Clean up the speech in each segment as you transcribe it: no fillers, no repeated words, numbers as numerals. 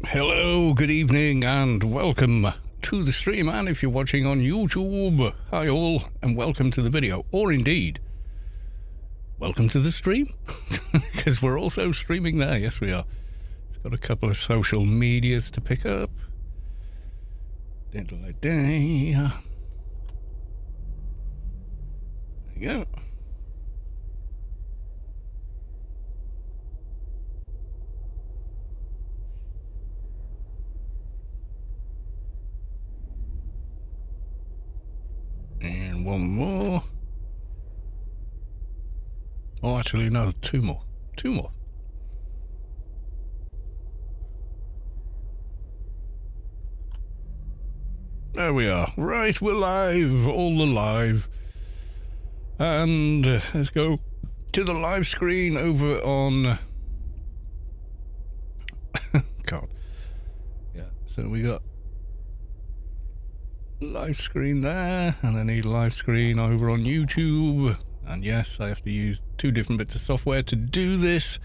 Hello, good evening, and welcome to the stream. And if you're watching on YouTube, hi all, and welcome to the video. Or indeed, welcome to the stream, because we're also streaming there. Yes, we are. It's got a couple of social medias to pick up. There you go. And one more. Oh, actually, no, two more. Two more. There we are. Right, we're live. All alive. And let's go to the live screen over on... God. Yeah, so we got live screen there, and I need live screen over on YouTube. And yes, I have to use two different bits of software to do this.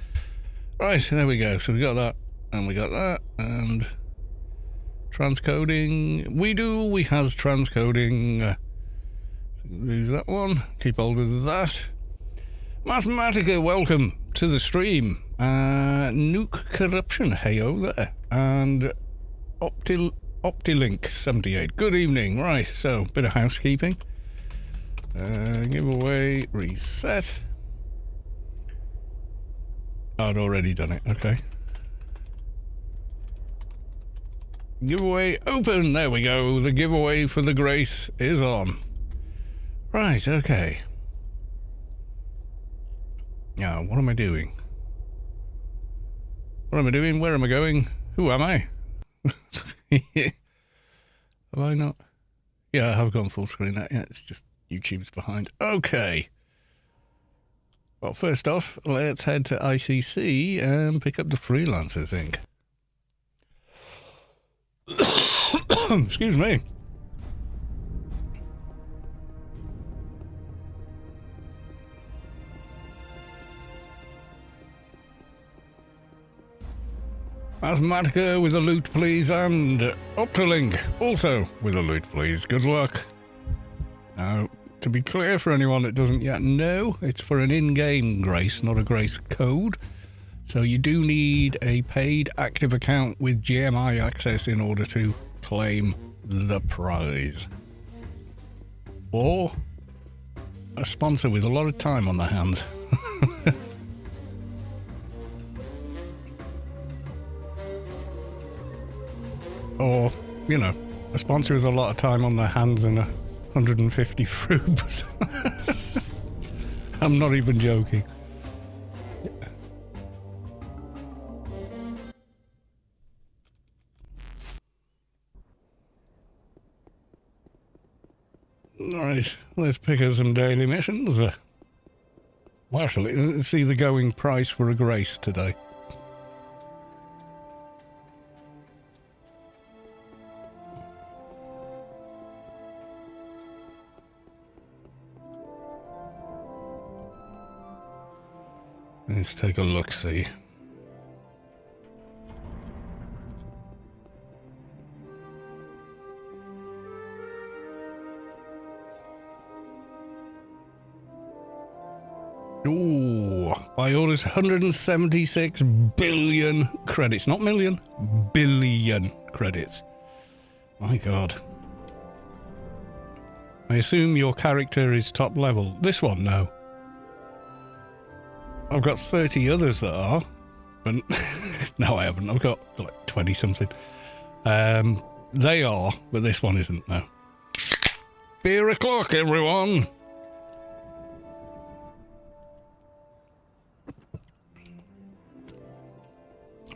Right, there we go. So we got that, and we got that, and transcoding. We has transcoding. Lose that one. Keep hold of that. Mathematica, welcome to the stream. Nuke Corruption, heyo there. And Optilink 78. Good evening. Right, so bit of housekeeping. Giveaway, reset. I'd already done it, okay. Giveaway open, there we go. The giveaway for the Grace is on. Right, okay. Now, what am I doing? What am I doing? Where am I going? Who am I? Have I not? Yeah, I have gone full screen. Yeah, it's just YouTube's behind. Okay. Well, first off, let's head to ICC and pick up the Freelancers Inc. Excuse me. Mathematica with a loot, please, and Optilink also with a loot, please. Good luck. Now, to be clear for anyone that doesn't yet know, it's for an in-game Grace, not a Grace code. So you do need a paid active account with GMI access in order to claim the prize. Or a sponsor with a lot of time on their hands. Or, you know, a sponsor with a lot of time on their hands and 150 frubes. I'm not even joking. Alright, let's pick up some daily missions. Well, actually, let's see the going price for a Grace today. Let's take a look-see. Ooh, buy orders 176 billion credits. Not million, billion credits. My God. I assume your character is top level. This one, no. I've got 30 others that are, but no, I haven't. I've got like 20 something. They are, but this one isn't, no. Beer o'clock, everyone.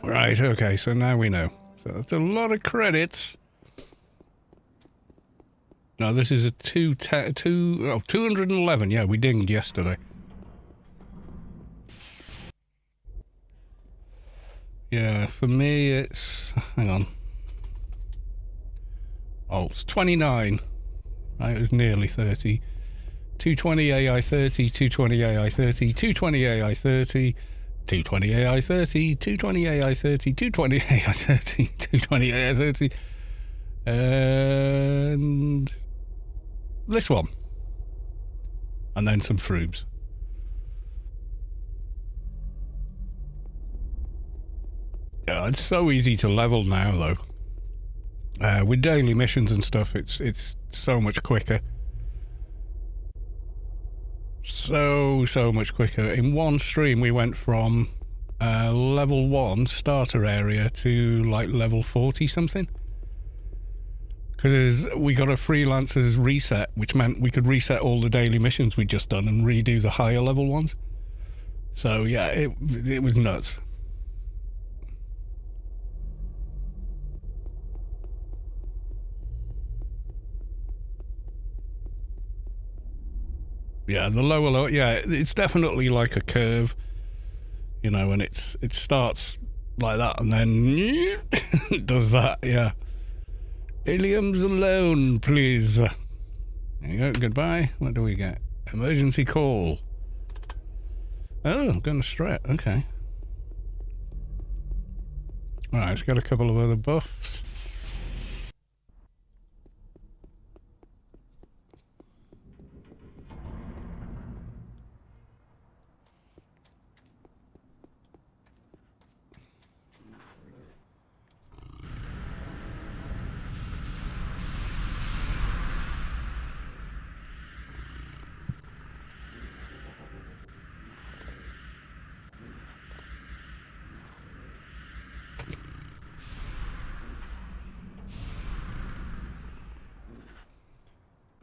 Right, okay, so now we know. So that's a lot of credits. No, this is a 211. Yeah, we dinged yesterday. Yeah, for me it's... Hang on. Oh, it's 29. It was nearly 30. 220 AI 30, 220 AI 30, 220 AI 30, 220 AI 30, 220 AI 30, 220 AI 30, 220 AI 30, and this one. And then some frubes. Yeah, it's so easy to level now, though. With daily missions and stuff, it's so much quicker. So much quicker. In one stream, we went from level 1 starter area to like level 40 something. Because we got a freelancer's reset, which meant we could reset all the daily missions we'd just done and redo the higher level ones. So yeah, it was nuts. Yeah, the lower, yeah, it's definitely like a curve, you know, and it starts like that and then it does that, yeah. Ilium's alone, please. There you go, goodbye. What do we get? Emergency call. Oh, I'm going to strat, okay. Alright, it's got a couple of other buffs.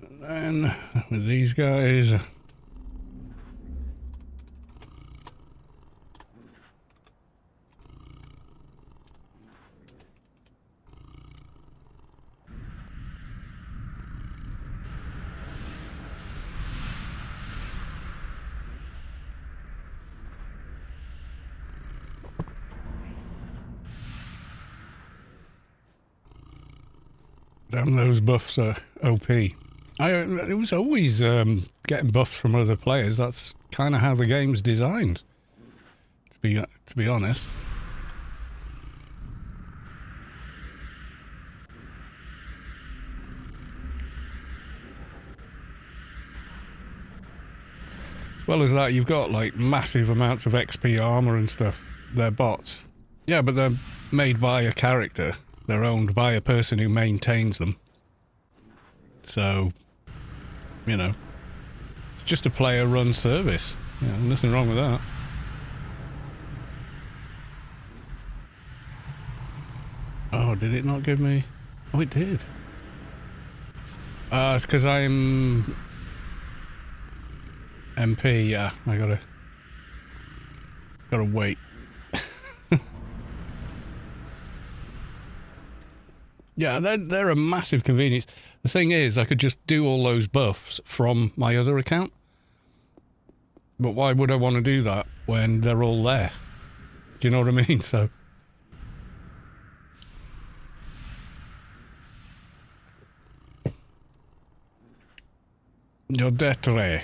And then with these guys, damn, those buffs are OP. It was always getting buffs from other players. That's kind of how the game's designed, to be honest. As well as that, you've got like massive amounts of XP armor and stuff. They're bots. Yeah, but they're made by a character. They're owned by a person who maintains them. So, you know, it's just a player-run service. Yeah, nothing wrong with that. Oh, did it not give me... Oh, it did. It's because I'm... MP, yeah. I gotta wait. Yeah, they're a massive convenience. The thing is, I could just do all those buffs from my other account. But why would I want to do that when they're all there? Do you know what I mean? So... Your detre.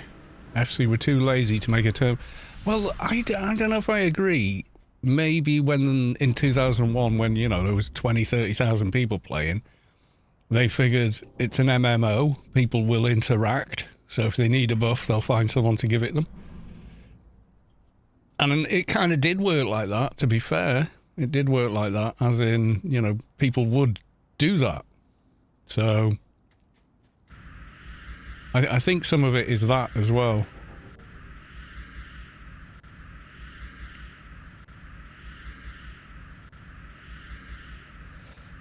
FC were too lazy to make a term. Well, I don't know if I agree. Maybe when in 2001, when, you know, there was 20, 30,000 people playing, they figured it's an MMO, people will interact, so if they need a buff, they'll find someone to give it them. And it kind of did work like that, to be fair. It did work like that, as in, you know, people would do that. So... I think some of it is that as well.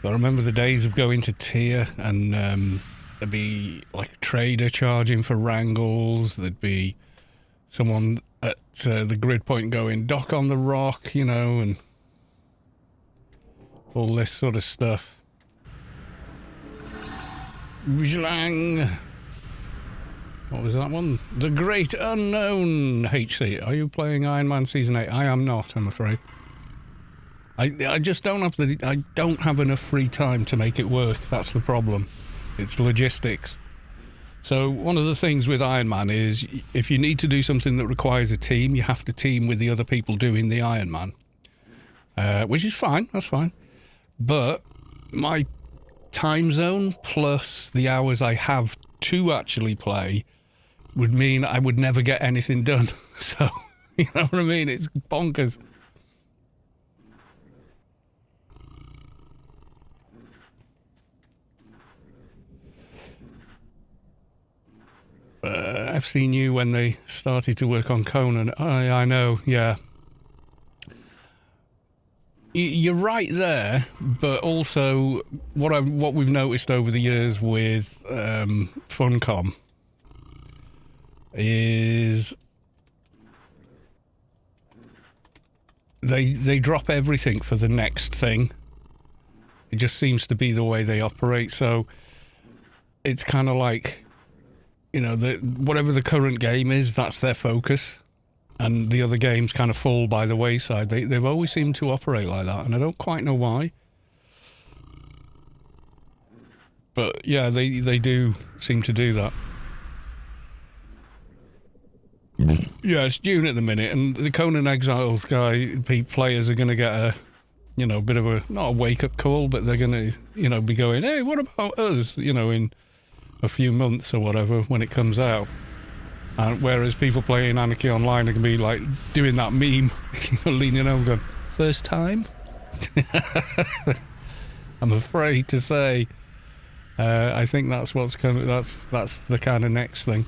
I remember the days of going to tier and there'd be like a trader charging for wrangles. There'd be someone at the grid point going, dock on the rock, you know, and all this sort of stuff. Bjlang. What was that one? The Great Unknown HC. Are you playing Iron Man Season 8? I am not, I'm afraid. I just don't have I don't have enough free time to make it work. That's the problem. It's logistics. So one of the things with Iron Man is if you need to do something that requires a team, you have to team with the other people doing the Iron Man. Which is fine, that's fine. But my time zone plus the hours I have to actually play would mean I would never get anything done. So, you know what I mean? It's bonkers. I've seen you when they started to work on Conan. I know, yeah. You're right there, but also what we've noticed over the years with Funcom is they drop everything for the next thing. It just seems to be the way they operate. So it's kind of like, you know, whatever the current game is, that's their focus. And the other games kind of fall by the wayside. They've always seemed to operate like that, and I don't quite know why. But yeah, they do seem to do that. Yeah, it's June at the minute, and the Conan Exiles players are going to get a bit of a, not a wake-up call, but they're going to, be going, hey, what about us, in a few months or whatever when it comes out. Whereas people playing Anarchy Online are going to be like doing that meme, leaning over going, first time? I'm afraid to say, I think that's what's coming, that's the kind of next thing.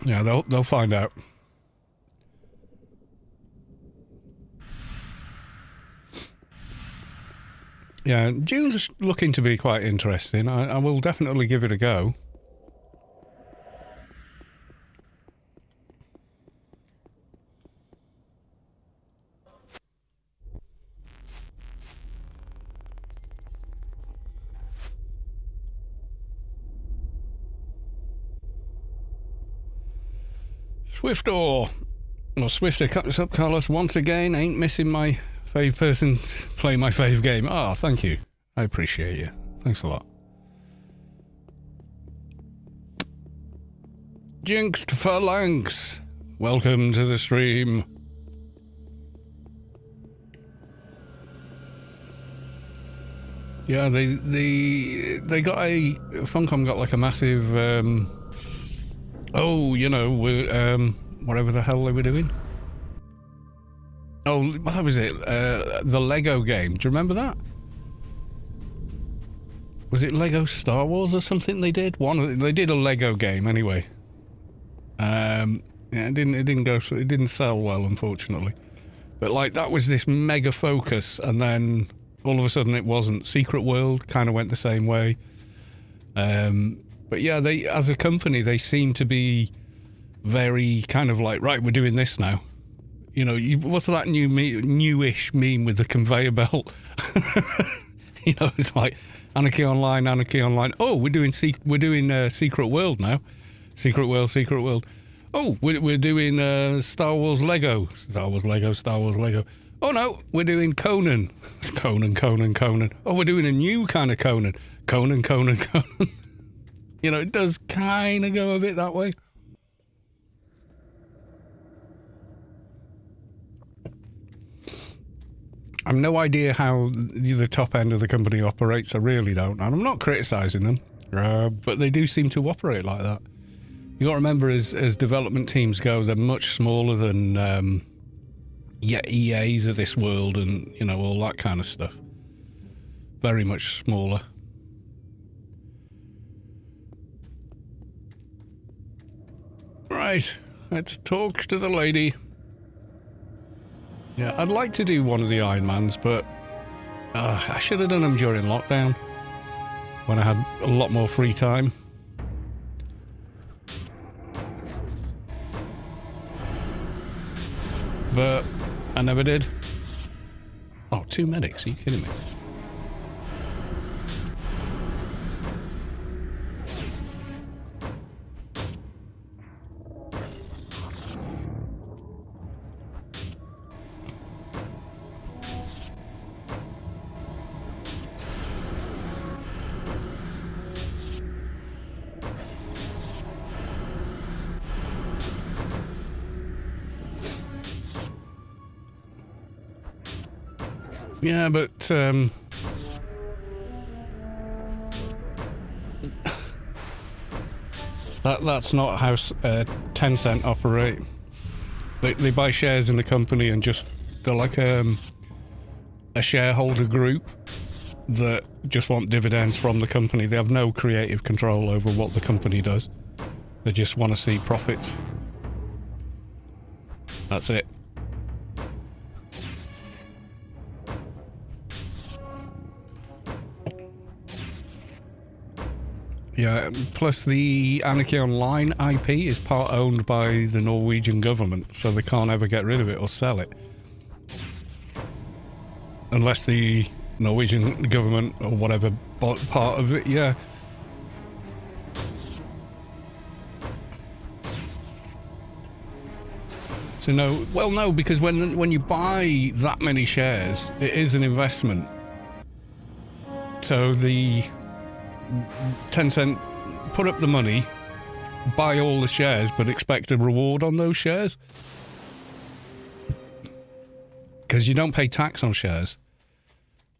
Yeah, they'll find out. Yeah, June's looking to be quite interesting. I will definitely give it a go. Swifter cuts up, Carlos, once again. Ain't missing my fave person play my fave game. Ah, thank you. I appreciate you. Thanks a lot. Jinxed Phalanx, welcome to the stream. Yeah, they got Funcom got like a massive whatever the hell they were doing. Oh, what was it? The Lego game. Do you remember that? Was it Lego Star Wars or something they did? They did a Lego game anyway. Yeah, it didn't sell well, unfortunately. But like that was this mega focus, and then all of a sudden it wasn't. Secret World kind of went the same way. But yeah, they, as a company, they seem to be very kind of like, right, we're doing this now. What's that newish meme with the conveyor belt? It's like Anarchy Online. Oh, we're doing Secret World now. Secret World. Oh, we're doing Star Wars Lego. Oh no, we're doing Conan. Conan. Oh, we're doing a new kind of Conan. Conan. It does kind of go a bit that way. I've no idea how the top end of the company operates. I really don't. And I'm not criticising them, but they do seem to operate like that. You got to remember, as development teams go, they're much smaller than EAs of this world and, all that kind of stuff. Very much smaller. Right, let's talk to the lady. Yeah, I'd like to do one of the Iron Mans, but I should have done them during lockdown when I had a lot more free time. but I never did. Oh, 2 medics, are you kidding me? Yeah, but that's not how Tencent operate. They buy shares in the company and just they're like a shareholder group that just want dividends from the company. They have no creative control over what the company does. They just want to see profits. That's it. Yeah, plus the Anarchy Online IP is part owned by the Norwegian government, so they can't ever get rid of it or sell it. Unless the Norwegian government or whatever bought part of it, yeah. So no, well no, because when you buy that many shares, it is an investment. So the Tencent put up the money, buy all the shares, but expect a reward on those shares. Because you don't pay tax on shares.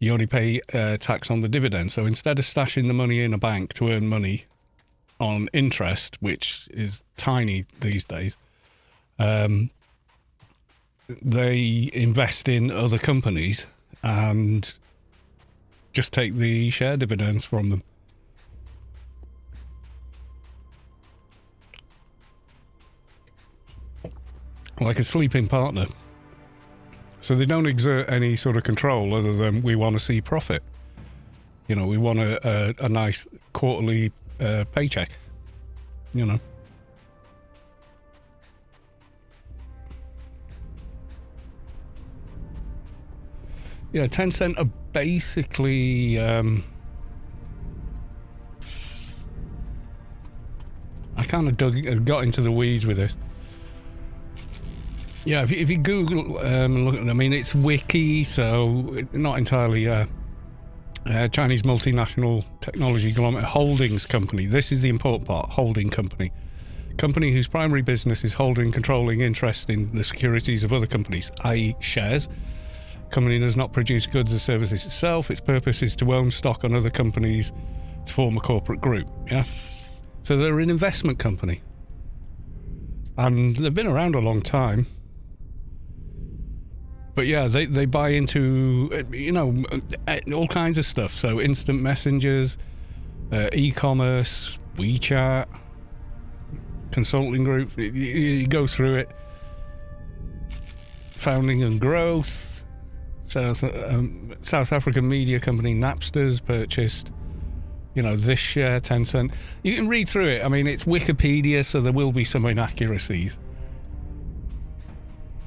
You only pay tax on the dividend. So instead of stashing the money in a bank to earn money on interest, which is tiny these days, they invest in other companies and just take the share dividends from them. Like a sleeping partner. So they don't exert any sort of control other than we want to see profit. You know, we want a nice quarterly paycheck. You know. Yeah, Tencent are basically... I kind of got into the weeds with this. Yeah, if you Google and look at them, I mean, it's wiki, so not entirely Chinese multinational technology conglomerate holdings company. This is the important part, holding company. Company whose primary business is holding, controlling interest in the securities of other companies, i.e. shares. Company does not produce goods or services itself. Its purpose is to own stock on other companies to form a corporate group, yeah? So they're an investment company. And they've been around a long time. But yeah, they buy into, you know, all kinds of stuff. So instant messengers, e-commerce, WeChat, consulting group. You go through it. Founding and growth. South African media company Napster's purchased, you know, this share, Tencent. You can read through it. I mean, it's Wikipedia, so there will be some inaccuracies.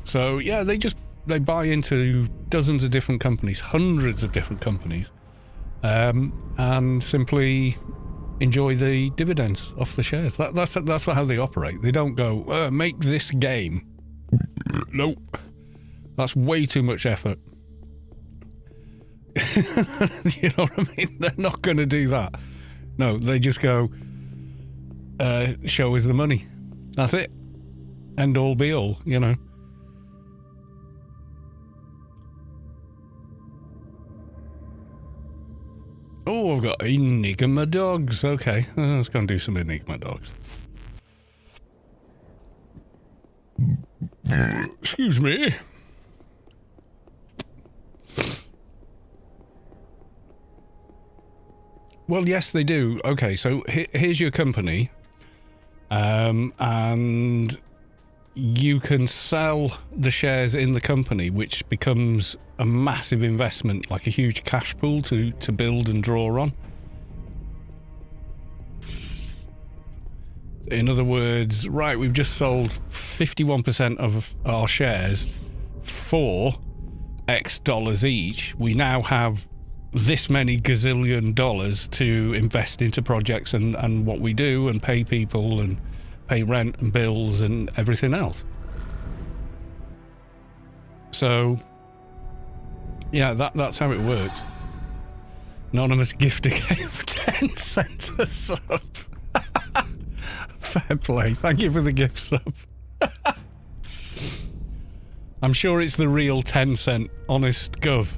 So yeah, they buy into dozens of different companies, hundreds of different companies, and simply enjoy the dividends off the shares. That's how they operate. They don't go, make this game. Nope. That's way too much effort. You know what I mean? They're not going to do that. No, they just go, show us the money. That's it. End all be all, you know. Oh, I've got Enigma dogs. Okay, let's go and do some Enigma dogs. Excuse me. Well, yes, they do. Okay, so here's your company, and you can sell the shares in the company, which becomes a massive investment, like a huge cash pool to build and draw on. In other words, right, we've just sold 51% of our shares for X dollars each, we now have this many gazillion dollars to invest into projects and what we do and pay people and pay rent and bills and everything else. So, yeah, that's how it works. Anonymous gifter gave 10 cents a sub. Fair play. Thank you for the gift sub. I'm sure it's the real 10 cent honest gov.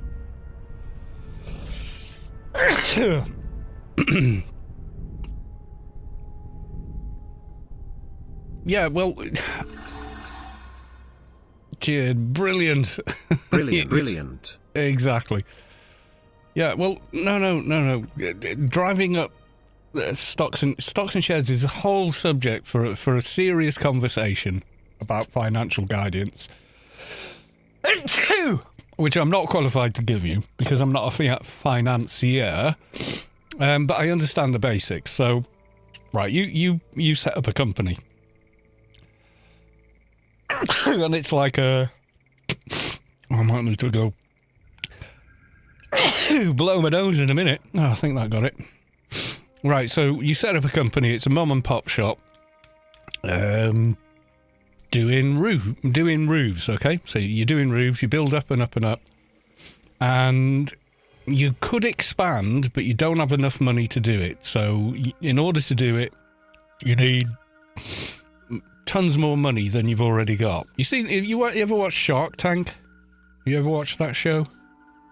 Yeah, well, brilliant. Brilliant. Exactly. Yeah, well, no. Driving up stocks and shares is a whole subject for a serious conversation about financial guidance, which I'm not qualified to give you because I'm not a financier, but I understand the basics. So, right, you set up a company, and it's like I might need to go blow my nose in a minute. Oh, I think that got it. Right, so you set up a company. It's a mom and pop shop, doing roofs. Okay, so you're doing roofs. You build up and up and up, and you could expand, but you don't have enough money to do it. So in order to do it, you need tons more money than you've already got. You see, you ever watch Shark Tank? You ever watch that show?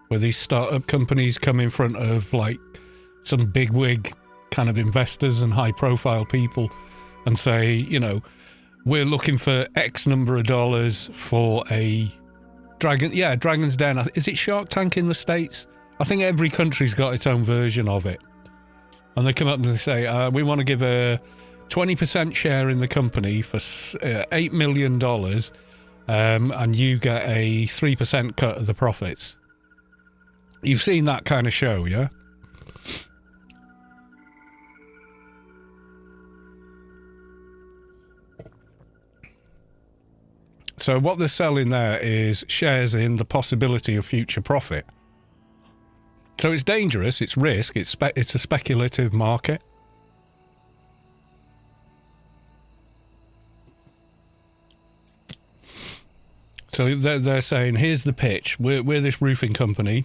Where these startup companies come in front of like some bigwig kind of investors and high profile people and say, you know, we're looking for X number of dollars for a Dragon's Den. Is it Shark Tank in the States? I think every country's got its own version of it. And they come up and they say, we want to give a 20% share in the company for $8 million, and you get a 3% cut of the profits. You've seen that kind of show, yeah? So what they're selling there is shares in the possibility of future profit. So it's dangerous, it's risk, it's a speculative market. So they're saying, here's the pitch. We're this roofing company.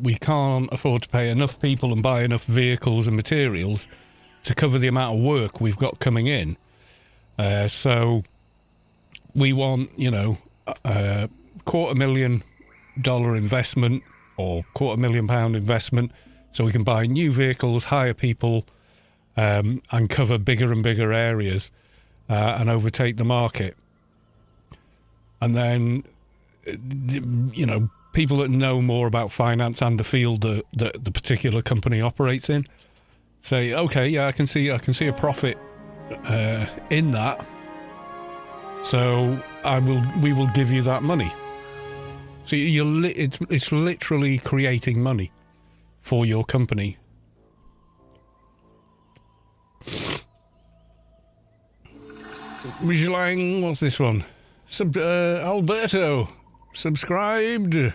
We can't afford to pay enough people and buy enough vehicles and materials to cover the amount of work we've got coming in. So we want, a $250,000 investment or £250,000 investment so we can buy new vehicles, hire people, and cover bigger and bigger areas and overtake the market. And then, people that know more about finance and the field that the particular company operates in say, okay, yeah, I can see a profit in that. So we will give you that money. So it's literally creating money for your company. Michelin, what's this one? Alberto subscribed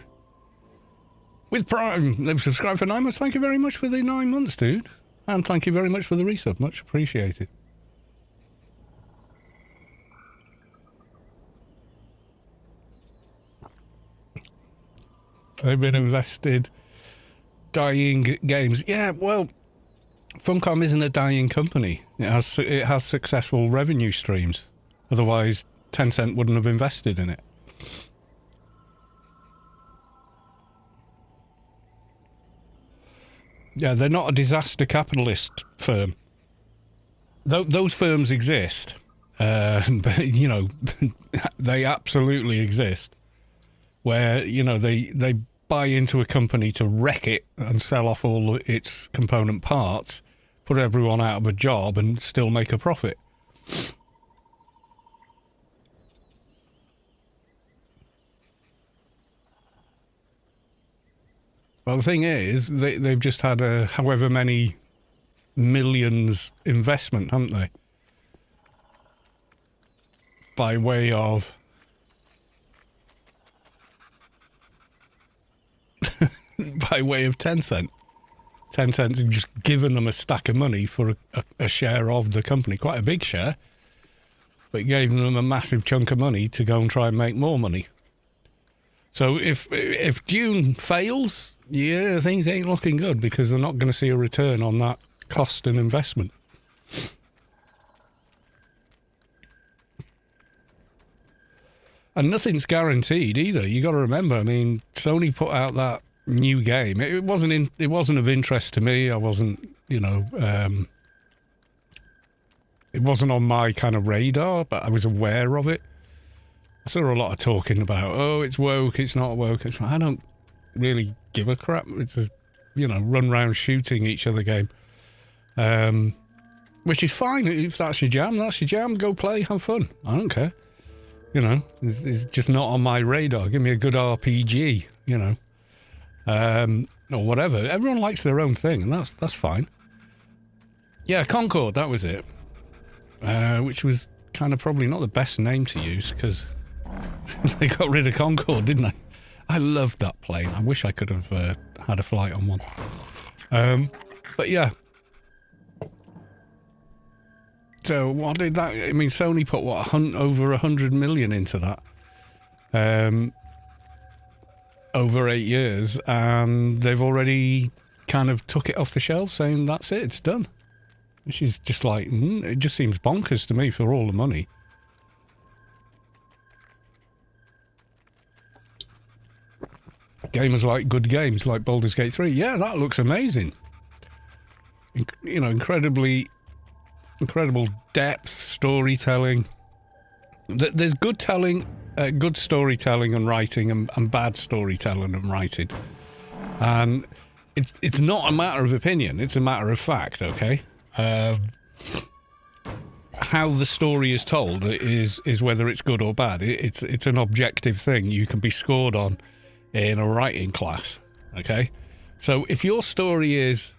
with Prime. They've subscribed for 9 months. Thank you very much for the 9 months, dude. And thank you very much for the resub. Much appreciated. They've been invested. Dying games. Yeah, well, Funcom isn't a dying company. It has successful revenue streams. Otherwise, Tencent wouldn't have invested in it. Yeah, they're not a disaster capitalist firm. Those firms exist. But, they absolutely exist. Where, they buy into a company to wreck it and sell off all its component parts, put everyone out of a job and still make a profit. Well, the thing is, they've just had a however many millions investment, haven't they? By way of by way of Tencent. Tencent's just given them a stack of money for a share of the company, quite a big share, but gave them a massive chunk of money to go and try and make more money. So if Dune fails, yeah, things ain't looking good because they're not going to see a return on that cost and investment. And nothing's guaranteed either. You got to remember. I mean, Sony put out that new game. It wasn't of interest to me. I wasn't, it wasn't on my kind of radar, but I was aware of it. I saw a lot of talking about, oh, it's woke, it's not woke. It's like, I don't really give a crap. It's a, run round shooting each other game. Which is fine. If that's your jam, that's your jam. Go play, have fun. I don't care. It's just not on my radar. Give me a good RPG, or whatever. Everyone likes their own thing, and that's fine. Yeah, Concord, that was it. Which was kind of probably not the best name to use because they got rid of Concord, didn't they? I loved that plane. I wish I could have had a flight on one. But yeah. So what did that... I mean, Sony put, over 100 million into that. Over 8 years, and they've already kind of took it off the shelf saying, that's it, it's done. Which is just like, it just seems bonkers to me for all the money. Gamers like good games, like Baldur's Gate 3. Yeah, that looks amazing. Incredible depth, storytelling. There's good telling, good storytelling and writing, and bad storytelling and writing. And it's not a matter of opinion, it's a matter of fact, okay? How the story is told is whether it's good or bad. It's an objective thing you can be scored on in a writing class, okay? So if your story is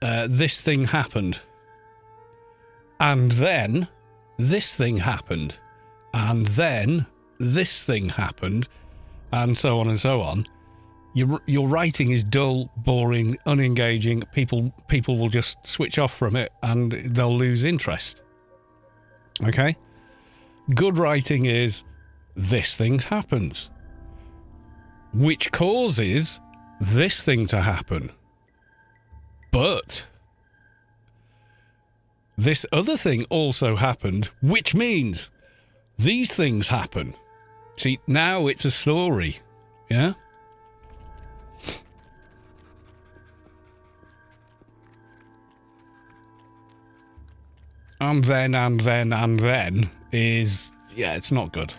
this thing happened, and then this thing happened, and then this thing happened, and so on and so on, your writing is dull, boring, unengaging. People will just switch off from it and they'll lose interest. Okay? Good writing is this thing happens, which causes this thing to happen. But this other thing also happened, which means these things happen. See, now it's a story. Yeah? And then is, yeah, it's not good.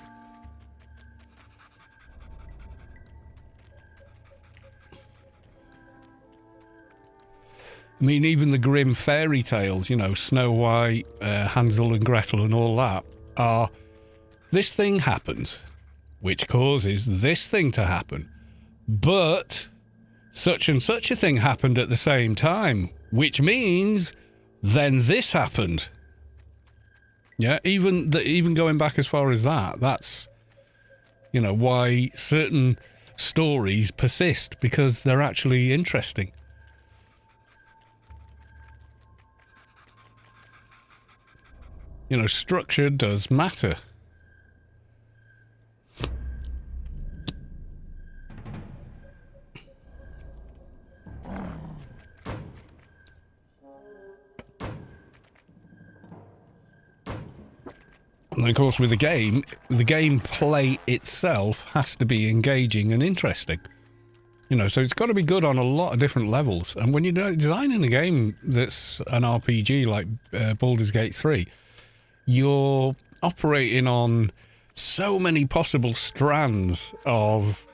I mean, even the grim fairy tales, Snow White, Hansel and Gretel and all that, are this thing happens, which causes this thing to happen. But such and such a thing happened at the same time, which means then this happened. Yeah, even going back as far as that, that's, why certain stories persist, because they're actually interesting. Structure does matter. And of course, with the gameplay itself has to be engaging and interesting. So it's got to be good on a lot of different levels. And when you're designing a game that's an RPG like Baldur's Gate 3, you're operating on so many possible strands of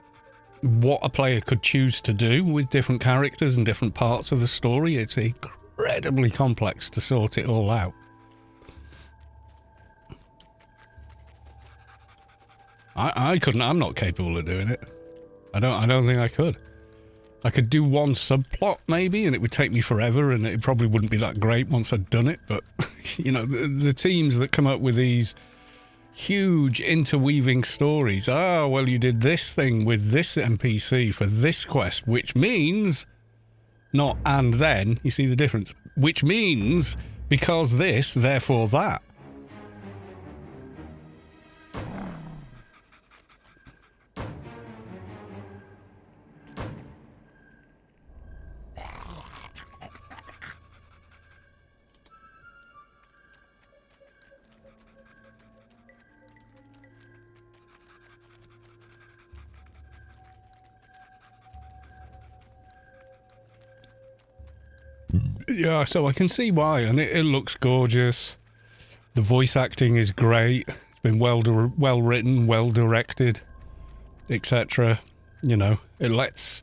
what a player could choose to do with different characters and different parts of the story. It's incredibly complex to sort it all out. I couldn't. I'm not capable of doing it. I don't think I could. I could do one subplot maybe, and it would take me forever, and it probably wouldn't be that great once I'd done it. But the teams that come up with these huge interweaving stories. Ah, well, you did this thing with this NPC for this quest, which means not and then, you see the difference, which means because this, therefore that. Yeah, so I can see why, and it looks gorgeous. The voice acting is great. It's been well written, well directed, etc. You know, there's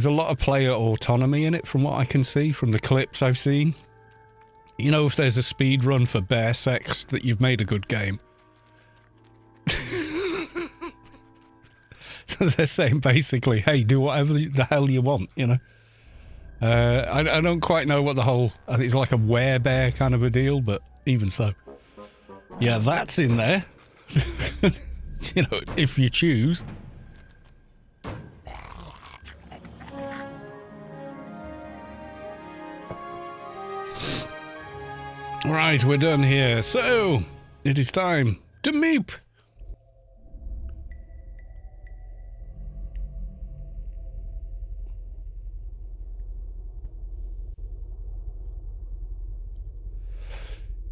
a lot of player autonomy in it from what I can see from the clips I've seen. You know, if there's a speed run for bear sex, that you've made a good game. So they're saying basically, hey, do whatever the hell you want, you know. I don't quite know what the whole, I think it's like a werebear kind of a deal, but even so. Yeah, that's in there. You know, if you choose. Right, we're done here. So, it is time to meep.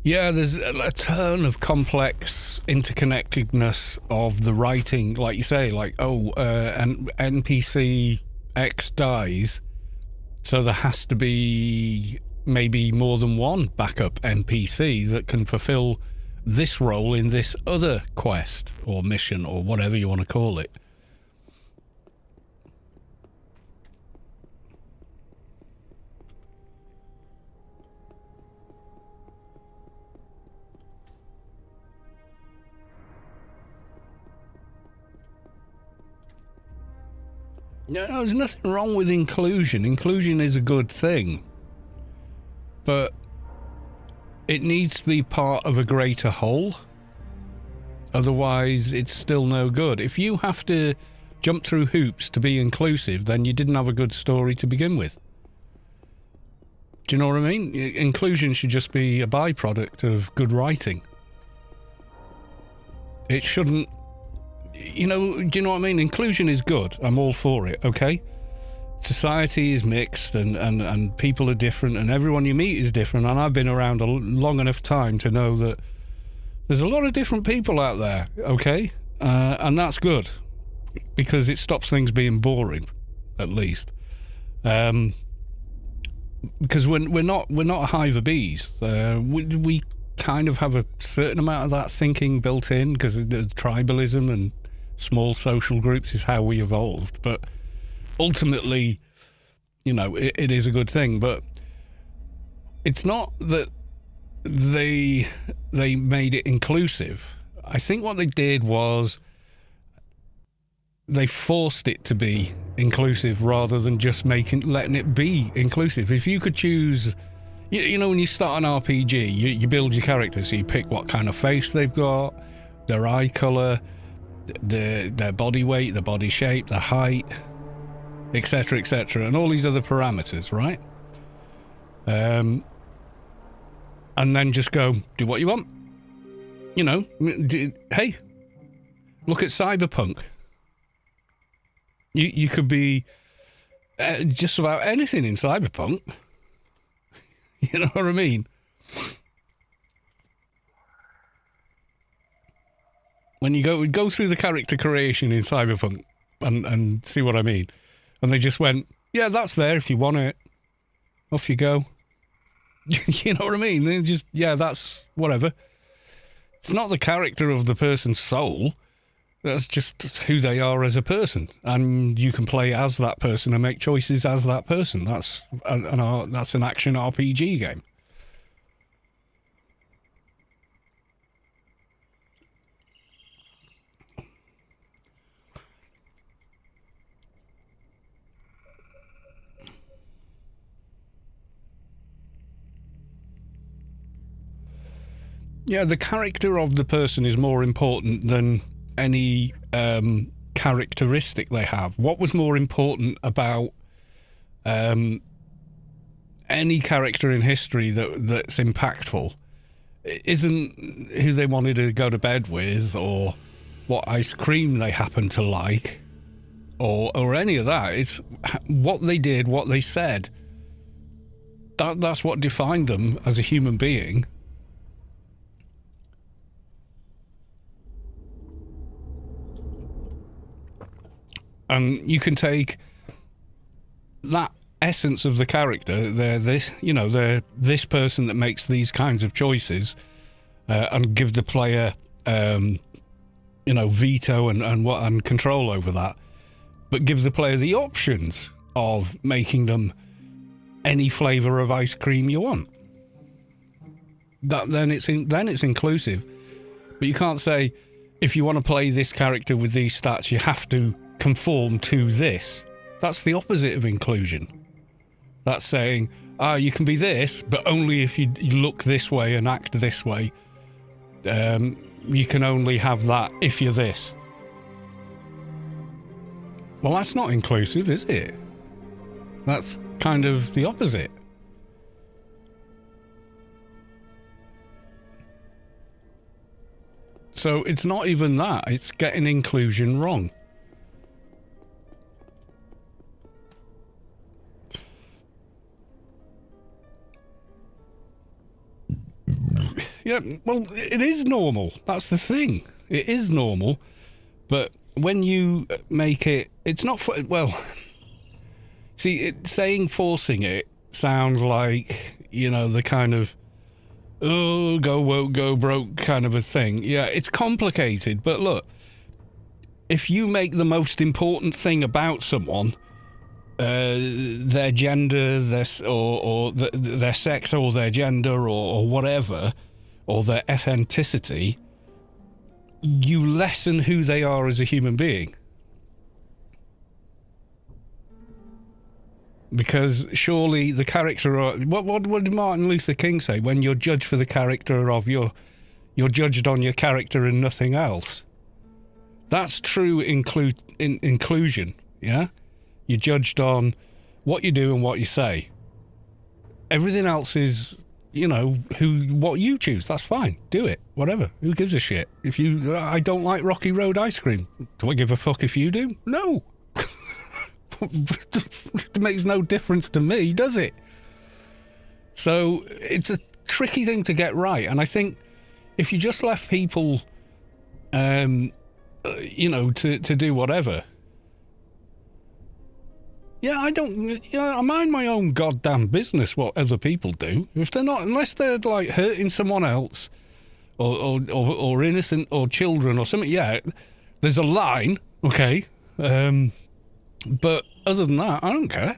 Yeah, there's a ton of complex interconnectedness of the writing, like you say, like, an NPC X dies, so there has to be maybe more than one backup NPC that can fulfill this role in this other quest or mission or whatever you want to call it. No, there's nothing wrong with inclusion. Inclusion is a good thing. But it needs to be part of a greater whole. Otherwise, it's still no good. If you have to jump through hoops to be inclusive, then you didn't have a good story to begin with. Do you know what I mean? Inclusion should just be a byproduct of good writing. It shouldn't... You know, do you know what I mean? Inclusion is good. I'm all for it, okay? Society is mixed and people are different and everyone you meet is different, and I've been around a long enough time to know that there's a lot of different people out there, okay? And that's good because it stops things being boring, at least. Because we're not a hive of bees. We kind of have a certain amount of that thinking built in because the tribalism and small social groups is how we evolved. But ultimately, you know, it is a good thing. But it's not that they made it inclusive. I think what they did was they forced it to be inclusive rather than just letting it be inclusive. If you could choose, you know, when you start an RPG, you build your characters, so you pick what kind of face they've got, their eye color, their body weight, their body shape, their height, etc., and all these other parameters, right? And then just go do what you want. You know, hey, look at Cyberpunk. You could be just about anything in Cyberpunk. You know what I mean? When you go through the character creation in Cyberpunk and see what I mean. And they just went, yeah, that's there if you want it. Off you go. You know what I mean? They just, yeah, that's whatever. It's not the character of the person's soul. That's just who they are as a person. And you can play as that person and make choices as that person. That's an action RPG game. Yeah, the character of the person is more important than any characteristic they have. What was more important about any character in history that's impactful isn't who they wanted to go to bed with, or what ice cream they happen to like, or any of that. It's what they did, what they said. That's what defined them as a human being. And you can take that essence of the character, they're this person that makes these kinds of choices, and give the player veto and control over that, but give the player the options of making them any flavour of ice cream you want. Then it's inclusive. But you can't say, if you want to play this character with these stats, you have to conform to this. That's the opposite of inclusion. That's saying, you can be this, but only if you look this way and act this way. You can only have that if you're this. Well, that's not inclusive, is it? That's kind of the opposite. So it's not even that, it's getting inclusion wrong. Yeah, well, it is normal. That's the thing. It is normal. But when you make it, it's not... see, forcing it sounds like, the kind of, go woke, go broke kind of a thing. Yeah, it's complicated. But look, if you make the most important thing about someone, their gender, their sex, or their gender, or whatever, or their ethnicity, you lessen who they are as a human being. Because surely the character... What did Martin Luther King say? When you're judged for the character of you're judged on your character and nothing else. That's true inclusion, yeah? You're judged on what you do and what you say. Everything else is... what you choose, that's fine. Do it. Whatever. Who gives a shit? I don't like Rocky Road ice cream. Do I give a fuck if you do? No. It makes no difference to me, does it? So it's a tricky thing to get right. And I think if you just left people, to do whatever. Yeah, I mind my own goddamn business what other people do. If they're not, unless they're like hurting someone else, or innocent, or children, or something. Yeah, there's a line, okay. But other than that, I don't care.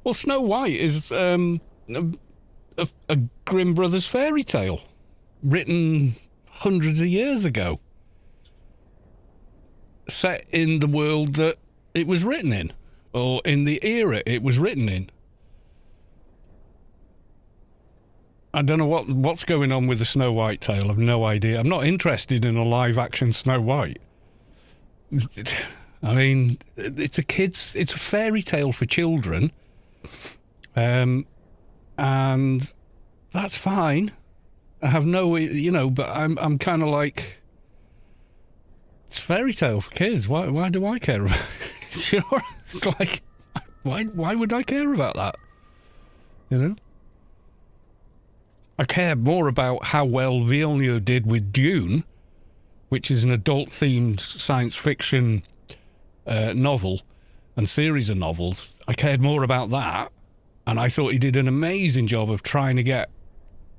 Well, Snow White is a Grimm Brothers fairy tale, written hundreds of years ago, set in the world that it was written in, or in the era it was written in. I don't know what's going on with the Snow White tale. I've no idea. I'm not interested in a live-action Snow White. I mean, it's a fairy tale for children, and that's fine. I have no, but I'm kind of like, it's a fairy tale for kids. Why do I care about it? It's like, why would I care about that? I care more about how well Villeneuve did with Dune, which is an adult-themed science fiction novel and series of novels. I cared more about that, and I thought he did an amazing job of trying to get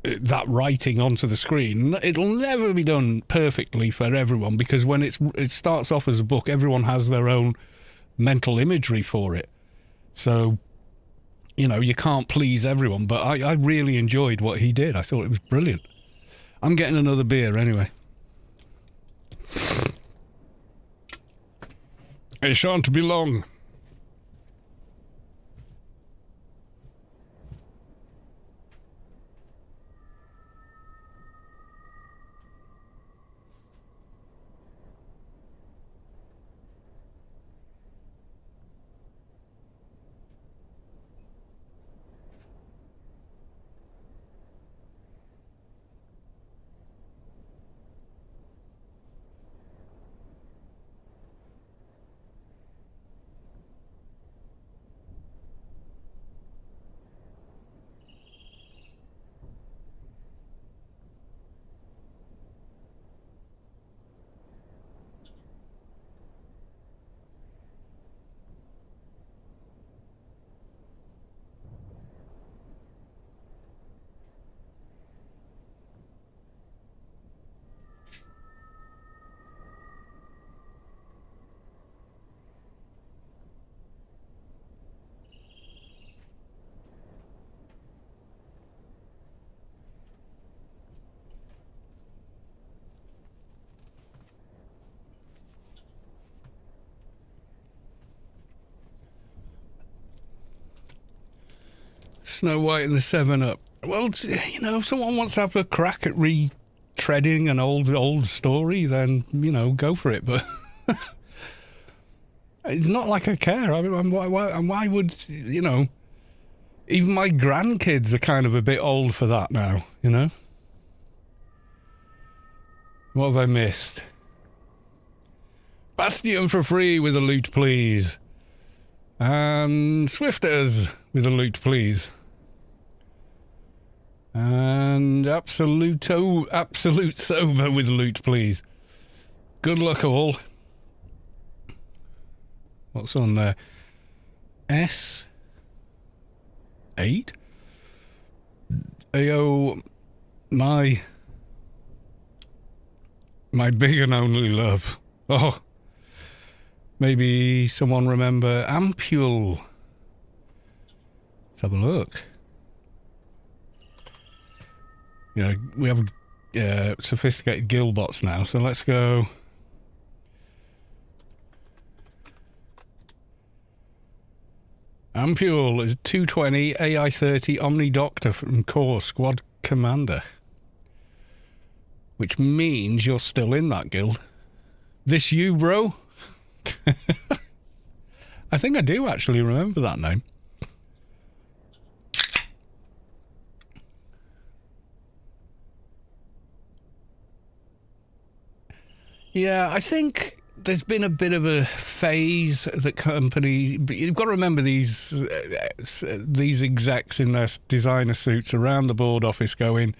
that writing onto the screen. It'll never be done perfectly for everyone, because when it starts off as a book, everyone has their own mental imagery for it. So... you can't please everyone, but I really enjoyed what he did. I thought it was brilliant. I'm getting another beer anyway. It shan't be long. Snow White and the 7-Up. Well, you know, if someone wants to have a crack at retreading an old story, then, you know, go for it. But it's not like I care. I mean, why would, you know, even my grandkids are kind of a bit old for that now, you know? What have I missed? Bastion for free with a loot, please. And Swifters with a loot, please. And Absolute Sober with a loot, please. Good luck, all. What's on there? S8? Ayo, my big and only love. Oh, maybe someone remember Ampule. Let's have a look. You know, we have sophisticated guild bots now, so let's go. Ampule is 220, AI 30, Omni Doctor from Core Squad Commander. Which means you're still in that guild. This you, bro? I think I do actually remember that name. Yeah, I think there's been a bit of a phase that company. But you've got to remember these execs in their designer suits around the board office going.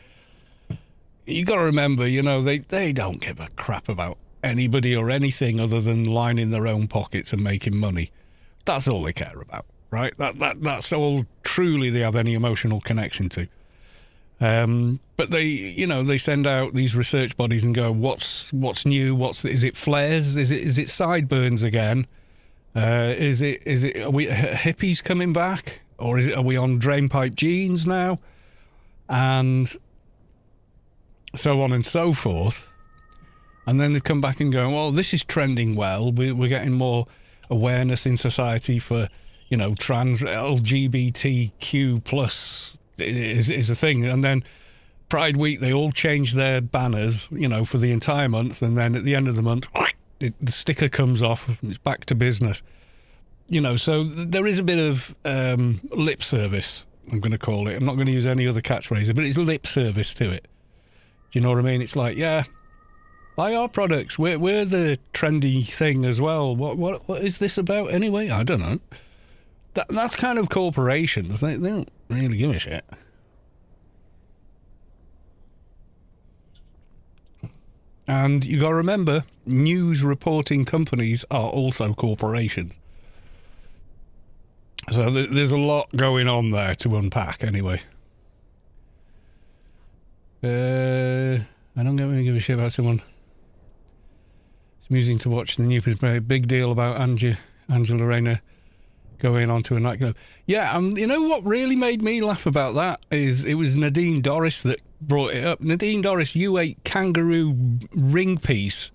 You got to remember, you know, they don't give a crap about anybody or anything other than lining their own pockets and making money. That's all they care about, right? That's all truly they have any emotional connection to. But they send out these research bodies and go, what's new? Is it flares? Is it sideburns again? Is it are we hippies coming back, or are we on drainpipe jeans now? And so on and so forth. And then they come back and go, well, this is trending well. We're getting more awareness in society for, you know, trans LGBTQ plus is a thing. And then Pride Week, they all change their banners, you know, for the entire month. And then at the end of the month, the sticker comes off and it's back to business. You know, so there is a bit of lip service, I'm going to call it. I'm not going to use any other catchphrase, but it's lip service to it. Do you know what I mean? It's like, yeah, buy our products. We're the trendy thing as well. What is this about anyway? I don't know. That's kind of corporations. They don't really give a shit. And you got to remember, news reporting companies are also corporations. So there's a lot going on there to unpack anyway. I don't really give a shit about someone. It's amusing to watch the news. Big deal about Angela Rayner going on to a nightclub. Yeah, you know what really made me laugh about that is it was Nadine Dorris that brought it up. Nadine Dorris, you ate kangaroo ring piece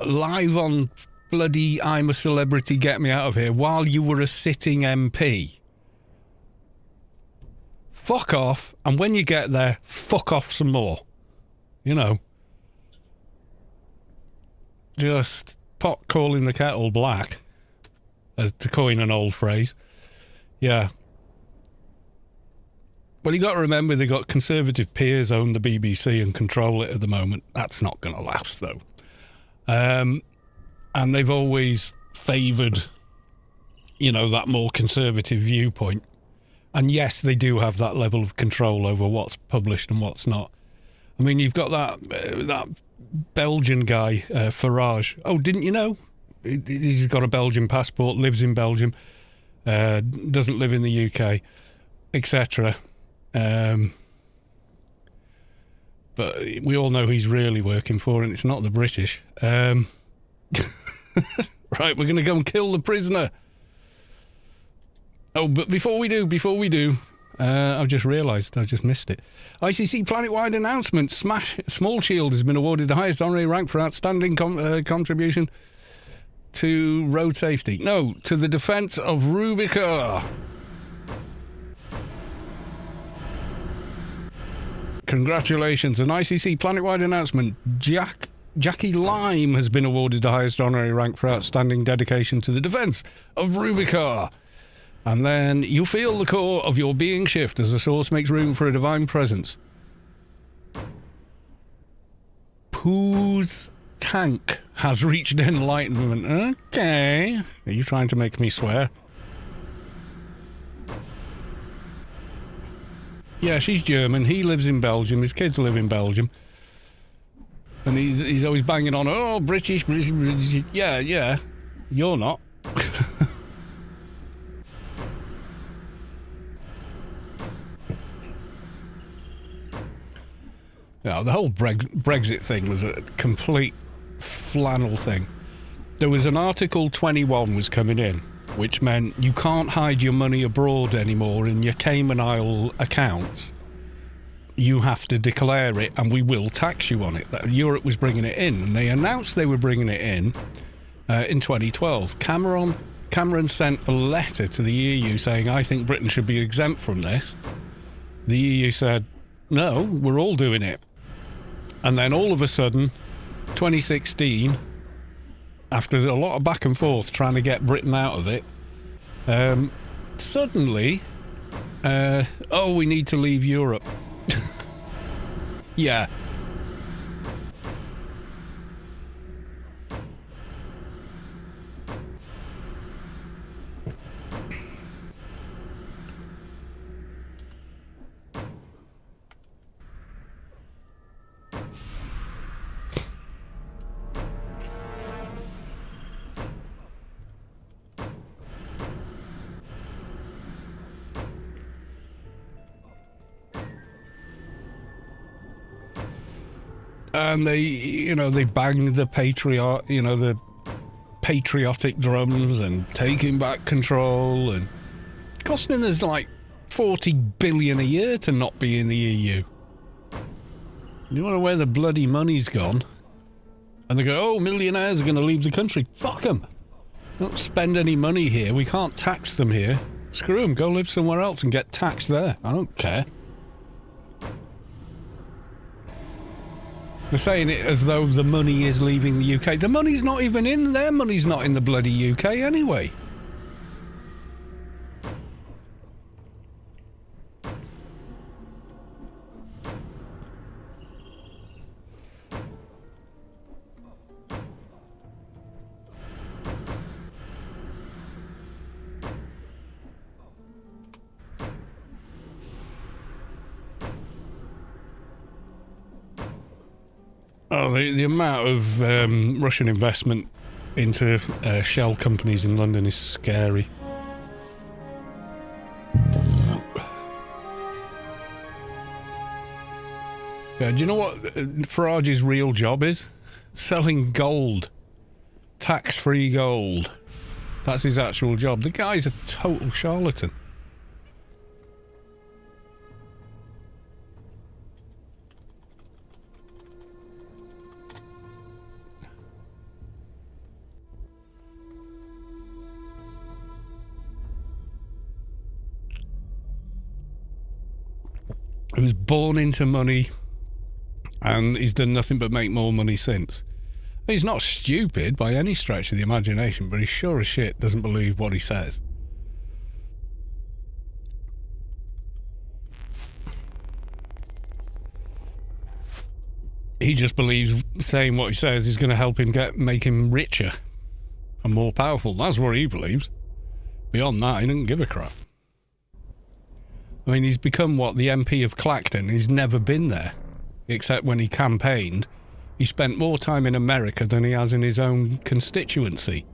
live on bloody I'm a Celebrity, Get Me Out of Here while you were a sitting MP. Fuck off, and when you get there, fuck off some more. You know. Just pot calling the kettle black, as to coin an old phrase. Yeah. Well, you got to remember they got conservative peers own the BBC and control it at the moment. That's not going to last, though. And they've always favoured, you know, that more conservative viewpoint. And yes, they do have that level of control over what's published and what's not. I mean, you've got that Belgian guy, Farage. Oh, didn't you know? He's got a Belgian passport, lives in Belgium, doesn't live in the UK, etc. But we all know he's really working for, and it's not the British. Right, we're going to go and kill the prisoner. Oh, but before we do, I've just realised, I just missed it. ICC planet-wide announcement. Small Shield has been awarded the highest honorary rank for outstanding contribution to road safety. No, to the defence of Rubica. Congratulations, an ICC planet-wide announcement. Jackie Lime has been awarded the highest honorary rank for outstanding dedication to the defence of Rubicon. And then you feel the core of your being shift as the source makes room for a divine presence. Pooh's tank has reached enlightenment. Okay. Are you trying to make me swear? Yeah, she's German. He lives in Belgium. His kids live in Belgium. And he's always banging on, oh, British. Yeah. You're not. Yeah, the whole Brexit thing was a complete flannel thing. There was an Article 21 was coming in, which meant you can't hide your money abroad anymore in your Cayman Isle accounts. You have to declare it and we will tax you on it. Europe was bringing it in, and they announced they were bringing it in 2012. Cameron sent a letter to the EU saying, I think Britain should be exempt from this. The EU said, no, we're all doing it. And then all of a sudden, 2016, after a lot of back and forth trying to get Britain out of it, suddenly, we need to leave Europe. Yeah. And they banged the patriotic drums and taking back control and costing us like 40 billion a year to not be in the EU. You want to know where the bloody money's gone? And they go, oh, millionaires are going to leave the country. Fuck them. Don't spend any money here. We can't tax them here. Screw them. Go live somewhere else and get taxed there. I don't care. They're saying it as though the money is leaving the UK. The money's not even in. Their money's not in the bloody UK anyway. Oh, the amount of Russian investment into shell companies in London is scary. Yeah, do you know what Farage's real job is? Selling gold. Tax-free gold. That's his actual job. The guy's a total charlatan. He was born into money and he's done nothing but make more money since. He's not stupid by any stretch of the imagination, but he sure as shit doesn't believe what he says. He just believes saying what he says is going to help him make him richer and more powerful. That's what he believes. Beyond that, he doesn't give a crap. I mean, he's become the MP of Clacton. He's never been there, except when he campaigned. He spent more time in America than he has in his own constituency.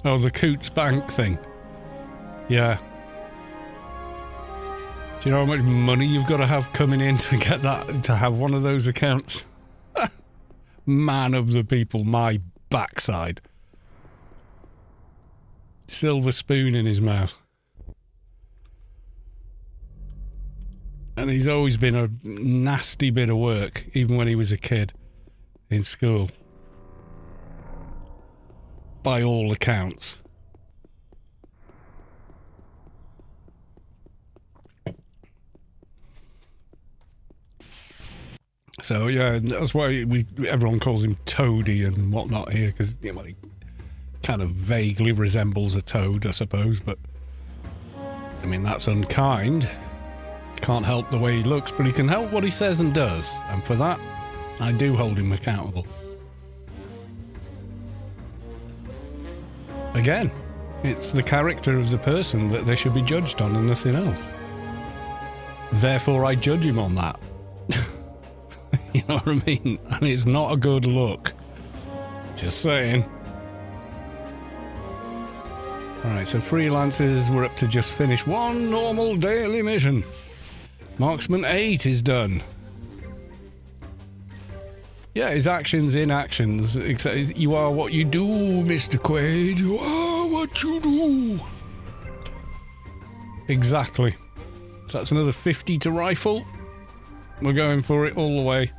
Oh, the Coots Bank thing. Yeah. Do you know how much money you've got to have coming in to get that, to have one of those accounts? Man of the people, my backside. Silver spoon in his mouth. And he's always been a nasty bit of work, even when he was a kid in school. By all accounts. So yeah, that's why everyone calls him Toady and whatnot here, because he kind of vaguely resembles a toad, I suppose. But I mean, that's unkind. Can't help the way he looks, but he can help what he says and does, and for that, I do hold him accountable. Again, it's the character of the person that they should be judged on and nothing else. Therefore, I judge him on that. You know what I mean? And it's not a good look. Just saying. Alright, so freelancers, we're up to just finish one normal daily mission. Marksman 8 is done. Yeah, his actions in actions. You are what you do, Mr. Quaid. You are what you do. Exactly. So that's another 50 to rifle. We're going for it all the way.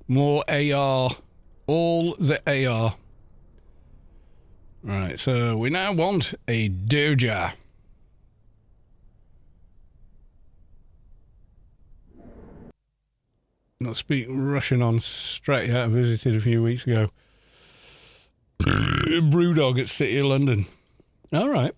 More AR. All the AR. Right, so we now want a Doja. Not speak Russian on straight yet. I visited a few weeks ago. Brewdog at City of London. All right.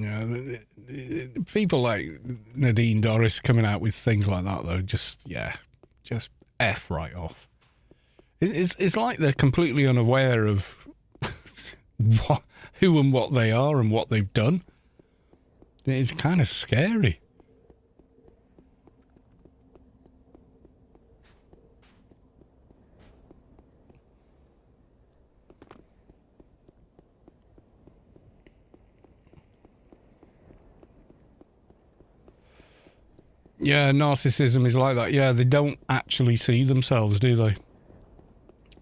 Yeah, people like Nadine Dorris coming out with things like that, though, just F right off. It's like they're completely unaware of who and what they are and what they've done. It's kind of scary. Yeah, narcissism is like that. Yeah, they don't actually see themselves, do they?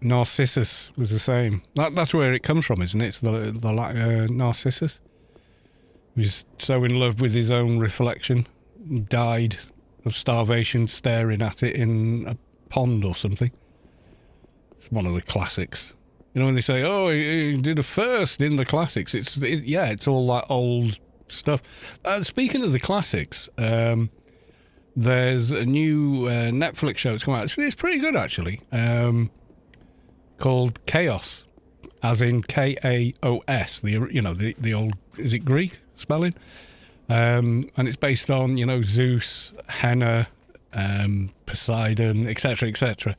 Narcissus was the same. That's where it comes from, isn't it? It's the Narcissus. He was so in love with his own reflection, died of starvation staring at it in a pond or something. It's one of the classics. You know, when they say, oh, he did a first in the classics. It's all that old stuff. Speaking of the classics, there's a new Netflix show that's come out. It's pretty good, actually. Called Chaos, as in Kaos. The old, is it Greek spelling? And it's based on Zeus, Hena, Poseidon, etc., etc.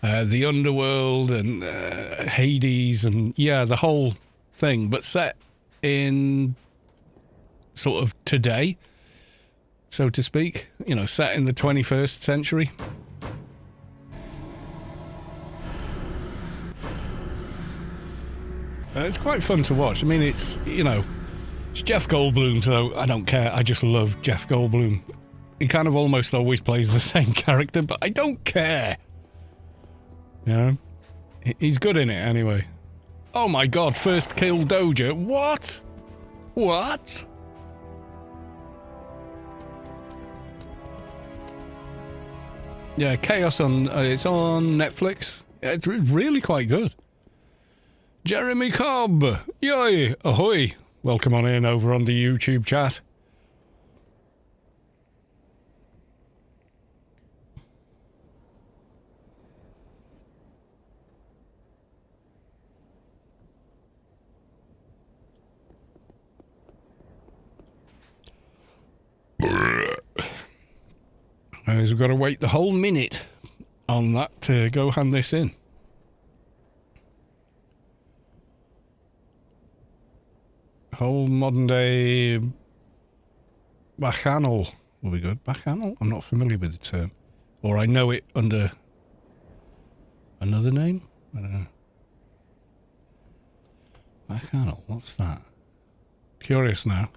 The underworld and Hades and the whole thing, but set in sort of today, so to speak. Set in the 21st century. It's quite fun to watch. I mean, it's Jeff Goldblum, so I don't care. I just love Jeff Goldblum. He kind of almost always plays the same character, but I don't care. He's good in it anyway. Oh my god, first kill Doja. What? Yeah, Chaos it's on Netflix. It's really quite good. Jeremy Cobb, yoi, ahoy. Welcome on in over on the YouTube chat. We've got to wait the whole minute on that to go hand this in. Whole modern day bacchanal will be good. Bacchanal? I'm not familiar with the term. Or I know it under another name? I don't know. Bacchanal, what's that? Curious now.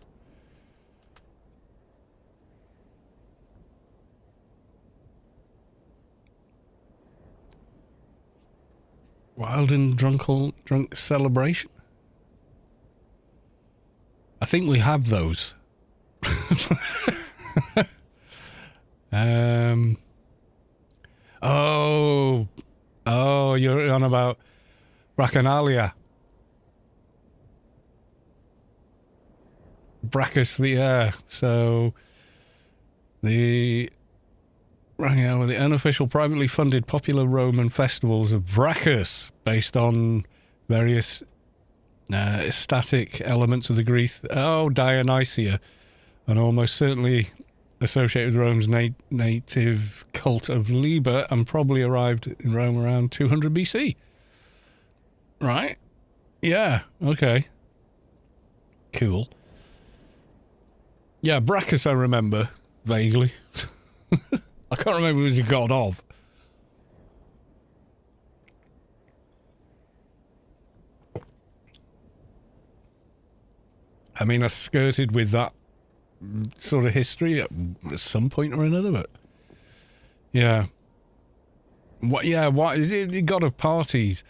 Wild and drunk celebration? I think we have those. Oh, Oh, you're on about Bacchanalia. Brachus, so the the unofficial, privately funded, popular Roman festivals of Brachus, based on various static elements of the Greek. Oh, Dionysia, and almost certainly associated with Rome's native cult of Liber, and probably arrived in Rome around 200 BC. Right? Yeah. Okay. Cool. Yeah, Brachus I remember, vaguely. I can't remember who he was a god of. I mean, I skirted with that sort of history at some point or another, but... Yeah. What is it? God of parties.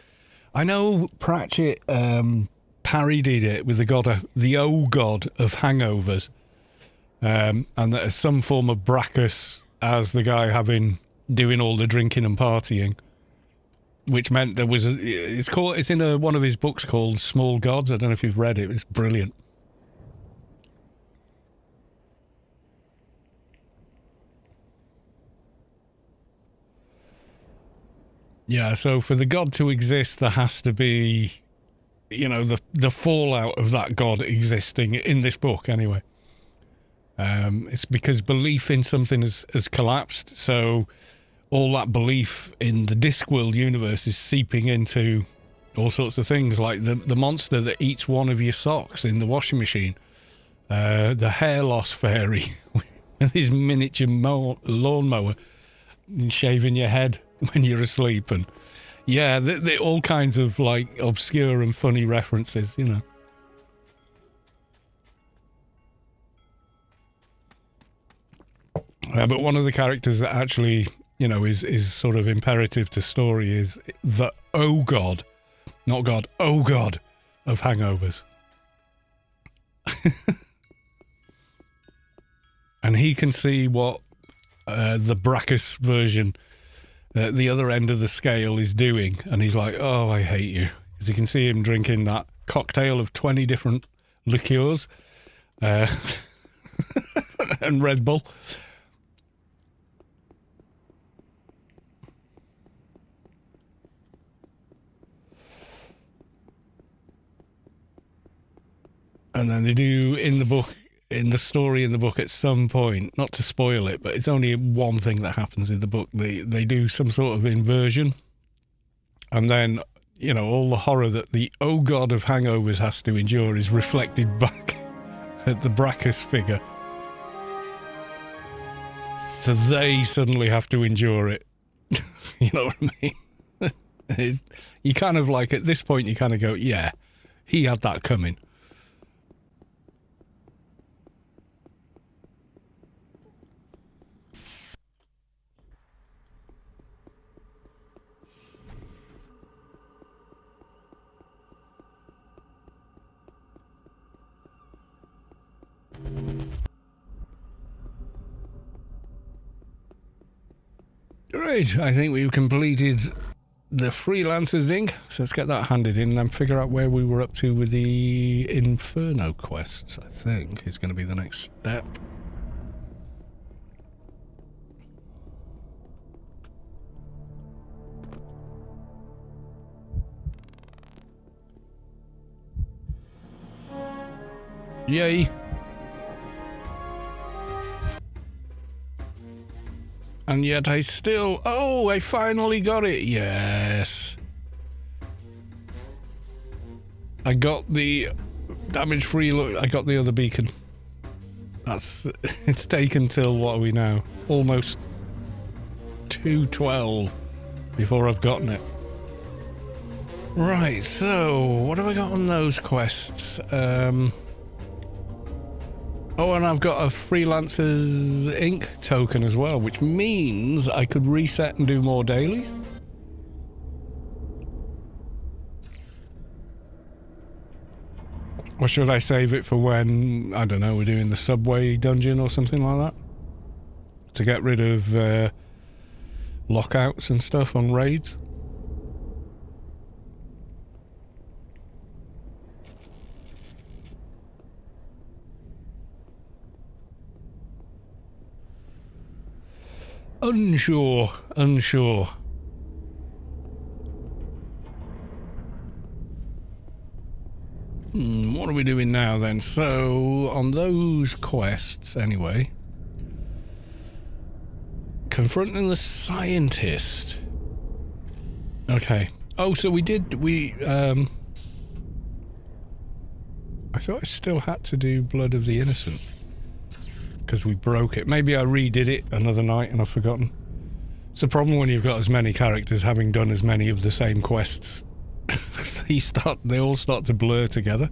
I know Pratchett parodied it with the God of hangovers. And that is some form of Brachus as the guy doing all the drinking and partying, which meant there was it's in one of his books called Small Gods. I don't know if you've read it. It's brilliant. Yeah, so for the god to exist, there has to be, the fallout of that god existing in this book anyway. It's because belief in something has collapsed, so all that belief in the Discworld universe is seeping into all sorts of things, like the monster that eats one of your socks in the washing machine, the hair loss fairy with his miniature lawnmower shaving your head when you're asleep, and all kinds of like obscure and funny references, But one of the characters that actually, is sort of imperative to story is the God, not God, God of hangovers. And he can see what the Brachus version, the other end of the scale, is doing. And he's like, oh, I hate you. Because you can see him drinking that cocktail of 20 different liqueurs and Red Bull. And then they do in the story in the book at some point, not to spoil it, but it's only one thing that happens in the book. They do some sort of inversion. And then, all the horror that the God of hangovers has to endure is reflected back at the Brachus figure. So they suddenly have to endure it. You know what I mean? You kind of like, at this point, you kind of go, yeah, he had that coming. Right, I think we've completed the Freelancers Inc. So let's get that handed in and then figure out where we were up to with the Inferno quests, I think, is going to be the next step. Yay! And yet I finally got it. Yes. I got the damage-free look. I got the other beacon. It's taken till, what are we now? Almost 2:12 before I've gotten it. Right, so what have I got on those quests? Oh, and I've got a Freelancers Inc. token as well, which means I could reset and do more dailies. Or should I save it for when, I don't know, we're doing the subway dungeon or something like that? To get rid of lockouts and stuff on raids? Unsure. What are we doing now then? So, on those quests, anyway. Confronting the scientist. Okay. Oh, so I thought I still had to do Blood of the Innocent. Because we broke it. Maybe I redid it another night and I've forgotten. It's a problem when you've got as many characters having done as many of the same quests. They all start to blur together.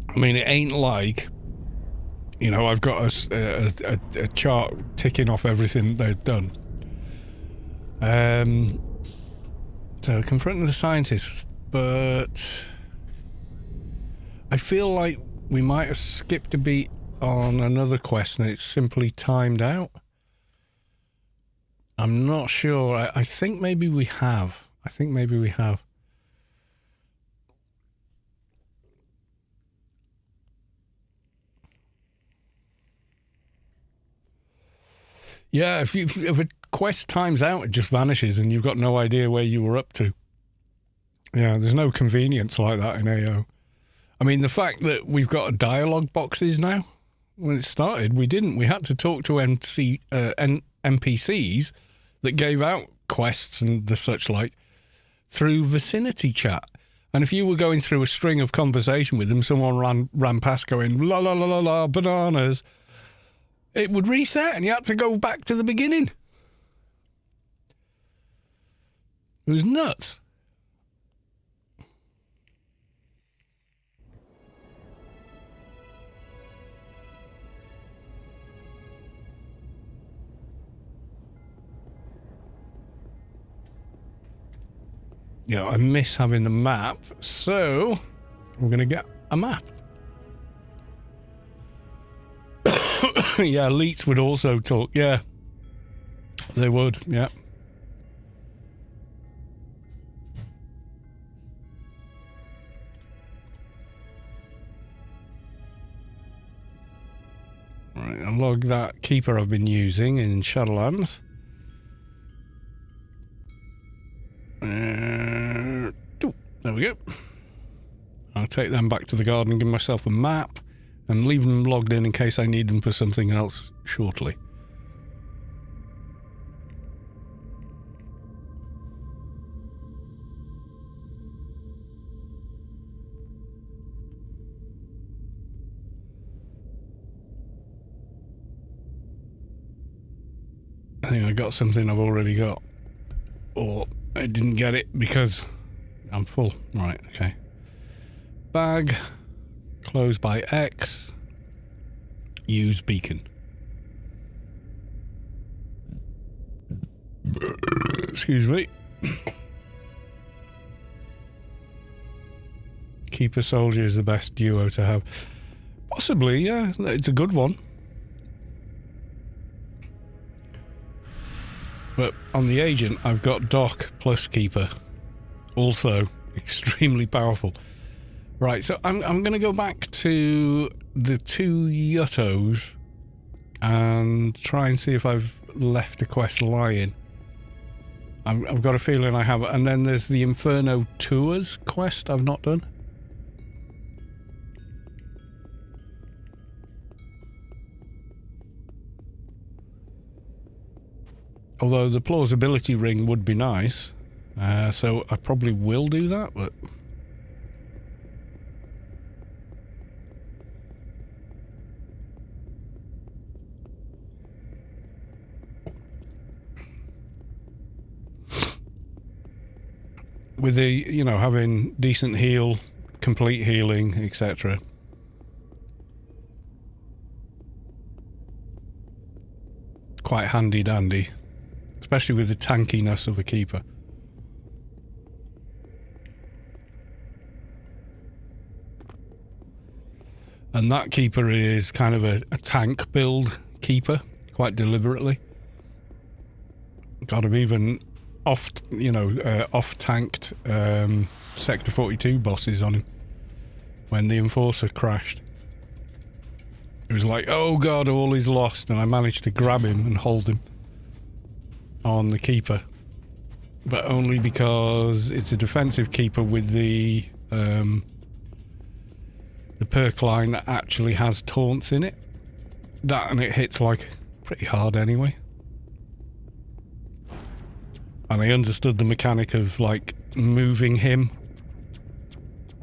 I mean, it ain't like, you know, I've got a chart ticking off everything they've done. So confronting the scientists, but I feel like we might have skipped a beat on another quest and it's simply timed out. I'm not sure. I think maybe we have. Yeah, if a quest times out, it just vanishes and you've got no idea where you were up to. Yeah, there's no convenience like that in AO. I mean, the fact that we've got dialogue boxes now, when it started, we didn't. We had to talk to NPCs that gave out quests and the such like through vicinity chat. And if you were going through a string of conversation with them, someone ran past going, la la la la la, bananas, it would reset and you had to go back to the beginning. It was nuts. Yeah, I miss having the map, so we're going to get a map. Yeah, elites would also talk. Yeah, they would, yeah. Right, I'll log that keeper I've been using in Shadowlands. There we go. I'll take them back to the garden, give myself a map, and leave them logged in case I need them for something else shortly. I think I got something I've already got. Or I didn't get it because I'm full. Right, okay. Bag. Close by X. Use beacon. Excuse me. Keeper Soldier is the best duo to have. Possibly, yeah. It's a good one. But on the agent, I've got Doc plus Keeper. Also extremely powerful. Right, so I'm going to go back to the two Yuttos and try and see if I've left a quest lying. I've got a feeling I have. And then there's the Inferno Tours quest I've not done. Although the plausibility ring would be nice. So I probably will do that, but... with the, you know, having decent heal, complete healing, etc. Quite handy dandy. Especially with the tankiness of a keeper. And that keeper is kind of a tank build keeper, quite deliberately. Got him even off-tanked Sector 42 bosses on him when the Enforcer crashed. It was like, oh god, all is lost, and I managed to grab him and hold him on the keeper. But only because it's a defensive keeper with the perk line that actually has taunts in it. That, and it hits like pretty hard anyway. And I understood the mechanic of like moving him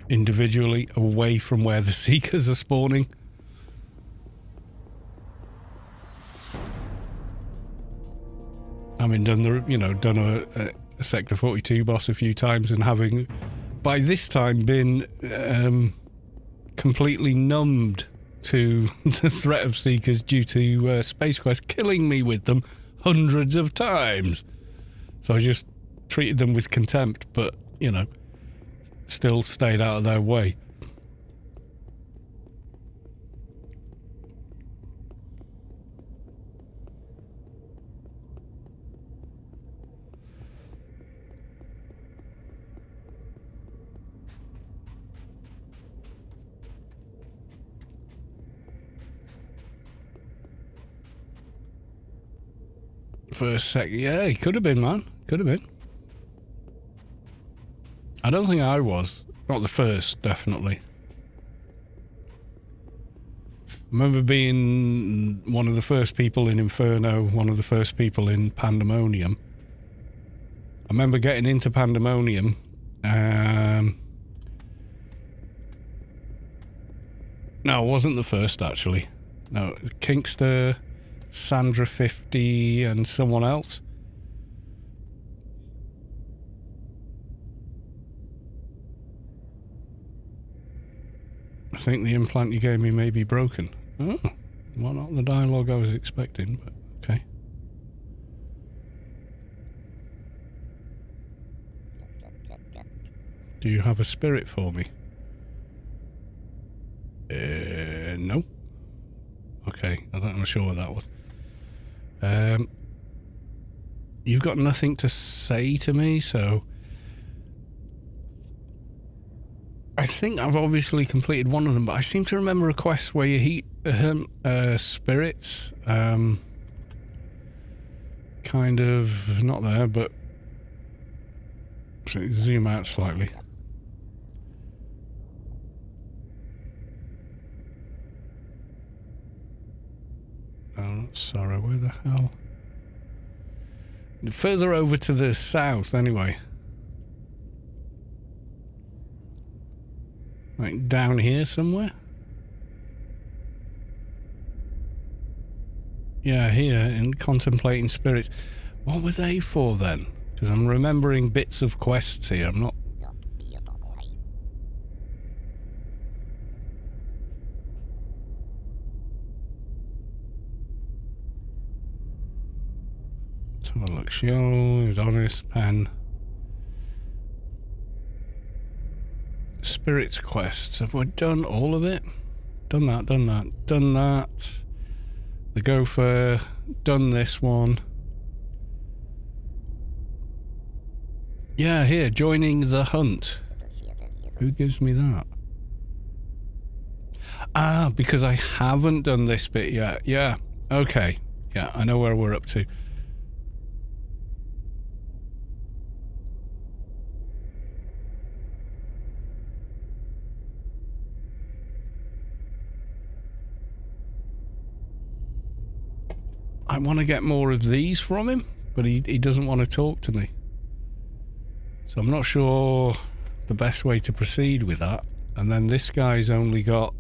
individually away from where the Seekers are spawning. Having done a Sector 42 boss a few times, and having by this time been completely numbed to the threat of Seekers due to Space Quest killing me with them hundreds of times. So I just treated them with contempt, but, you know, still stayed out of their way. For a sec, yeah, he could have been, man. Could have been. I don't think I was. Not the first, definitely. I remember being one of the first people in Inferno, one of the first people in Pandemonium. I remember getting into Pandemonium. No, it wasn't the first, actually. No, it was Kinkster, Sandra 50 and someone else. I think the implant you gave me may be broken. Oh, well, not the dialogue I was expecting, but okay. Do you have a spirit for me? No. Okay, I'm not sure what that was. You've got nothing to say to me, so I think I've obviously completed one of them, but I seem to remember a quest where you heat spirits. Kind of not there, but zoom out slightly. Oh, sorry, where the hell? Further over to the south, anyway. Like down here somewhere? Yeah, here, in Contemplating Spirits. What were they for then? Because I'm remembering bits of quests here, I'm not... Let's have a look. Sheol, Adonis, Pen. Spirits quests. Have we done all of it? Done that, done that, done that. The Gopher. Done this one. Yeah, here, joining the hunt. Who gives me that? Ah, because I haven't done this bit yet. Yeah, okay. Yeah, I know where we're up to. I want to get more of these from him, but he doesn't want to talk to me. So I'm not sure the best way to proceed with that. And then this guy's only got...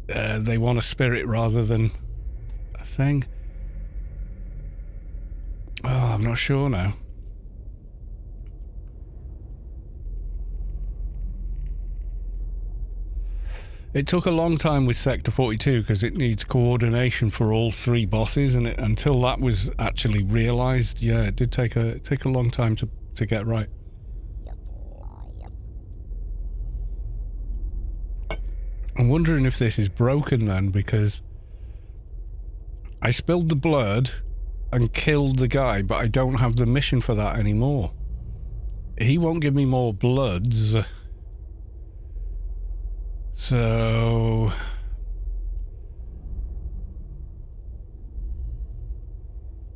they want a spirit rather than a thing. Oh, I'm not sure now. It took a long time with Sector 42 because it needs coordination for all three bosses, and until that was actually realised, yeah, it did take a long time to get right. I'm wondering if this is broken then, because I spilled the blood and killed the guy, but I don't have the mission for that anymore. He won't give me more bloods. So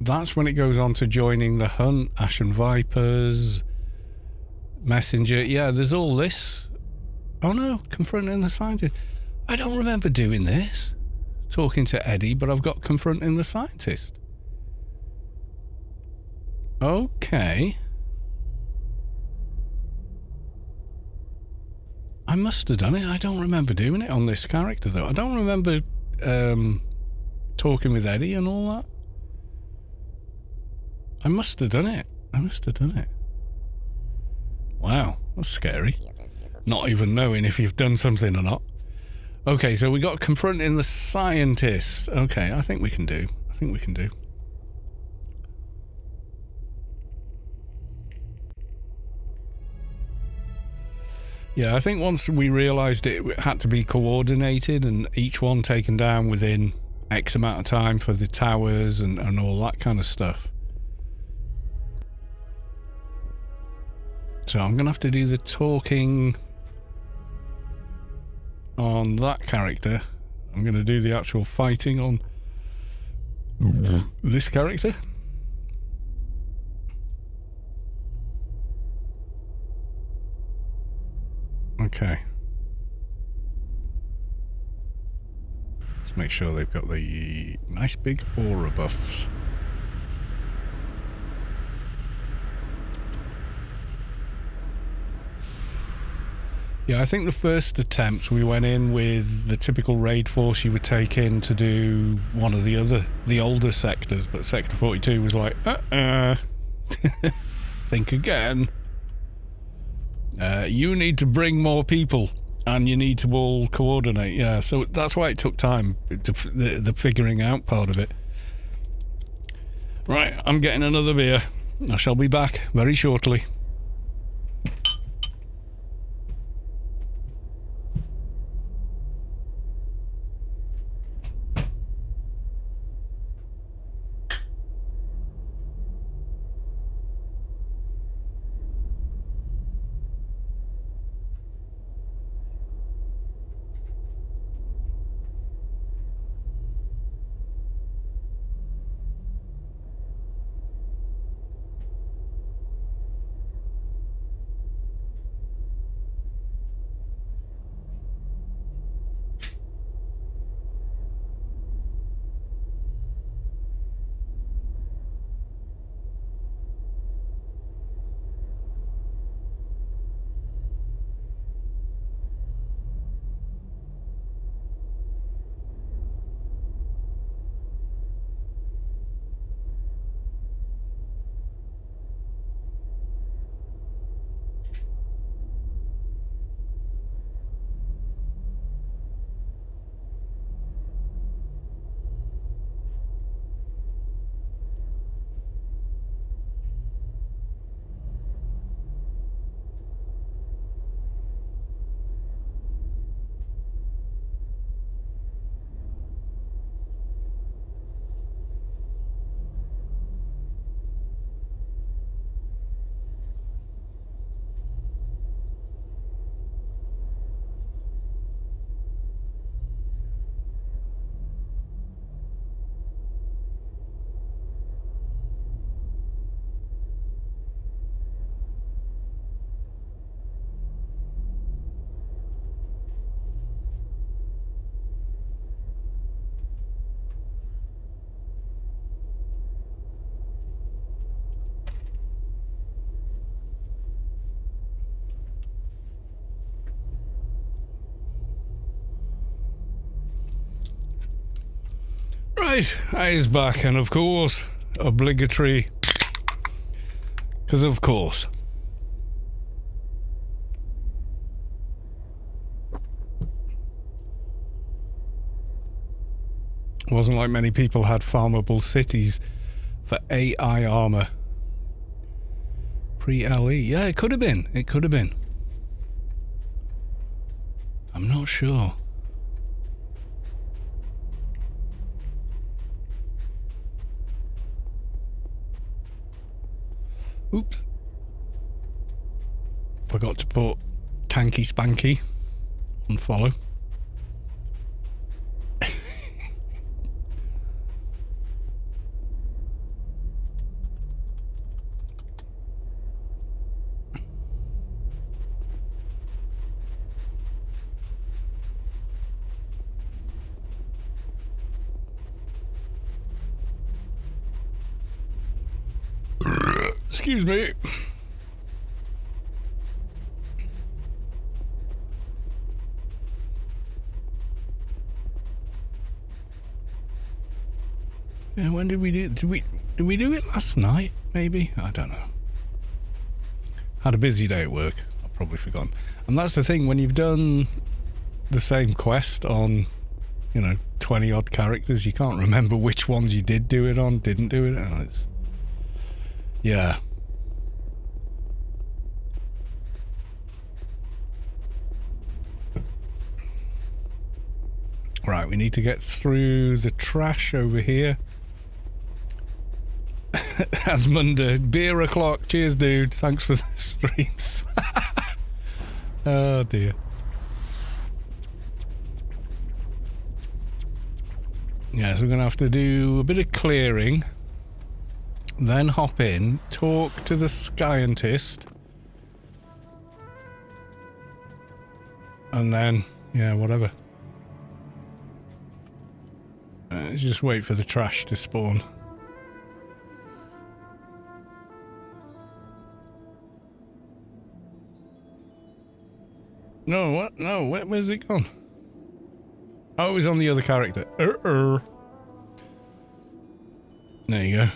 that's when it goes on to joining the hunt, Ashen Vipers, Messenger. Yeah, there's all this. Oh no, confronting the scientist. I don't remember doing this. Talking to Eddie, but I've got confronting the scientist. Okay. I must have done it. I don't remember doing it on this character, though. I don't remember talking with Eddie and all that. I must have done it. Wow, that's scary. Not even knowing if you've done something or not. Okay, so we got confronting the scientist. Okay, I think we can do. Yeah, I think once we realised it had to be coordinated and each one taken down within X amount of time for the towers and all that kind of stuff. So I'm going to have to do the talking on that character. I'm going to do the actual fighting on this character. Okay. Let's make sure they've got the nice big aura buffs. Yeah, I think the first attempts we went in with the typical raid force you would take in to do one of the older sectors, but Sector 42 was like, think again. You need to bring more people and you need to all coordinate. Yeah, so that's why it took time, the figuring out part of it. Right, I'm getting another beer. I shall be back very shortly. Right, I's back, and of course, obligatory, because of course. It wasn't like many people had farmable cities for AI armor. Pre-LE, yeah, it could have been, I'm not sure. Oops. Forgot to put Tanky Spanky on follow. Excuse me. Yeah, when did we do it? Did we do it last night? Maybe? I don't know. Had a busy day at work. I've probably forgotten. And that's the thing, when you've done the same quest on, 20 odd characters, you can't remember which ones you did do it on, didn't do it on. It's... Yeah. Right, we need to get through the trash over here. Asmunda, beer o'clock. Cheers, dude. Thanks for the streams. Oh, dear. Yeah, so we're going to have to do a bit of clearing. Then hop in, talk to the scientist. And then, yeah, whatever. Just wait for the trash to spawn. No, what? No, where's it gone? Oh, it was on the other character. There you go.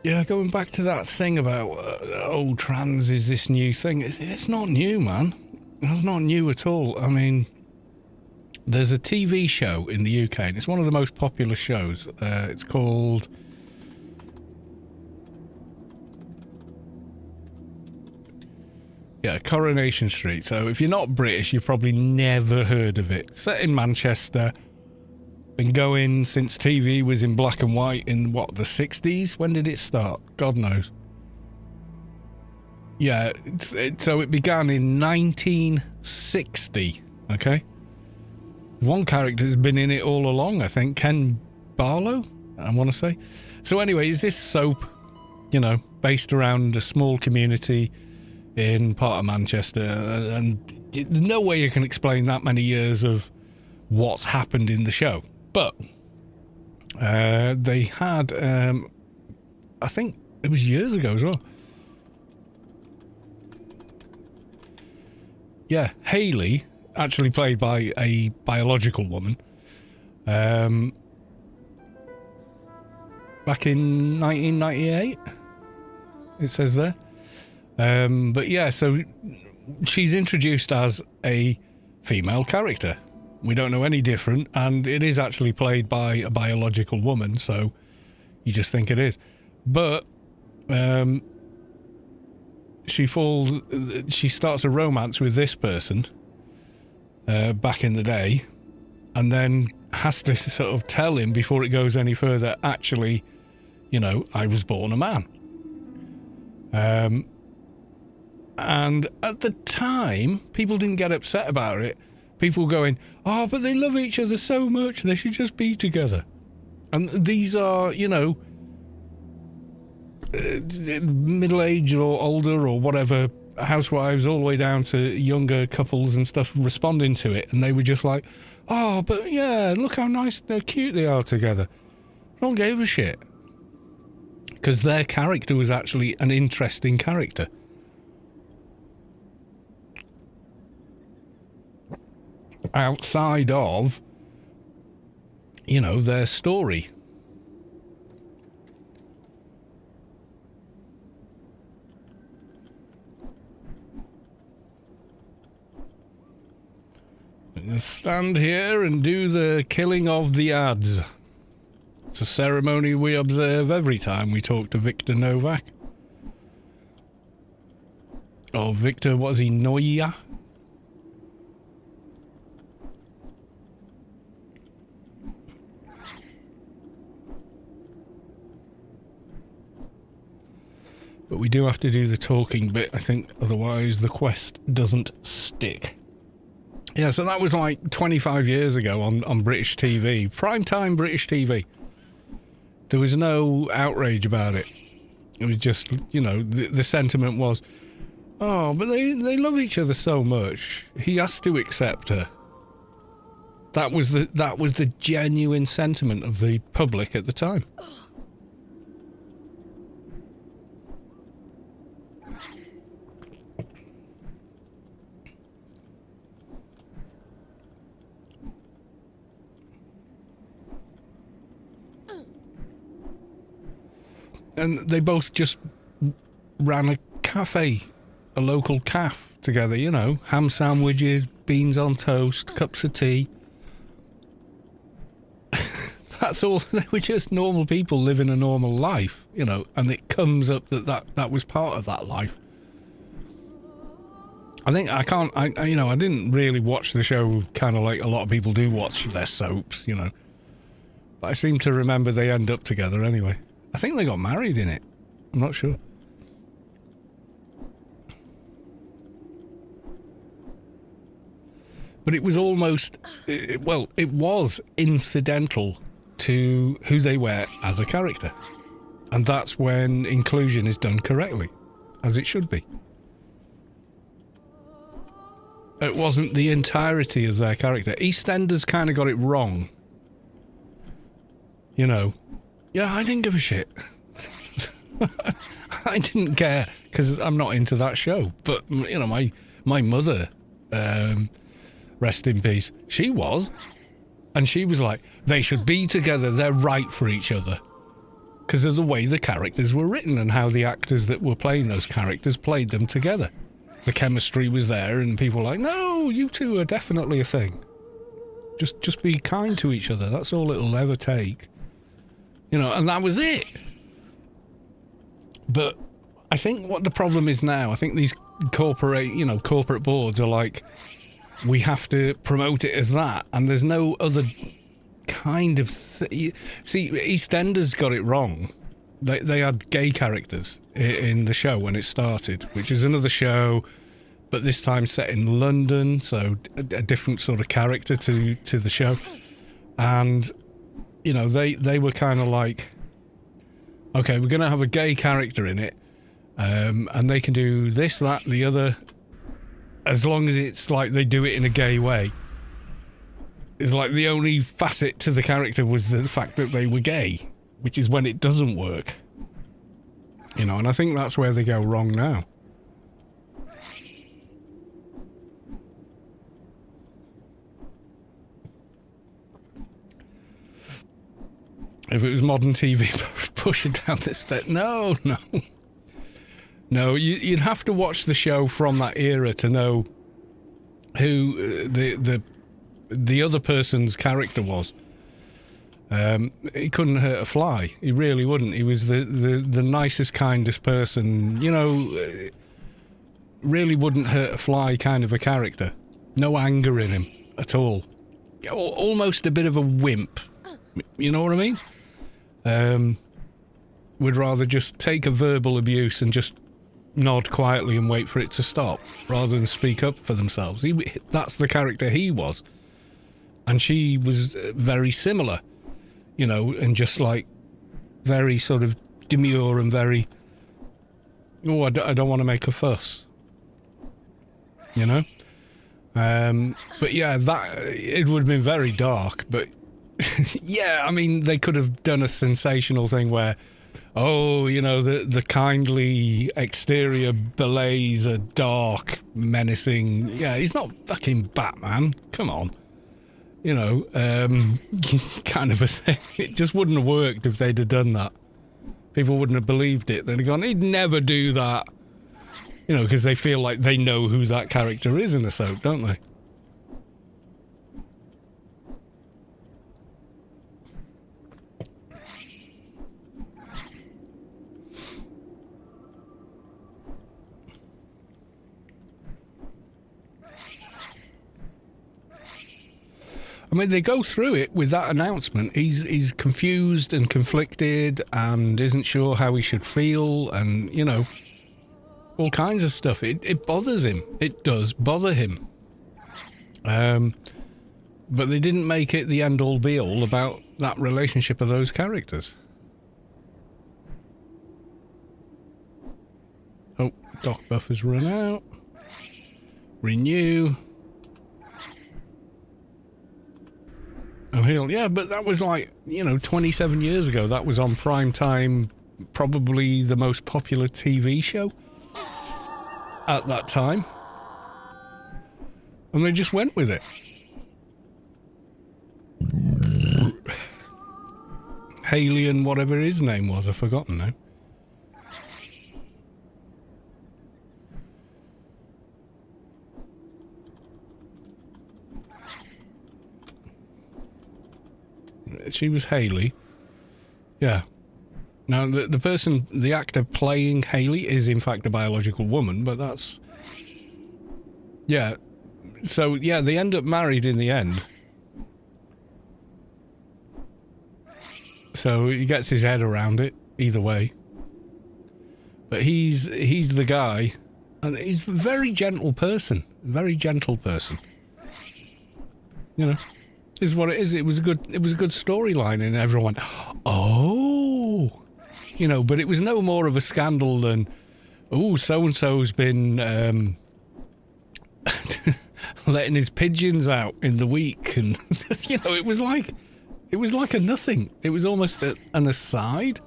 Yeah, going back to that thing about, trans is this new thing. It's not new, man. It's not new at all. I mean, there's a TV show in the UK, and it's one of the most popular shows. It's called... Yeah, Coronation Street. So if you're not British, you've probably never heard of it. Set in Manchester. Been going since TV was in black and white in, what, the 60s? When did it start? God knows. Yeah, so it began in 1960, okay? One character's been in it all along, I think. Ken Barlow, I want to say. So anyway, is this soap, based around a small community in part of Manchester, and there's no way you can explain that many years of what's happened in the show. But they had, I think it was years ago as well. Yeah, Hayley, actually played by a biological woman, back in 1998, it says there. But yeah, so she's introduced as a female character. We don't know any different, and it is actually played by a biological woman, so you just think it is. But she starts a romance with this person back in the day, and then has to sort of tell him before it goes any further, actually, I was born a man. And at the time, people didn't get upset about it. People going, oh, but they love each other so much, they should just be together. And these are, middle-aged or older or whatever, housewives all the way down to younger couples and stuff responding to it. And they were just like, oh, but yeah, look how nice, how cute they are together. No one gave a shit. Because their character was actually an interesting character. Outside of, their story. Let's stand here and do the killing of the ads. It's a ceremony we observe every time we talk to Victor Novak. Or Victor, what is he, Noya? But we do have to do the talking bit, I think, otherwise the quest doesn't stick. Yeah, so that was like 25 years ago on British TV. Primetime British TV. There was no outrage about it. It was just, the sentiment was, Oh, but they love each other so much. He has to accept her. That was the genuine sentiment of the public at the time. And they both just ran a cafe, a local cafe together, you know, ham sandwiches, beans on toast, cups of tea. That's all. They were just normal people living a normal life, you know, and it comes up that was part of that life. I didn't really watch the show kind of like a lot of people do watch their soaps, you know. But I seem to remember they end up together anyway. I think they got married in it. I'm not sure. But it was almost, it was incidental to who they were as a character. And that's when inclusion is done correctly, as it should be. It wasn't the entirety of their character. EastEnders kind of got it wrong. You know. Yeah, I didn't give a shit. I didn't care, because I'm not into that show. But, you know, my mother, rest in peace, she was. And she was like, they should be together, they're right for each other. Because of the way the characters were written and how the actors that were playing those characters played them together. The chemistry was there and people were like, no, you two are definitely a thing. Just be kind to each other, that's all it'll ever take. You know, and that was it. But I think what the problem is now, I think these corporate boards are like, we have to promote it as that, and there's no other kind of see, EastEnders got it wrong. They had gay characters in the show when it started, which is another show, but this time set in London, so a different sort of character to the show. And you know, they were kind of like, okay, we're going to have a gay character in it, and they can do this, that, the other, as long as it's like they do it in a gay way. It's like the only facet to the character was the fact that they were gay, which is when it doesn't work. You know, and I think that's where they go wrong now. If it was modern TV pushing down this step, no. You'd have to watch the show from that era to know who the other person's character was. He couldn't hurt a fly. He really wouldn't. He was the nicest, kindest person. You know, really wouldn't hurt a fly kind of a character. No anger in him at all. Almost a bit of a wimp. You know what I mean? Would rather just take a verbal abuse and just nod quietly and wait for it to stop, rather than speak up for themselves. That's the character he was. And she was very similar, you know, and just like very sort of demure and very, I don't want to make a fuss, you know? But yeah, it would have been very dark, but yeah, I mean, they could have done a sensational thing where, oh, you know, the kindly exterior belays a dark, menacing. Yeah, he's not fucking Batman. Come on. You know, kind of a thing. It just wouldn't have worked if they'd have done that. People wouldn't have believed it. They'd have gone, he'd never do that. You know, because they feel like they know who that character is in a soap, don't they? I mean, they go through it with that announcement. He's confused and conflicted and isn't sure how he should feel and, you know, all kinds of stuff. It bothers him. It does bother him. But they didn't make it the end-all be-all about that relationship of those characters. Oh, Doc buffers run out. Renew. Oh, he'll, yeah, but that was like, 27 years ago. That was on prime time, probably the most popular TV show at that time. And they just went with it. Haley and whatever his name was, I've forgotten now. She was Haley. Yeah. Now, the person, the actor playing Haley is in fact a biological woman, but that's... Yeah. So, yeah, they end up married in the end. So he gets his head around it, either way. But he's the guy, and he's a very gentle person. Very gentle person. Is what it is. It was a good storyline, and everyone went, oh, but it was no more of a scandal than, oh, so and so's been letting his pigeons out in the week, and it was like a nothing. It was almost an aside.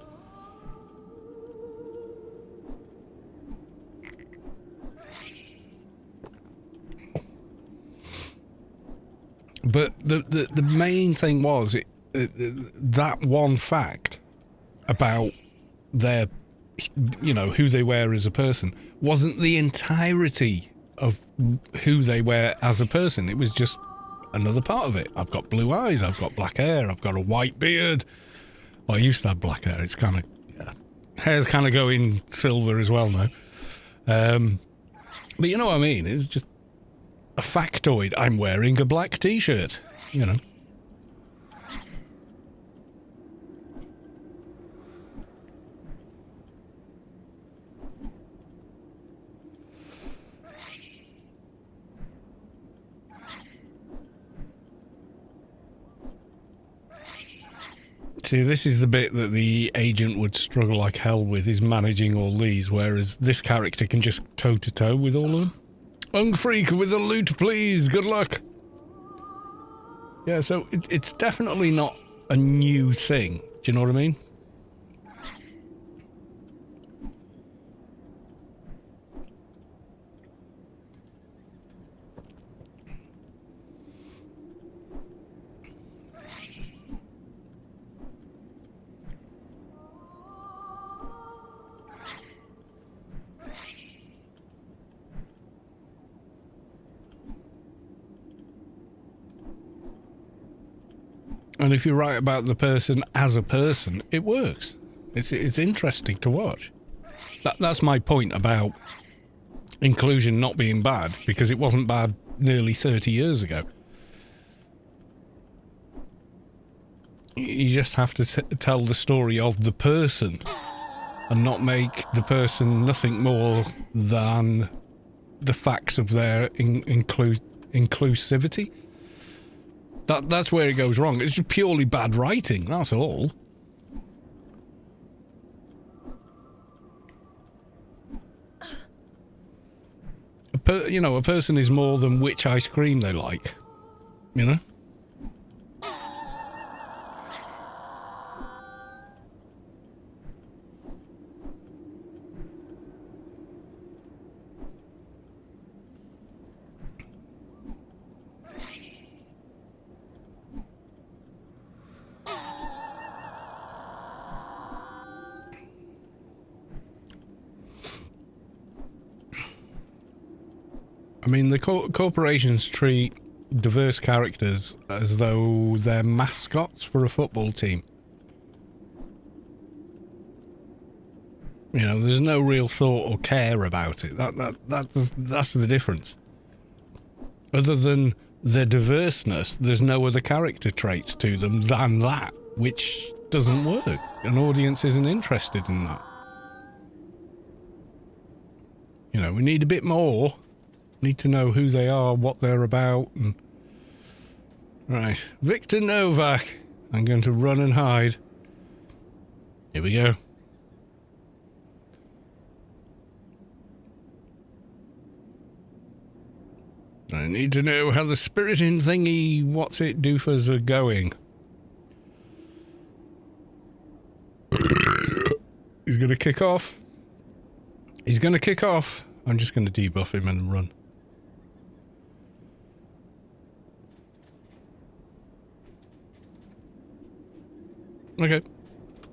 But the main thing was that one fact about their, who they were as a person wasn't the entirety of who they were as a person. It was just another part of it. I've got blue eyes, I've got black hair, I've got a white beard. Well, I used to have black hair. It's kind of, hair's kind of going silver as well now. But you know what I mean? It's just a factoid. I'm wearing a black t-shirt, See, this is the bit that the agent would struggle like hell with, is managing all these, whereas this character can just toe-to-toe with all of them. Ungfreak with a loot, please. Good luck. Yeah, so it's definitely not a new thing. Do you know what I mean? And if you write about the person as a person, it works. It's interesting to watch. That's my point about inclusion not being bad, because it wasn't bad nearly 30 years ago. You just have to tell the story of the person and not make the person nothing more than the facts of their inclusivity. That's where it goes wrong. It's just purely bad writing, that's all. A person is more than which ice cream they like, I mean, the corporations treat diverse characters as though they're mascots for a football team. There's no real thought or care about it. That's the difference. Other than their diverseness, there's no other character traits to them than that, which doesn't work. An audience isn't interested in that. We need a bit more. Need to know who they are, what they're about, and... Right, Victor Novak. I'm going to run and hide. Here we go. I need to know how the spiriting thingy, what's it, doofers are going. He's going to kick off. He's going to kick off. I'm just going to debuff him and run. Okay.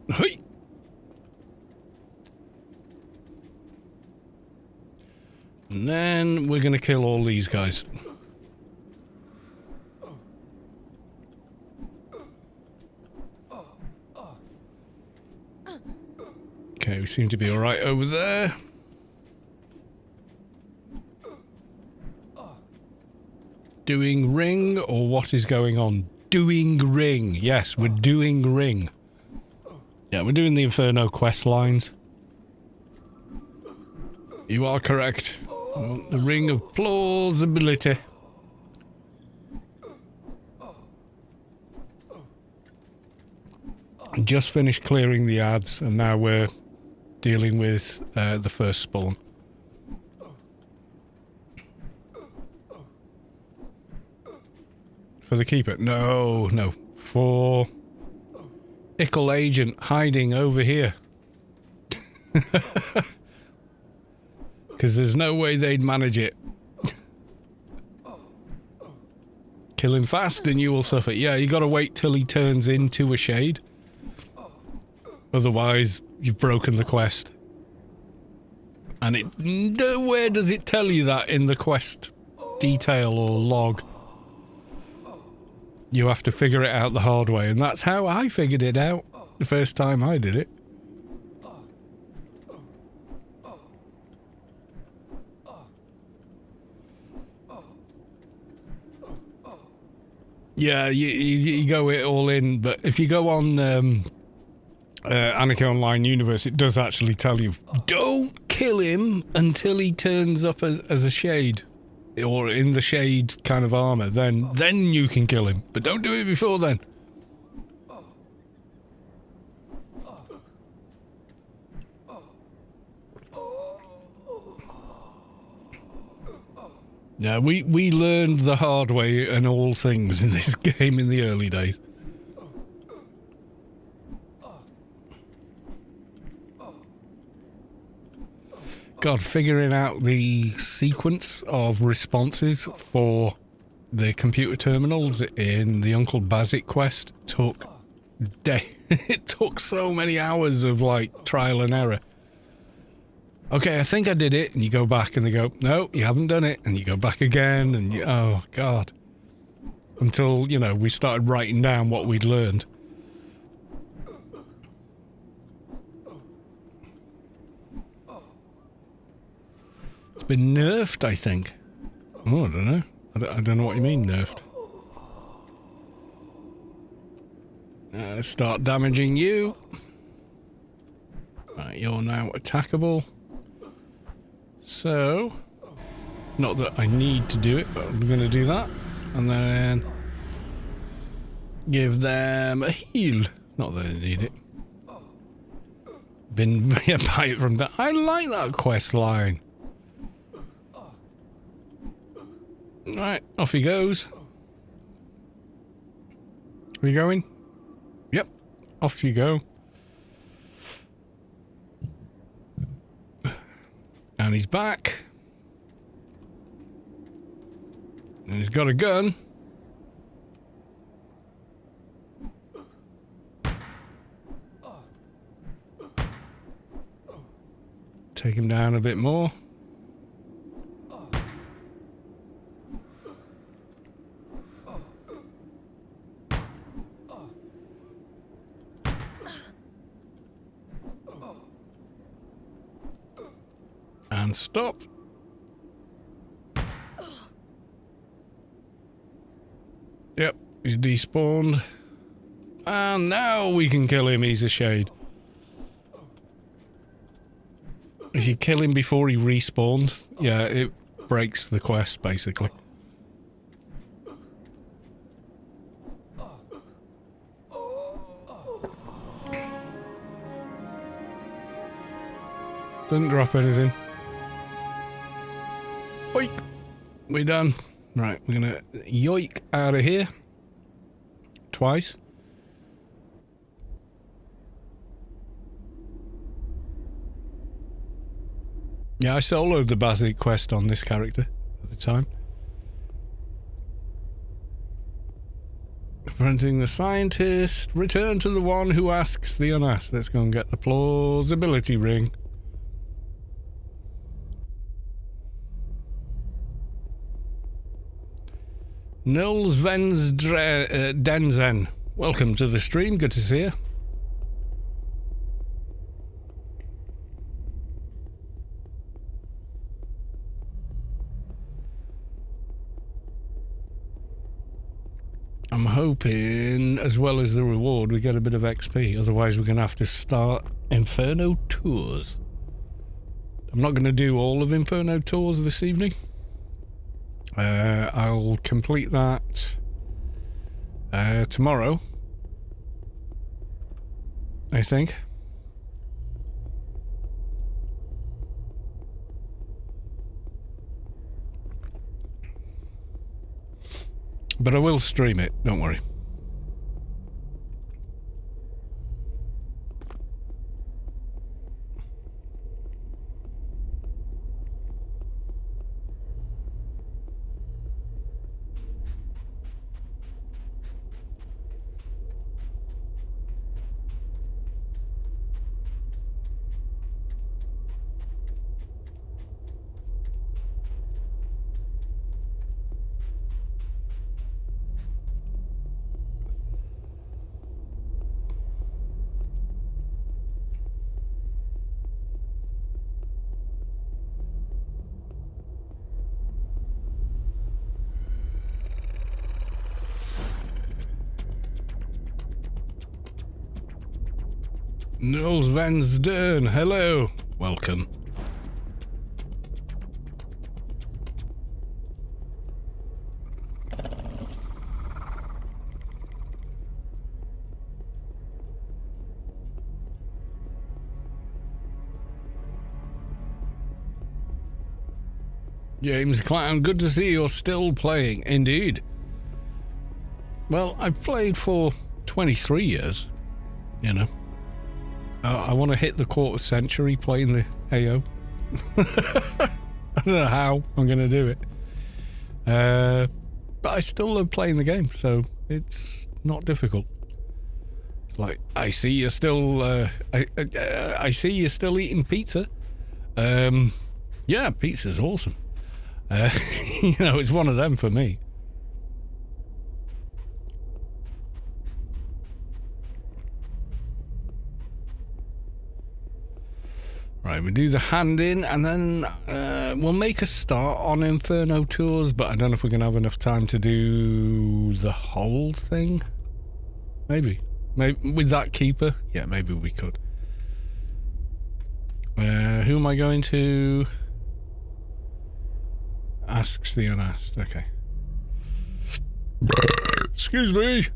Hey! And then we're going to kill all these guys. Okay, we seem to be alright over there. Doing ring, or what is going on? Doing ring. Yes, we're doing ring. Yeah, we're doing the Inferno quest lines. You are correct. The ring of plausibility. Just finished clearing the ads, and now we're dealing with the first spawn. For the keeper? No, no. For Ickle agent hiding over here. Because there's no way they'd manage it. Kill him fast and you will suffer. Yeah, you gotta wait till he turns into a shade. Otherwise, you've broken the quest. And where does it tell you that in the quest detail or log? You have to figure it out the hard way, and that's how I figured it out the first time I did it. Yeah, you go it all in, but if you go on Anarchy Online Universe, it does actually tell you, don't kill him until he turns up as a shade. Or in the shade kind of armor, then you can kill him. But don't do it before then. Yeah, we learned the hard way in all things in this game in the early days. God, figuring out the sequence of responses for the computer terminals in the Uncle Basit quest took it took so many hours of like trial and error. Okay, I think I did it, and you go back and they go, no, you haven't done it, and you go back again, and you, oh God. Until, you know, we started writing down what we'd learned. It's been nerfed, I think. Oh, I don't know. I don't know what you mean, nerfed. Start damaging you. Right, you're now attackable. So, not that I need to do it, but I'm going to do that. And then give them a heal. Not that I need it. Been buy it from that. I like that quest line. Right, off he goes. Are we going? Yep, off you go. And he's back. And he's got a gun. Take him down a bit more. And stop. Yep, he's despawned. And now we can kill him, he's a shade. If you kill him before he respawns, yeah, it breaks the quest, basically. Didn't drop anything. Oink! We done. Right, we're gonna yoink out of here. Twice. Yeah, I soloed the basic quest on this character at the time. Confronting the scientist. Return to the one who asks the unasked. Let's go and get the plausibility ring. Nils Denzen. Welcome to the stream. Good to see you. I'm hoping, as well as the reward, we get a bit of XP. Otherwise, we're going to have to start Inferno Tours. I'm not going to do all of Inferno Tours this evening. I'll complete that tomorrow, I think. But I will stream it, don't worry. Nils Van Stern, hello. Welcome. James Clown, good to see you're still playing. Indeed. Well, I've played for 23 years, you know. I want to hit the quarter century playing the AO. I don't know how I'm going to do it. But I still love playing the game, so it's not difficult. It's like, I see you're still... I see you're still eating pizza. Yeah, pizza's awesome. You know, it's one of them for me. Right, we do the hand in, and then we'll make a start on Inferno Tours, but I don't know if we're going to have enough time to do the whole thing. Maybe with that keeper. Yeah, maybe we could. Who am I going to? Asks the unasked. Okay. Excuse me.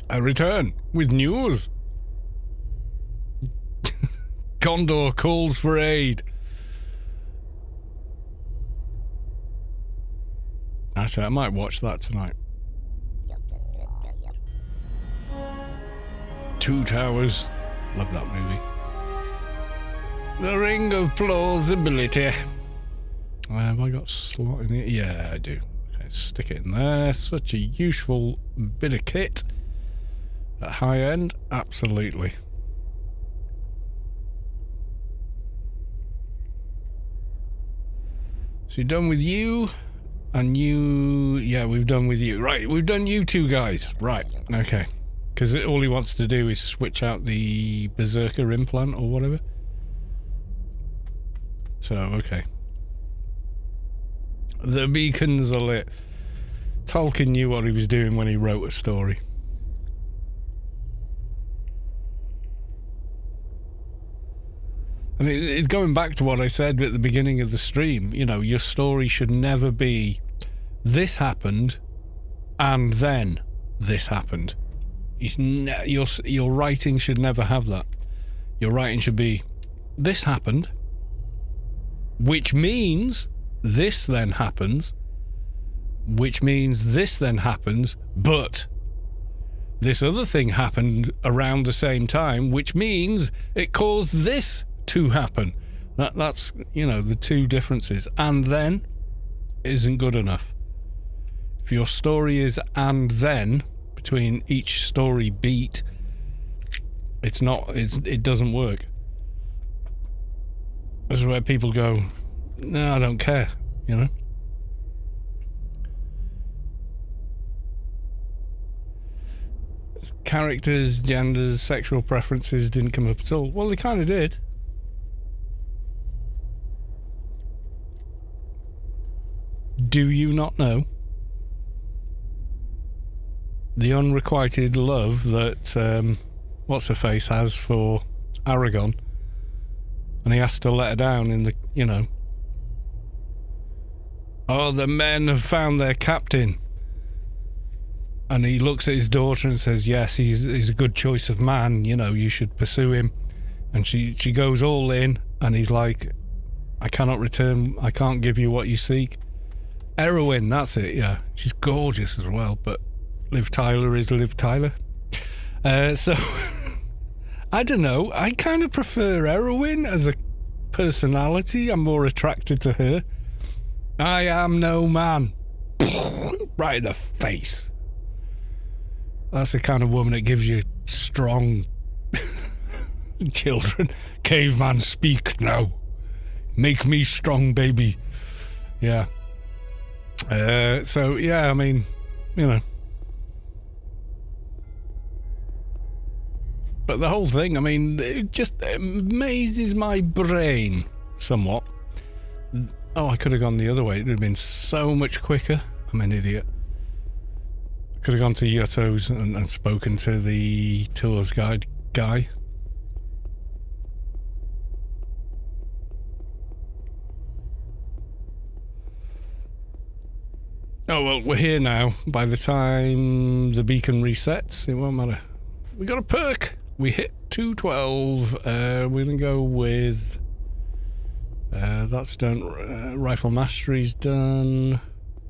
I return with news. Condor calls for aid. Actually, I might watch that tonight. Two Towers. Love that movie. The Ring of Plausibility. Have I got slot in it? Yeah, I do. Okay, stick it in there. Such a useful bit of kit. At high end, absolutely. So you're done with you, and you... Yeah, we've done with you. Right, we've done you two guys. Right, okay. Because all he wants to do is switch out the Berserker implant or whatever. So, okay. The beacons are lit. Tolkien knew what he was doing when he wrote a story. I mean, it's going back to what I said at the beginning of the stream. You know, your story should never be this happened and then this happened. Your writing should never have that. Your writing should be this happened, which means this then happens, which means this then happens, but this other thing happened around the same time, which means it caused this to happen. That's, the two differences. And then isn't good enough. If your story is and then between each story beat, it doesn't work. This is where people go, no, I don't care, Characters, genders, sexual preferences didn't come up at all. Well, they kind of did. Do you not know? The unrequited love that what's-her-face has for Aragon, and he has to let her down in the, oh, the men have found their captain. And he looks at his daughter and says, yes, he's a good choice of man, you should pursue him. And she goes all in, and he's like, I can't give you what you seek. Heroine, that's it, yeah. She's gorgeous as well, but Liv Tyler is Liv Tyler. So, I don't know, I kind of prefer Heroine as a personality. I'm more attracted to her. I am no man. Right in the face. That's the kind of woman that gives you strong children. Caveman, speak now. Make me strong, baby. Yeah. So, yeah, I mean, But the whole thing, I mean, it just amazes my brain somewhat. Oh, I could have gone the other way. It would have been so much quicker. I'm an idiot. Could have gone to Yotto's and spoken to the tours guide guy. Oh, well, we're here now. By the time the beacon resets, it won't matter. We got a perk. We hit 212. We're going to go with... that's done. Rifle Mastery's done.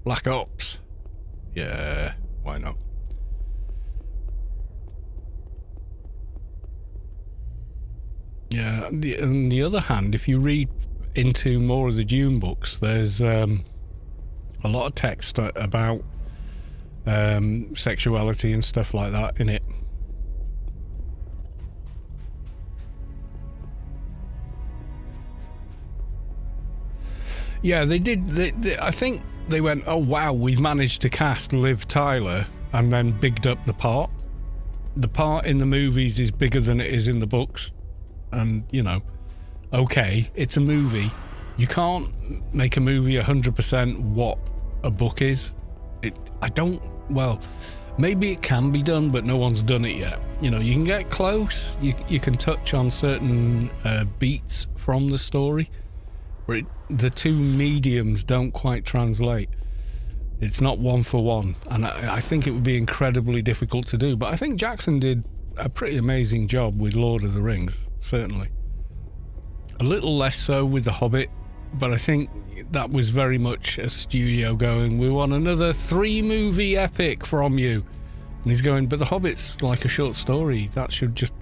Black Ops. Yeah. Why not? Yeah, on the other hand, if you read into more of the Dune books, there's a lot of text about sexuality and stuff like that in it. Yeah, they did. I think they went, oh wow, we've managed to cast Liv Tyler, and then bigged up the part. The part in the movies is bigger than it is in the books, and okay, it's a movie. You can't make a movie 100% what a book is. Well, maybe it can be done, but no one's done it yet. You can get close. You can touch on certain beats from the story, but the two mediums don't quite translate. It's not one for one, and I think it would be incredibly difficult to do. But I think Jackson did a pretty amazing job with Lord of the Rings, certainly. A little less so with The Hobbit, but I think that was very much a studio going, we want another 3-movie epic from you. And he's going, but The Hobbit's like a short story. That should just...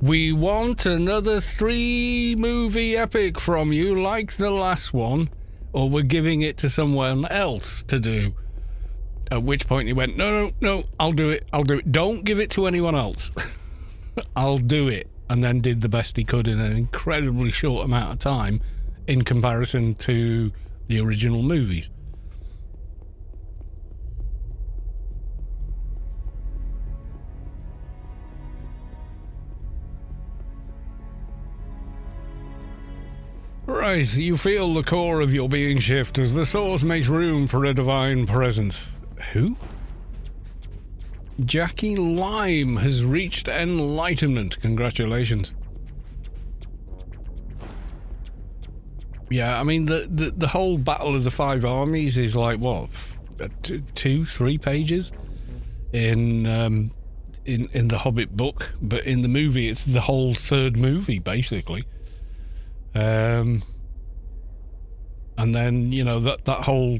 We want another 3-movie epic from you, like the last one, or we're giving it to someone else to do. At which point he went, no, I'll do it. Don't give it to anyone else. I'll do it. And then did the best he could in an incredibly short amount of time in comparison to the original movies. Right, you feel the core of your being shift as the source makes room for a divine presence. Who? Jackie Lime has reached enlightenment. Congratulations. Yeah, I mean, the whole Battle of the Five Armies is like, what, 2-3 pages in the Hobbit book, but in the movie it's the whole third movie, basically. And And then, you know, that whole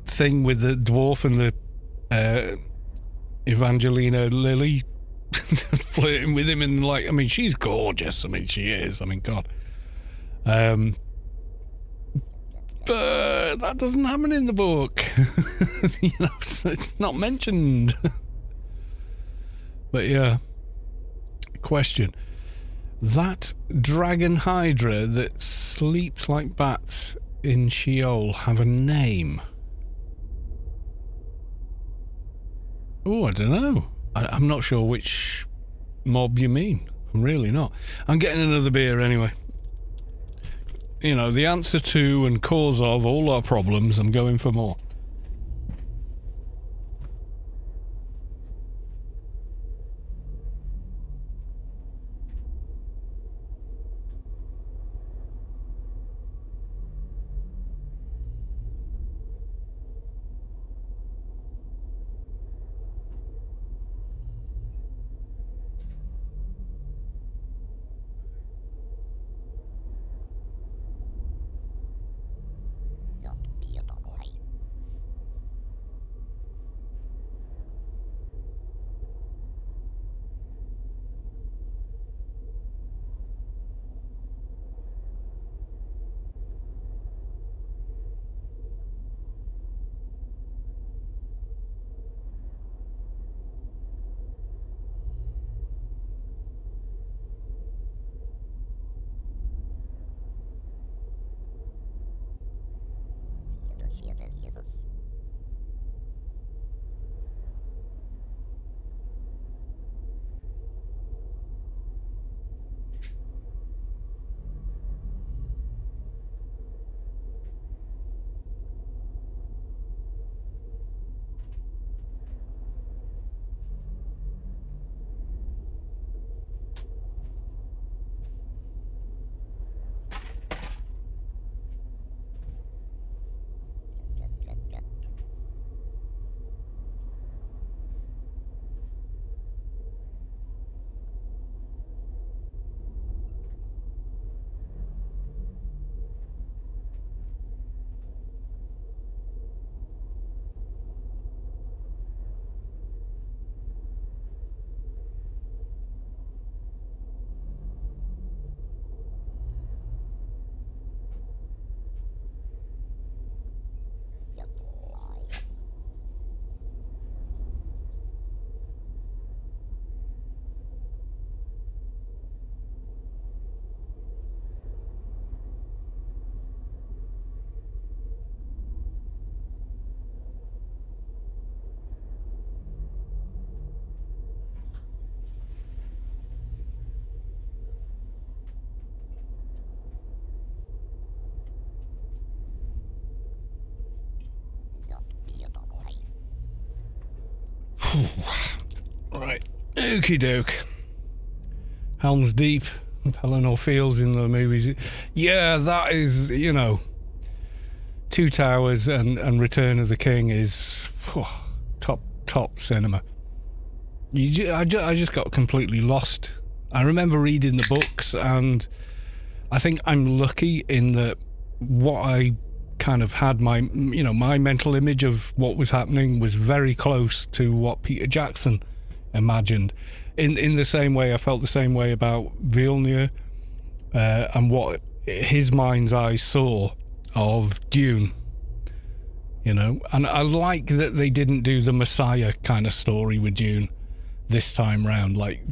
thing with the dwarf and the Evangelina Lilly flirting with him, and like, I mean, she's gorgeous. I mean, she is. I mean, God. But that doesn't happen in the book. You know, it's not mentioned. But yeah. Question. That dragon hydra that sleeps like bats in Sheol have a name? Oh, I don't know. I'm not sure which mob you mean. I'm really not. I'm getting another beer anyway. You know, the answer to and cause of all our problems, I'm going for more. Right. Okie doke. Helm's Deep, Pelennor Fields in the movies. Yeah, that is, you know, Two Towers and Return of the King is top cinema. I just got completely lost. I remember reading the books, and I think I'm lucky in that what I kind of had my mental image of what was happening was very close to what Peter Jackson imagined. In the same way, I felt the same way about Villeneuve and what his mind's eye saw of Dune. You know, and I like that they didn't do the Messiah kind of story with Dune this time round. Like,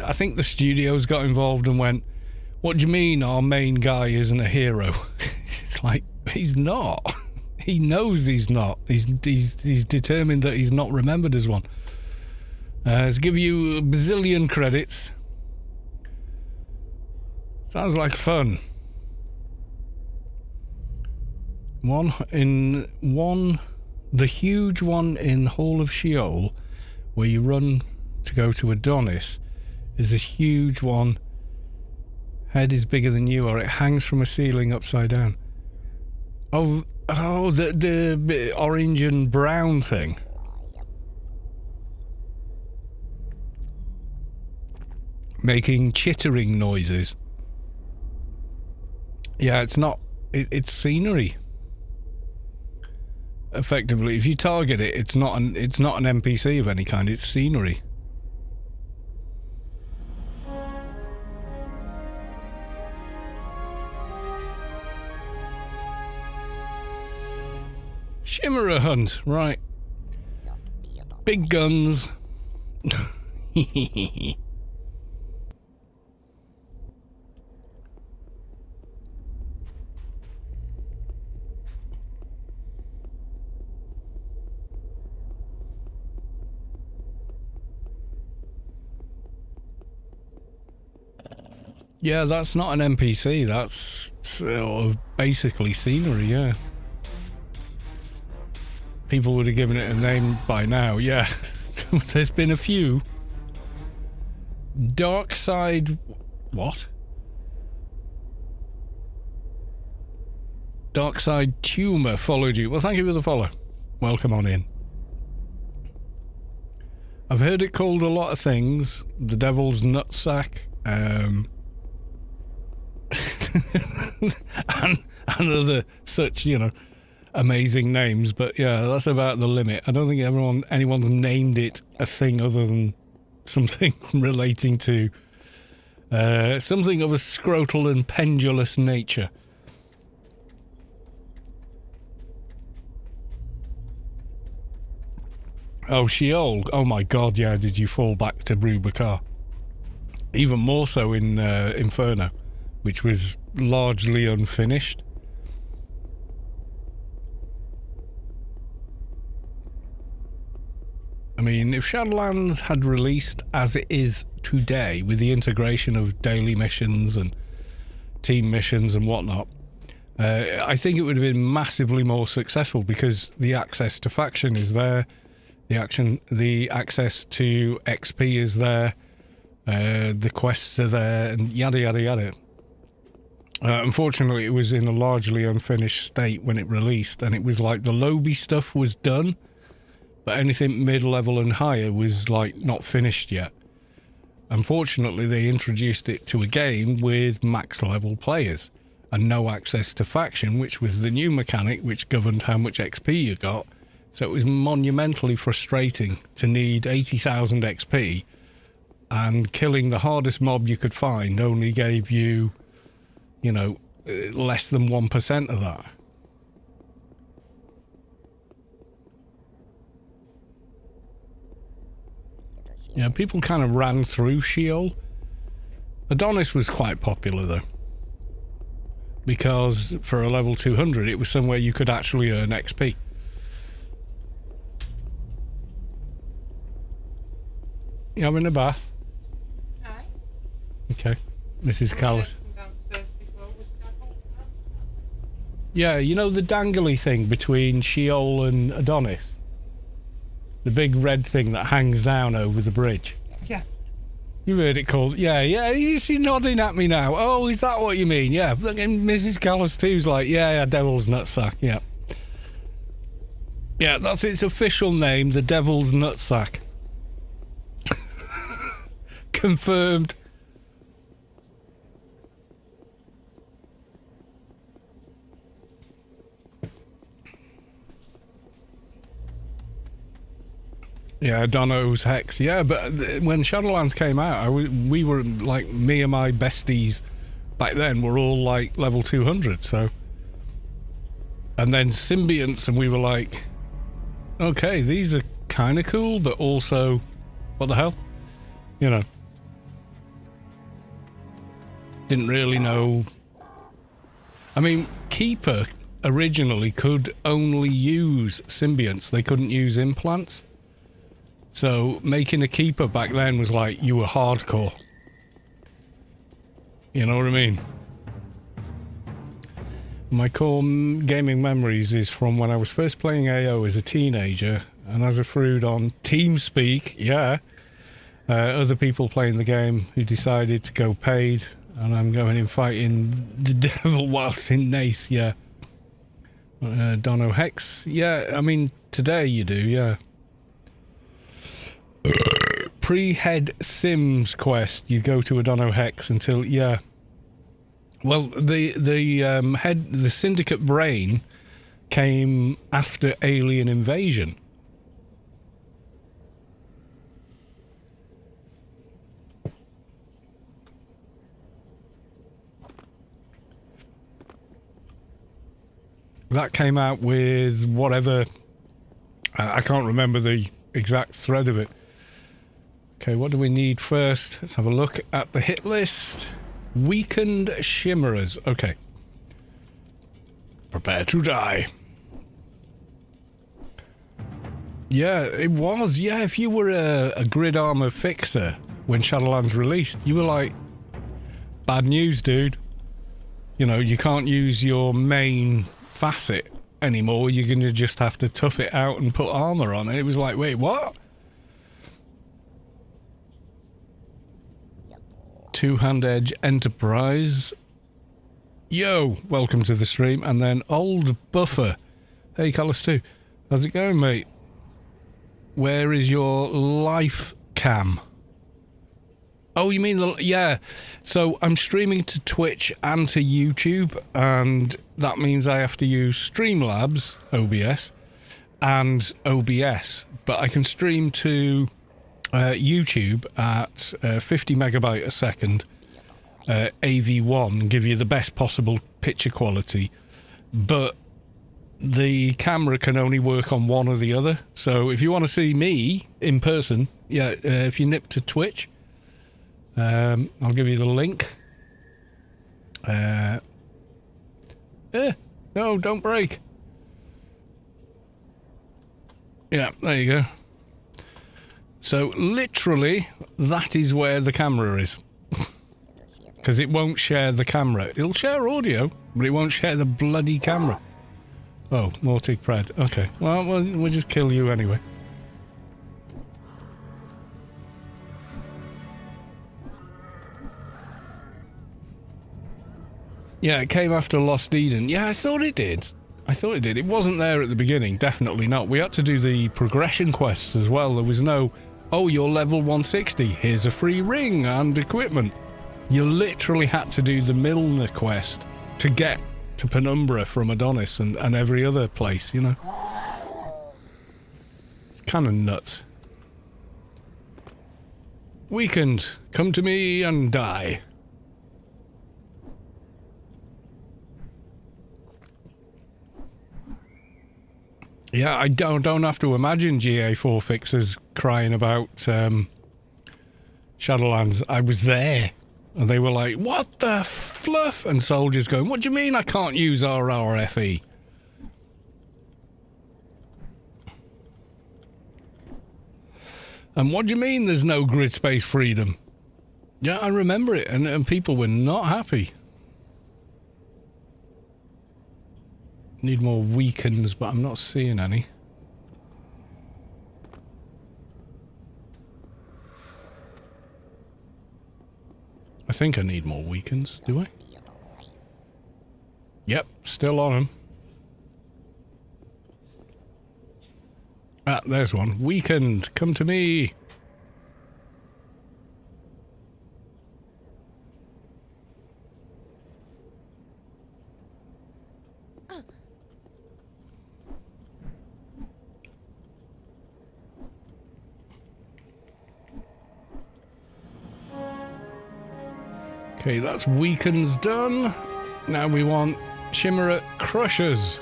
I think the studios got involved and went, "What do you mean our main guy isn't a hero?" It's like, he's not. He knows he's not. He's determined that he's not remembered as one. Let's give you a bazillion credits. Sounds like fun. The huge one in Hall of Sheol, where you run to go to Adonis, is a huge one. Head is bigger than you, or it hangs from a ceiling upside down. Oh, the orange and brown thing. Making chittering noises. Yeah, it's not. It's scenery. Effectively, if you target it, it's not an NPC of any kind. It's scenery. Shimmerer hunt, right? Big guns. Yeah, that's not an NPC. That's sort of basically scenery, yeah. People would have given it a name by now, yeah. There's been a few. Dark Side... What? Dark Side Tumor followed you. Well, thank you for the follow. Welcome on in. I've heard it called a lot of things. The Devil's Nutsack. And other such, you know, amazing names, but yeah, that's about the limit. I don't think anyone's named it a thing other than something relating to something of a scrotal and pendulous nature. Oh, Sheol. Oh my god, yeah, did you fall back to Rubicar? Even more so in Inferno, which was largely unfinished. I mean, if Shadowlands had released as it is today, with the integration of daily missions and team missions and whatnot, I think it would have been massively more successful because the access to faction is there, the access to XP is there, the quests are there, and yada yada yada. Unfortunately, it was in a largely unfinished state when it released, and it was like the lobby stuff was done, but anything mid-level and higher was like not finished yet. Unfortunately, they introduced it to a game with max-level players and no access to faction, which was the new mechanic which governed how much XP you got. So it was monumentally frustrating to need 80,000 XP, and killing the hardest mob you could find only gave you, you know, less than 1% of that. Yeah, people kind of ran through Sheol. Adonis was quite popular though, because for a level 200 it was somewhere you could actually earn XP. You having a bath? Aye. Okay. Mrs. Callis. Yeah, you know the dangly thing between Sheol and Adonis? The big red thing that hangs down over the bridge. Yeah. You've heard it called... Yeah, she's nodding at me now. Oh, is that what you mean? Yeah. And Mrs. Callis too's like, yeah, Devil's Nutsack, yeah. Yeah, that's its official name, the Devil's Nutsack. Confirmed. Yeah, Dono's Hex. Yeah, but when Shadowlands came out, we were like, me and my besties back then were all like level 200, so. And then Symbionts, and we were like, okay, these are kind of cool, but also, what the hell? You know. Didn't really know. I mean, Keeper originally could only use Symbionts, they couldn't use implants. So making a Keeper back then was like, you were hardcore. You know what I mean? My core gaming memories is from when I was first playing AO as a teenager, and as a fruit on TeamSpeak, yeah. Other people playing the game who decided to go paid, and I'm going in fighting the devil whilst in Nace, yeah. Dono Hex, yeah, I mean, today you do, yeah. Pre-head Sims quest, you go to a Dono Hex until, yeah. Well, the syndicate brain came after Alien Invasion. That came out with whatever. I can't remember the exact thread of it. Okay, what do we need first? Let's have a look at the hit list. Weakened Shimmerers. Okay. Prepare to die. Yeah, it was. Yeah, if you were a grid armor fixer when Shadowlands released, you were like, bad news, dude. You know, you can't use your main facet anymore. You're going to just have to tough it out and put armor on. And it was like, wait, what? Two-hand edge Enterprise. Yo, welcome to the stream. And then Old Buffer. Hey, Callus 2. How's it going, mate? Where is your life cam? Oh, you mean the... Yeah. So I'm streaming to Twitch and to YouTube, and that means I have to use Streamlabs, OBS, and OBS. But I can stream to YouTube at 50 megabyte a second, AV1, and give you the best possible picture quality. But the camera can only work on one or the other. So if you want to see me in person, yeah, if you nip to Twitch... I'll give you the link. No, don't break. Yeah, there you go. So, literally, that is where the camera is. Because it won't share the camera. It'll share audio, but it won't share the bloody camera. Oh, Mortig Pred. Okay, well, we'll just kill you anyway. Yeah, it came after Lost Eden. Yeah, I thought it did. It wasn't there at the beginning, definitely not. We had to do the progression quests as well. There was no, oh, you're level 160, here's a free ring and equipment. You literally had to do the Milner quest to get to Penumbra from Adonis and every other place, you know. It's kind of nuts. Weakened, come to me and die. Yeah, I don't have to imagine GA4 fixers crying about Shadowlands. I was there. And they were like, what the fluff? And soldiers going, what do you mean I can't use RRFE? And what do you mean there's no grid space freedom? Yeah, I remember it. And people were not happy. Need more weakens, but I'm not seeing any. I think I need more weakens, do I? Yep, still on them. Ah, there's one. Weakened, come to me. Okay, that's weakens done. Now we want Chimera Crushers.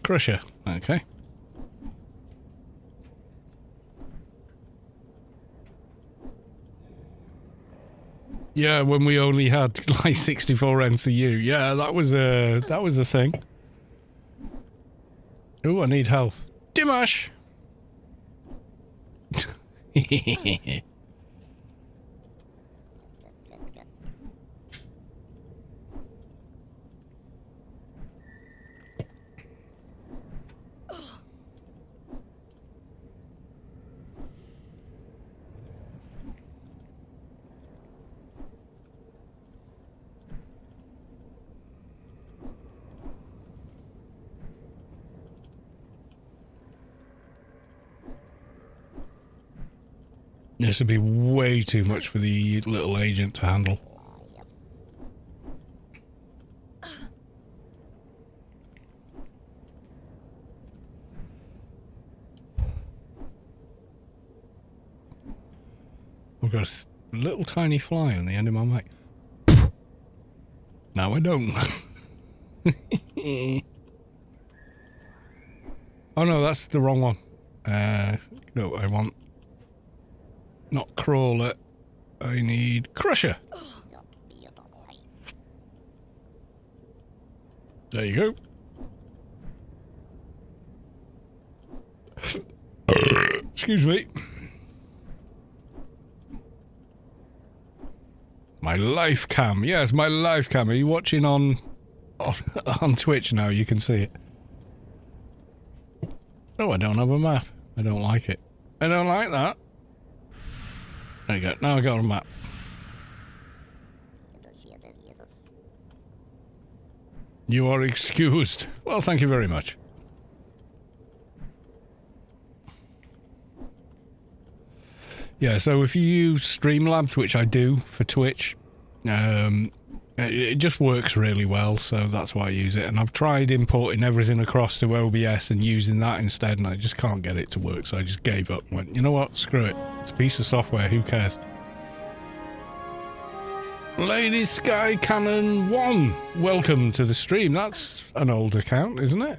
Crusher, okay. Yeah, when we only had like 64 NCU. Yeah, that was a thing. Ooh, I need health. Dimash! This would be way too much for the little agent to handle. I've got a little tiny fly on the end of my mic. No, I don't. Oh no, that's the wrong one. No, I want not crawler. I need crusher. There you go. Excuse me. My live cam. Yes, my live cam. Are you watching on Twitch now? You can see it. Oh, I don't have a map. I don't like it. I don't like that. There you go. Now I got a map. You are excused. Well, thank you very much. Yeah, so if you use Streamlabs, which I do for Twitch, it just works really well, so that's why I use it. And I've tried importing everything across to OBS and using that instead, and I just can't get it to work, so I just gave up and went, you know what, screw it. It's a piece of software, who cares? Lady Sky Cannon 1, welcome to the stream. That's an old account, isn't it?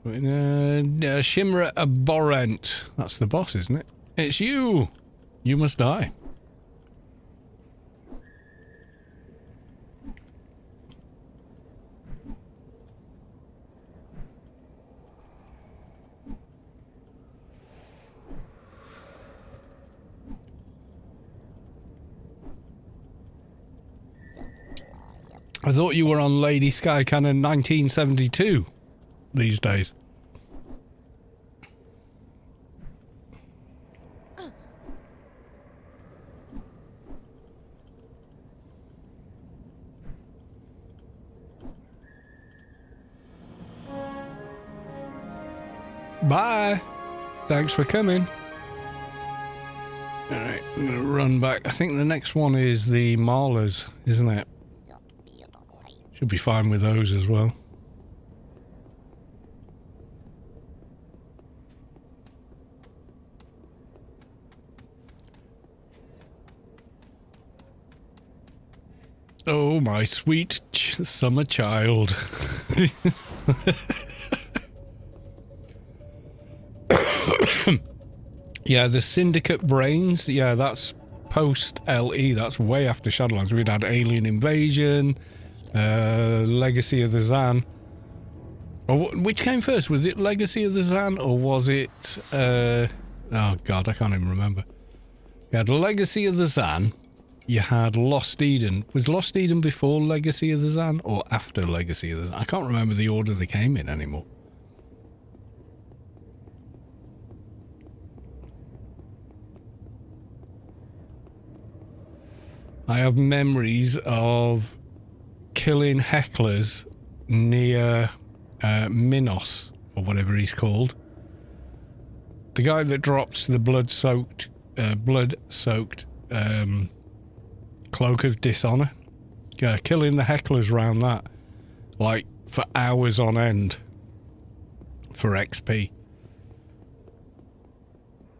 Shimra Abhorrent, that's the boss, isn't it? It's you! You must die. I thought you were on Lady Sky Cannon 1972 these days. Bye. Thanks for coming. Alright, I'm gonna run back. I think the next one is the Maulers, isn't it? Should be fine with those as well. Oh, my sweet summer child. Yeah, the Syndicate Brains, yeah, that's post-LE, that's way after Shadowlands. We'd had Alien Invasion, Legacy of the Zan. Or which came first? Was it Legacy of the Zan, or was it... oh god, I can't even remember. You had Legacy of the Zan, you had Lost Eden. Was Lost Eden before Legacy of the Zan, or after Legacy of the Zan? I can't remember the order they came in anymore. I have memories of killing hecklers near Minos, or whatever he's called. The guy that drops the blood-soaked Cloak of Dishonor. Yeah, killing the hecklers around that, like, for hours on end for XP.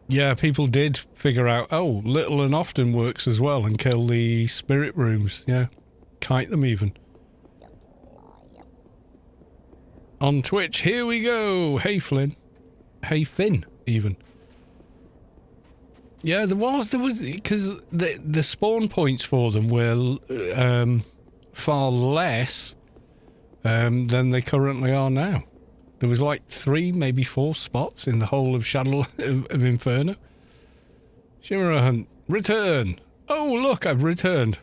Yeah, people did figure out, oh, little and often works as well, and kill the spirit rooms. Yeah, kite them even. On Twitch, here we go. Hey, Flynn. Hey, Finn, even. Yeah, there was, because the spawn points for them were far less than they currently are now. There was like 3, maybe 4 spots in the whole of Shadow of Inferno. Shimmer Hunt, return! Oh, look, I've returned.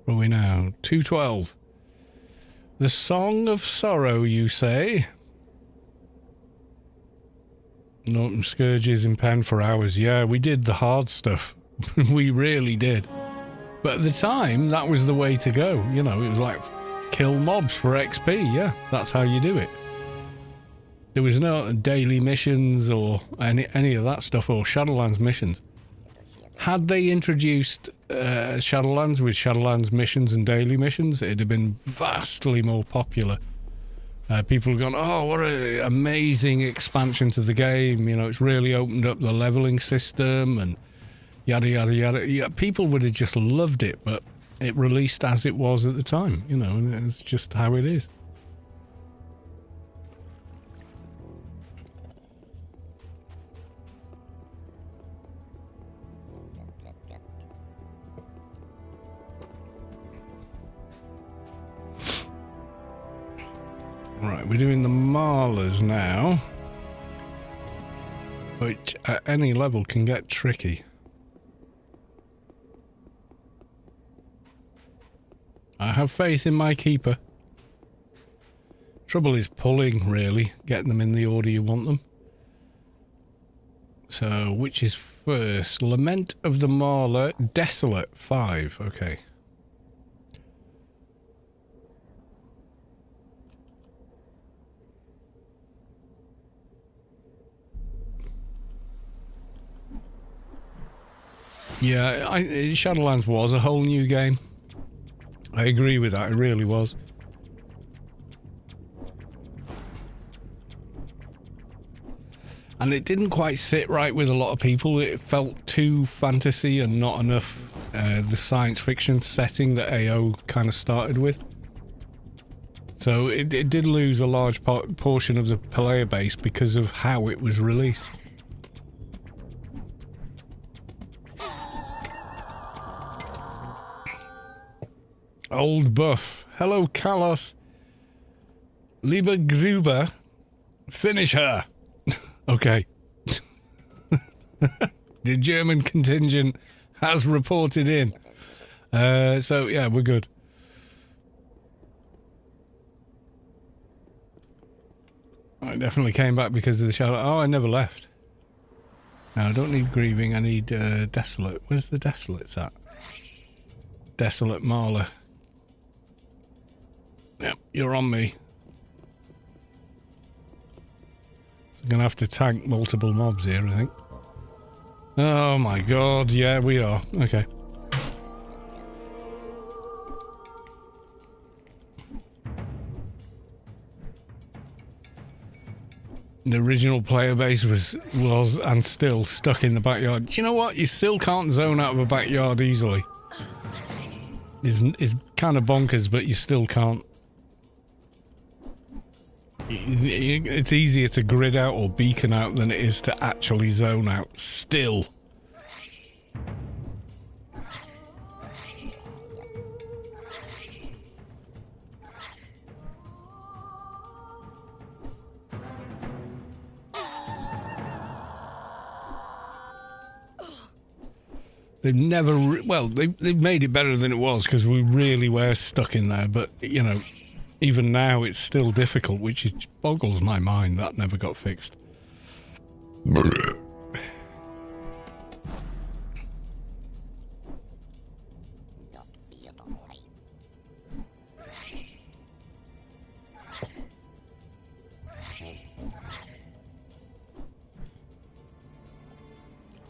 Where are we now? 212. The Song of Sorrow, you say? Norton Scourges in pen for hours. Yeah, we did the hard stuff. We really did. But at the time, that was the way to go. You know, it was like kill mobs for XP. Yeah, that's how you do it. There was no daily missions or any of that stuff, or Shadowlands missions. Had they introduced Shadowlands with Shadowlands missions and daily missions, it'd have been vastly more popular. People have gone, oh, what an amazing expansion to the game. You know, it's really opened up the leveling system and yada, yada, yada. Yeah, people would have just loved it, but it released as it was at the time, you know, and it's just how it is. Right, we're doing the Marlers now, which at any level can get tricky. I have faith in my keeper. Trouble is pulling, really, getting them in the order you want them. So, which is first? Lament of the Marler, Desolate, 5, okay. Yeah, Shadowlands was a whole new game. I agree with that, it really was. And it didn't quite sit right with a lot of people. It felt too fantasy and not enough the science fiction setting that AO kind of started with. So it did lose a large portion of the player base because of how it was released. Old Buff. Hello, Carlos. Lieber Gruber. Finish her. Okay. The German contingent has reported in. So, yeah, we're good. I definitely came back because of the shadow. Oh, I never left. No, I don't need grieving. I need Desolate. Where's the Desolates at? Desolate Marler. Yep, you're on me. So I'm gonna have to tank multiple mobs here, I think. Oh my god, yeah, we are. Okay. The original player base was and still stuck in the backyard. Do you know what? You still can't zone out of a backyard easily. It's kind of bonkers, but you still can't. It's easier to grid out or beacon out than it is to actually zone out. Still. They've never... well, they've made it better than it was because we really were stuck in there. But, you know, even now it's still difficult, which boggles my mind. That never got fixed.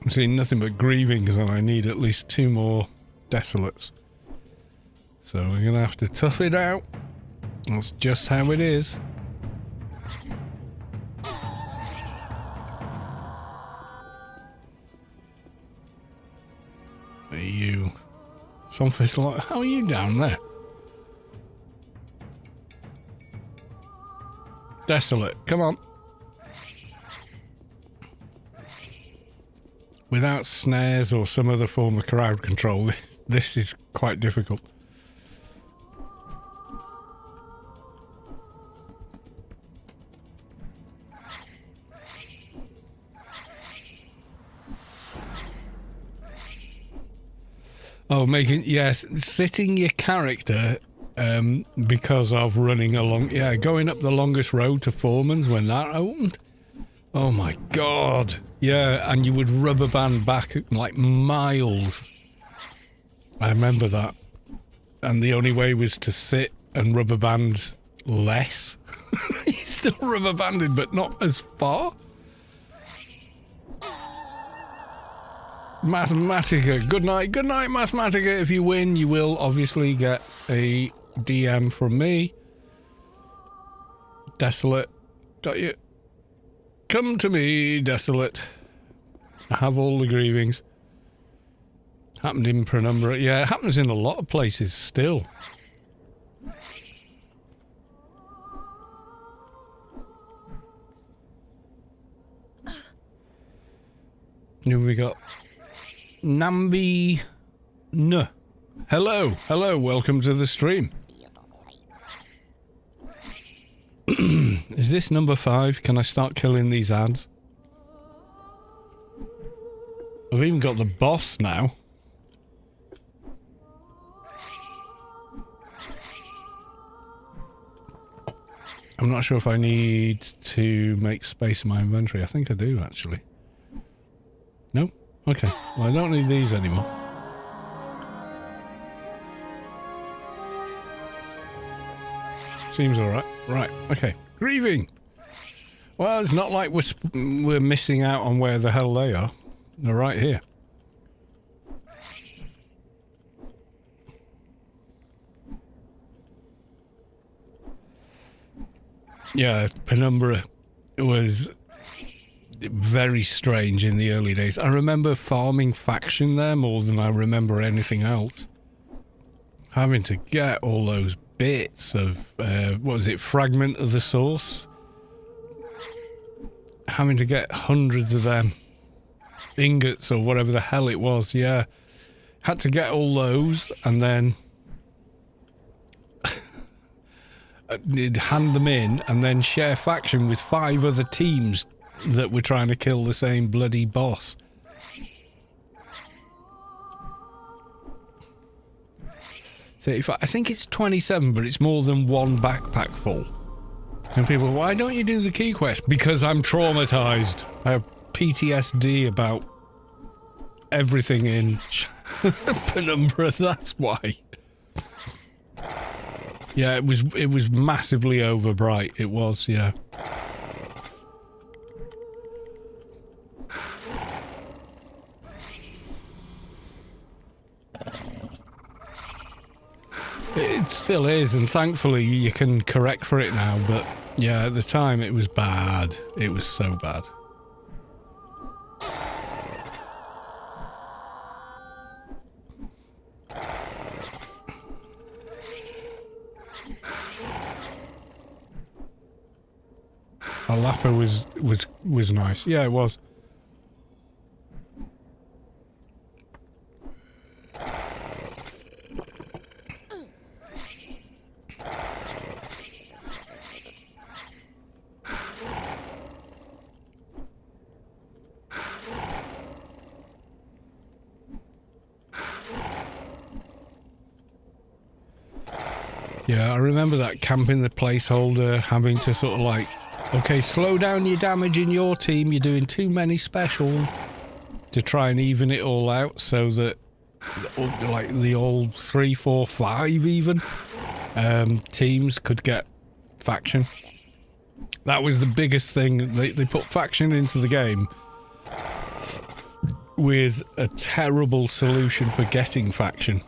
I'm seeing nothing but grievings, and I need at least 2 more Desolates. So we're going to have to tough it out. That's just how it is. Hey, you. Sunfish, how are you down there? Desolate, come on. Without snares or some other form of crowd control, this is quite difficult. Oh, yes, sitting your character because of running along, yeah, going up the longest road to Foreman's when that opened. Oh my god. Yeah, and you would rubber band back like miles. I remember that. And the only way was to sit and rubber band less. He's still rubber banded, but not as far. Mathematica, good night, Mathematica. If you win, you will obviously get a DM from me. Desolate, got you. Come to me, Desolate. I have all the grievings. Happened in Penumbra. Yeah, it happens in a lot of places still. Who have we got? Nambi. No. Hello, welcome to the stream. Is this number 5? Can I start killing these ads? I've even got the boss now. I'm not sure if I need to make space in my inventory. I think I do, actually. No? Okay. Well, I don't need these anymore. Seems alright. Right, okay. Grieving! Well, it's not like we're missing out on where the hell they are. They're right here. Yeah, Penumbra was very strange in the early days. I remember farming faction there more than I remember anything else. Having to get all those bits of, what was it, fragment of the source? Having to get hundreds of them. Ingots or whatever the hell it was, yeah. Had to get all those and then hand them in and then share faction with 5 other teams that were trying to kill the same bloody boss. So I think it's 27, but it's more than one backpack full. And people, why don't you do the key quest? Because I'm traumatized. I have PTSD about everything in Penumbra, that's why. Yeah, it was massively over bright. It was, yeah. It still is, and thankfully you can correct for it now, but yeah, at the time it was bad. It was so bad. Alapa was nice. Yeah, it was. Yeah, I remember that camping the placeholder, having to sort of like, okay, slow down your damage in your team, you're doing too many specials, to try and even it all out so that, like, the old 3, 4, 5 even, teams could get faction. That was the biggest thing. They put faction into the game with a terrible solution for getting faction.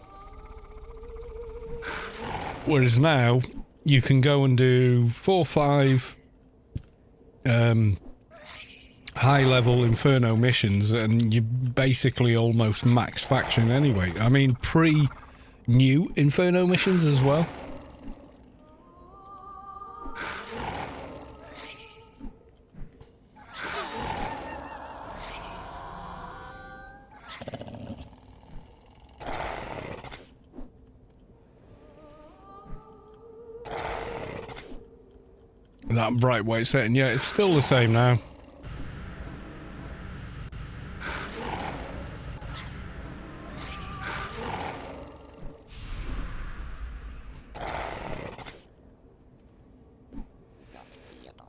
Whereas now, you can go and do 4, 5 high-level Inferno missions, and you basically almost max faction anyway. I mean, pre-new Inferno missions as well. That bright white setting, yeah, it's still the same now.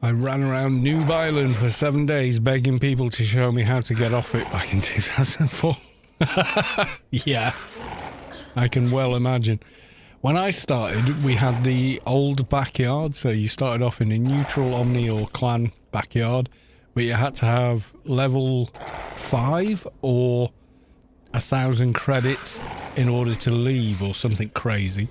I ran around Noob Island for 7 days begging people to show me how to get off it back in 2004. Yeah, I can well imagine. When I started, we had the old backyard, so you started off in a neutral Omni or clan backyard, but you had to have level 5 or 1,000 credits in order to leave or something crazy.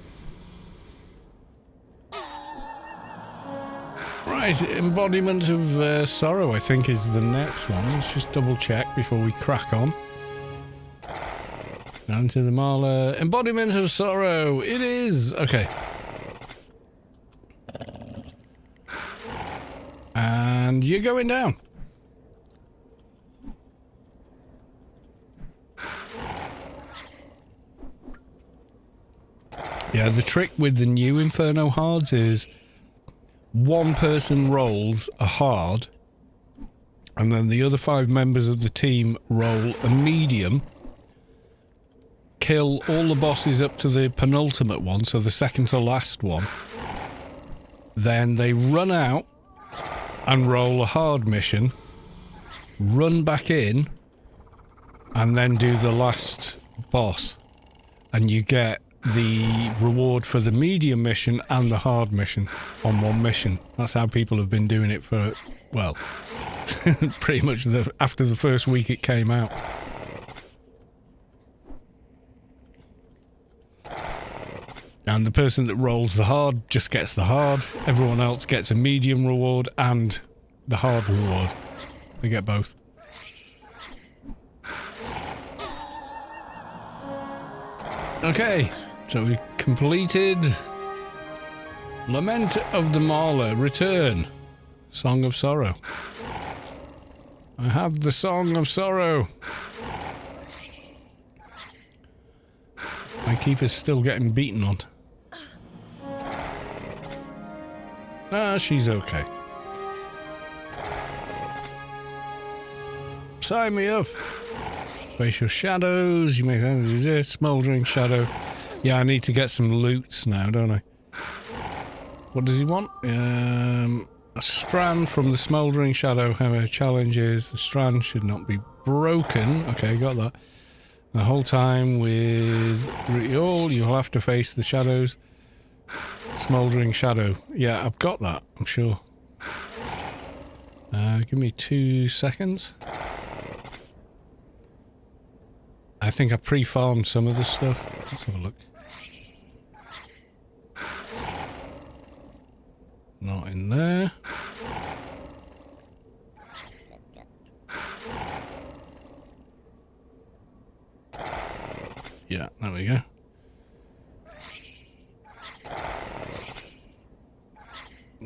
Right, Embodiment of Sorrow I think is the next one. Let's just double check before we crack on. Down to the Marla. Embodiment of Sorrow, it is! Okay. And you're going down. Yeah, the trick with the new Inferno hards is one person rolls a hard and then the other 5 members of the team roll a medium, kill all the bosses up to the penultimate one, so the second to last one. Then they run out and roll a hard mission, run back in, and then do the last boss. And you get the reward for the medium mission and the hard mission on one mission. That's how people have been doing it for, well, pretty much after the first week it came out. And the person that rolls the hard just gets the hard. Everyone else gets a medium reward and the hard reward. They get both. Okay, so we completed Lament of the Marla, Return, Song of Sorrow. I have the Song of Sorrow. My keeper's still getting beaten on. Ah, she's okay. Sign me up. Facial shadows, you make smouldering shadow. Yeah, I need to get some loots now, don't I? What does he want? A strand from the smouldering shadow. However, challenge is the strand should not be broken. Okay, got that. The whole time with Riol, you'll have to face the shadows. Smouldering shadow. Yeah, I've got that, I'm sure. Give me 2 seconds. I think I pre-farmed some of the stuff. Let's have a look. Not in there. Yeah, there we go.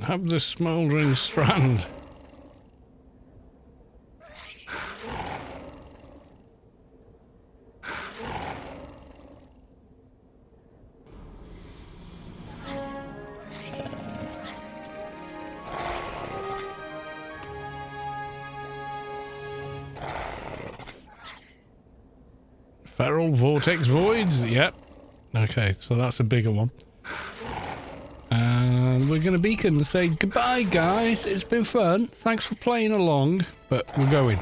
Have the smouldering strand. Feral Vortex Voids, yep. Okay, so that's a bigger one. And we're going to beacon and say goodbye, guys. It's been fun. Thanks for playing along, but we're going.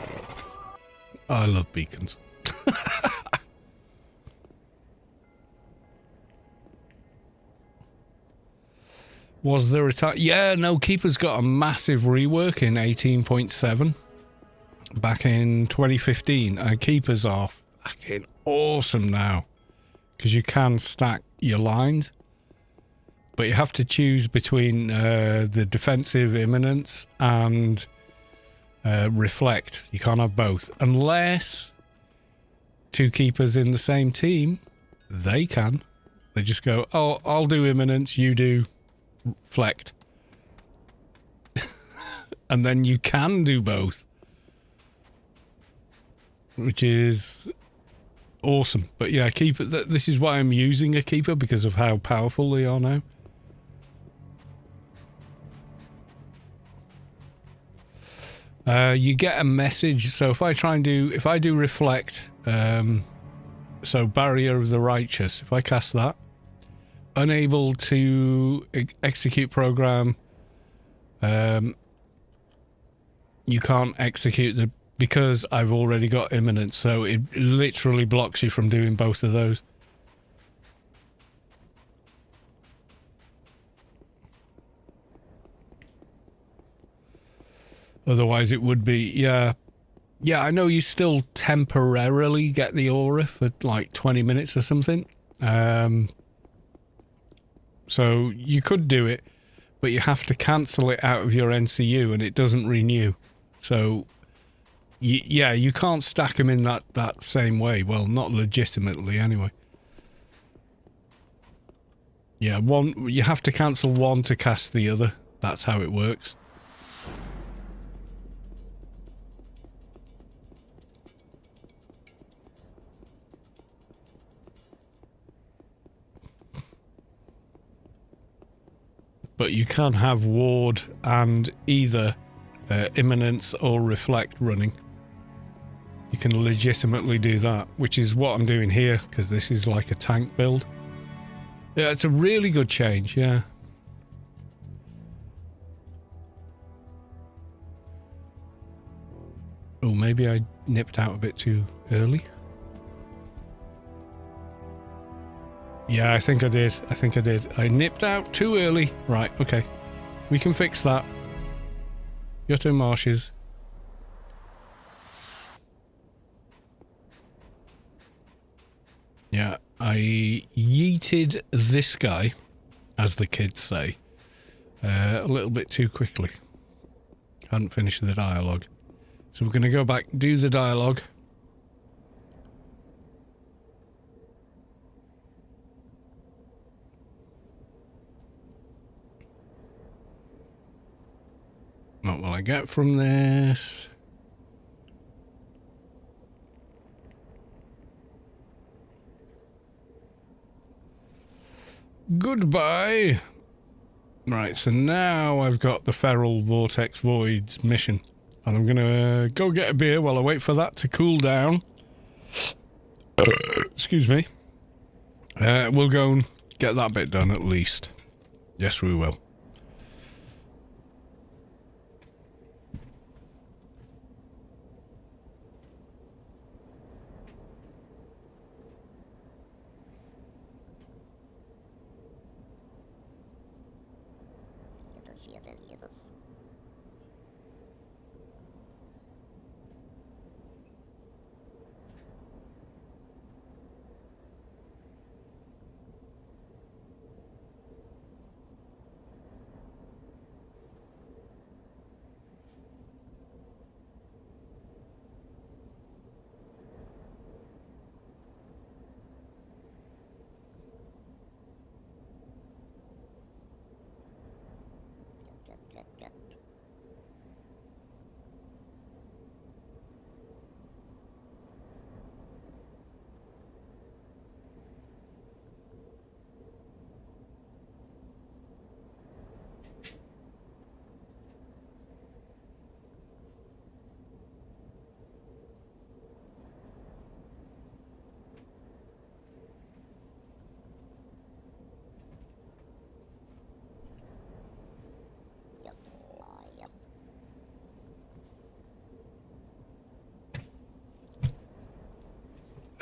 I love beacons. Was there a time? Yeah, no, Keeper's got a massive rework in 18.7 back in 2015. And Keepers are fucking awesome now because you can stack your lines. But you have to choose between the defensive imminence and reflect. You can't have both. Unless 2 keepers in the same team, they can. They just go, oh, I'll do imminence, you do reflect. And then you can do both. Which is awesome. But yeah, keeper. This is why I'm using a keeper, because of how powerful they are now. You get a message. So if I do reflect, so Barrier of the Righteous, if I cast that, unable to execute program, you can't execute because I've already got imminence, so it literally blocks you from doing both of those. Otherwise it would be, yeah. Yeah, I know you still temporarily get the aura for like 20 minutes or something. So you could do it, but you have to cancel it out of your NCU and it doesn't renew. So, yeah, you can't stack them in that same way. Well, not legitimately anyway. Yeah, you have to cancel one to cast the other. That's how it works. But you can have ward and either imminence or reflect running. You can legitimately do that, which is what I'm doing here, because this is like a tank build. Yeah, it's a really good change, yeah. Oh, maybe I nipped out a bit too early. Yeah, I think I did. I nipped out too early. Right, okay. We can fix that. Yoto Marshes. Yeah, I yeeted this guy, as the kids say, a little bit too quickly. Hadn't finished the dialogue. So we're going to go back, do the dialogue. What will I get from this? Goodbye. Right, so now I've got the Feral Vortex Voids mission. And I'm going to go get a beer while I wait for that to cool down. Excuse me. We'll go and get that bit done at least. Yes, we will.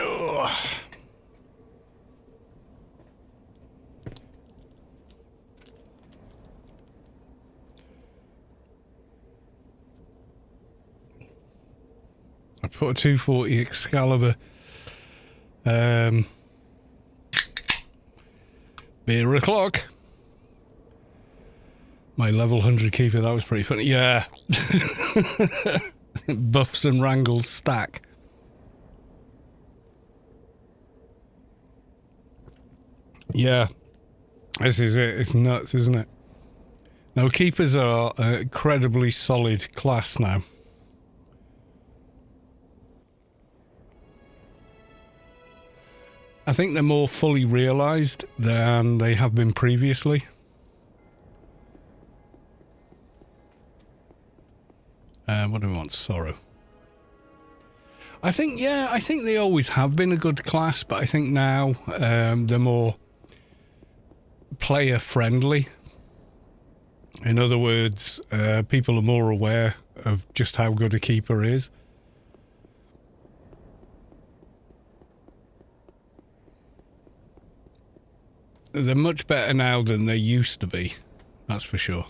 Ugh. I put a 240 Excalibur beer o'clock. My level 100 keeper, that was pretty funny. Yeah. Buffs and wrangles stack. Yeah. This is it. It's nuts, isn't it? Now, keepers are an incredibly solid class now. I think they're more fully realised than they have been previously. What do we want? Sorrow. I think they always have been a good class, but I think now they're more player friendly. In other words, people are more aware of just how good a keeper is. They're much better now than they used to be. That's for sure.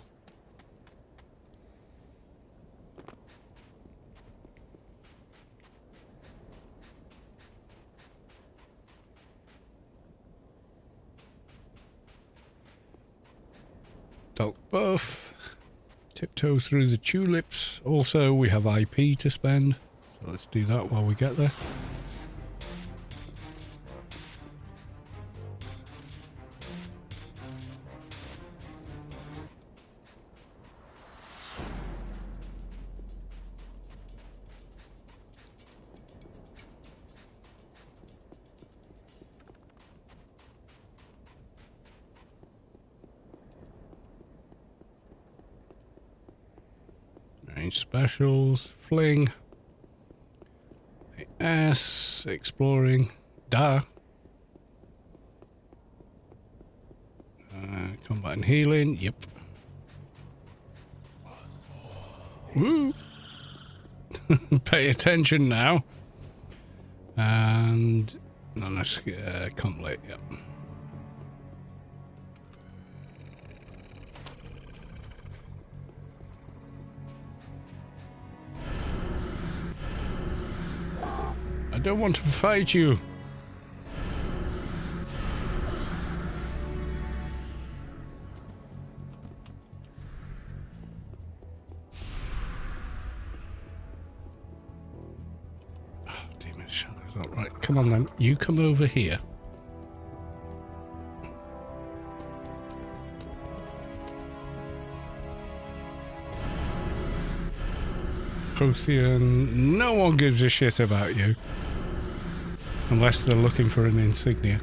belt buff. Tiptoe through the tulips. Also, we have IP to spend. So let's do that while we get there. Specials, fling, S, exploring, combat and healing, yep. Woo! Pay attention now. And, no, let's come late, yep. I don't want to fight you. Oh, demon shadows. All right, come on then. You come over here. Prothean, no one gives a shit about you. Unless they're looking for an insignia.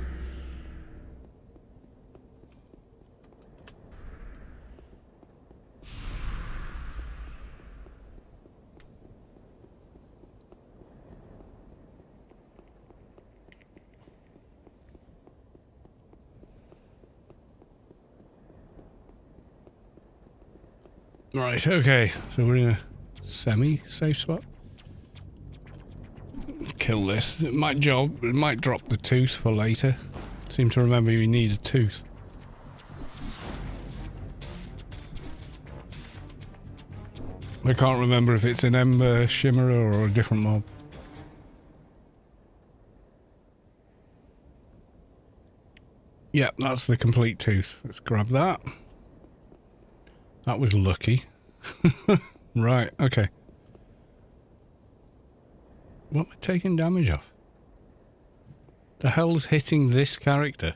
Right, okay. So we're in a semi-safe spot. Kill this. It might drop the tooth for later. Seem to remember you need a tooth. I can't remember if it's an Ember Shimmerer or a different mob. Yep, that's the complete tooth. Let's grab that. That was lucky. Right, okay. What am I taking damage off? The hell's hitting this character?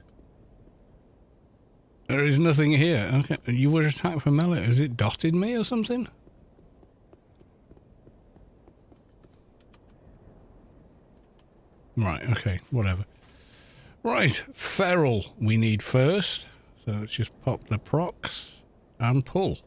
There is nothing here. Okay, you were attacked from melee. Has it dotted me or something? Right, okay, whatever. Right, Feral we need first. So let's just pop the procs and pull.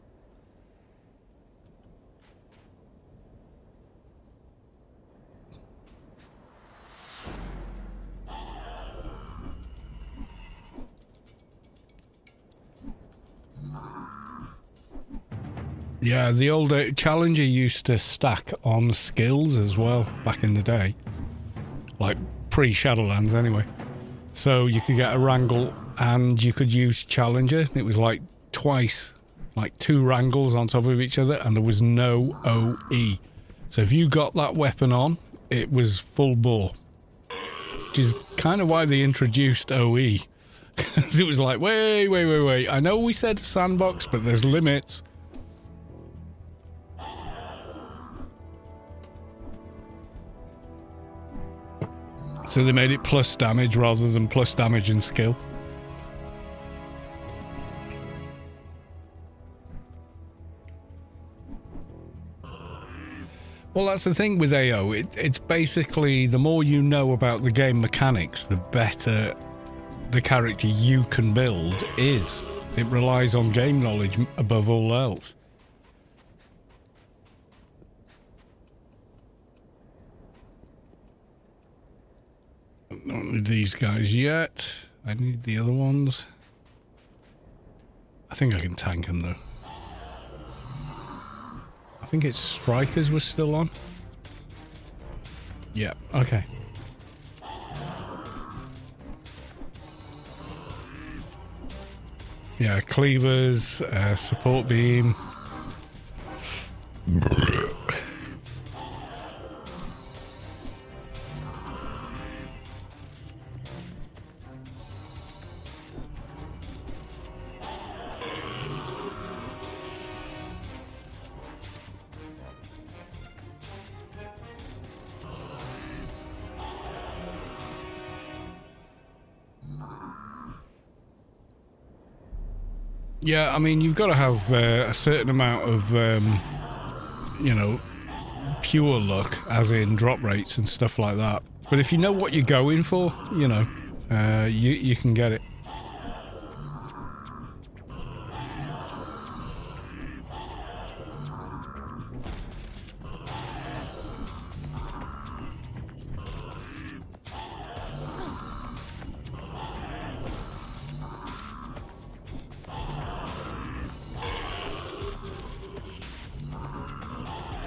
Yeah, the old Challenger used to stack on skills as well back in the day. Like pre-Shadowlands anyway. So you could get a Wrangle and you could use Challenger. It was like twice, like 2 Wrangles on top of each other, and there was no OE. So if you got that weapon on, it was full bore. Which is kind of why they introduced OE. Because it was like, wait. I know we said sandbox, but there's limits. So they made it plus damage rather than plus damage and skill. Well, that's the thing with AO. It's basically the more you know about the game mechanics, the better the character you can build is. It relies on game knowledge above all else. I don't need these guys yet. I need the other ones. I think I can tank them though. I think it's Strikers was still on. Yeah, okay. Yeah, Cleavers, Support Beam. Yeah, I mean, you've got to have a certain amount of, you know, pure luck, as in drop rates and stuff like that. But if you know what you're going for, you know, you can get it.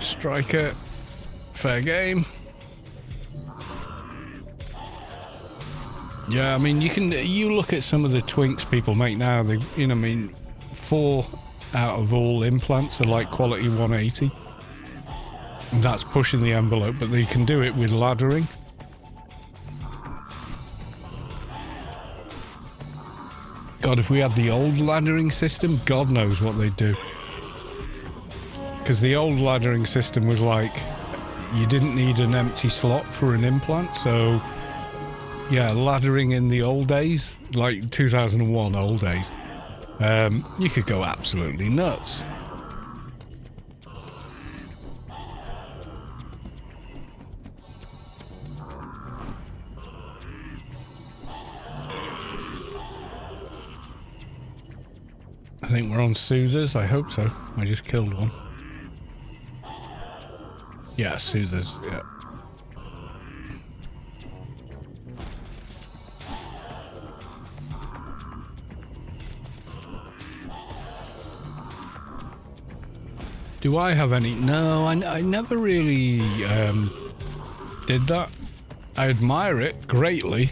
Striker, fair game. Yeah, I mean, you look at some of the twinks people make now. They, you know, I mean, 4 out of all implants are like quality 180. And that's pushing the envelope, but they can do it with laddering. God, if we had the old laddering system, God knows what they'd do. Because the old laddering system was like, you didn't need an empty slot for an implant, so yeah, laddering in the old days, like 2001 old days, you could go absolutely nuts. I think we're on soothers, I hope so. I just killed one. Yeah, soothers, yeah. Do I have any? No, I never really did that. I admire it greatly.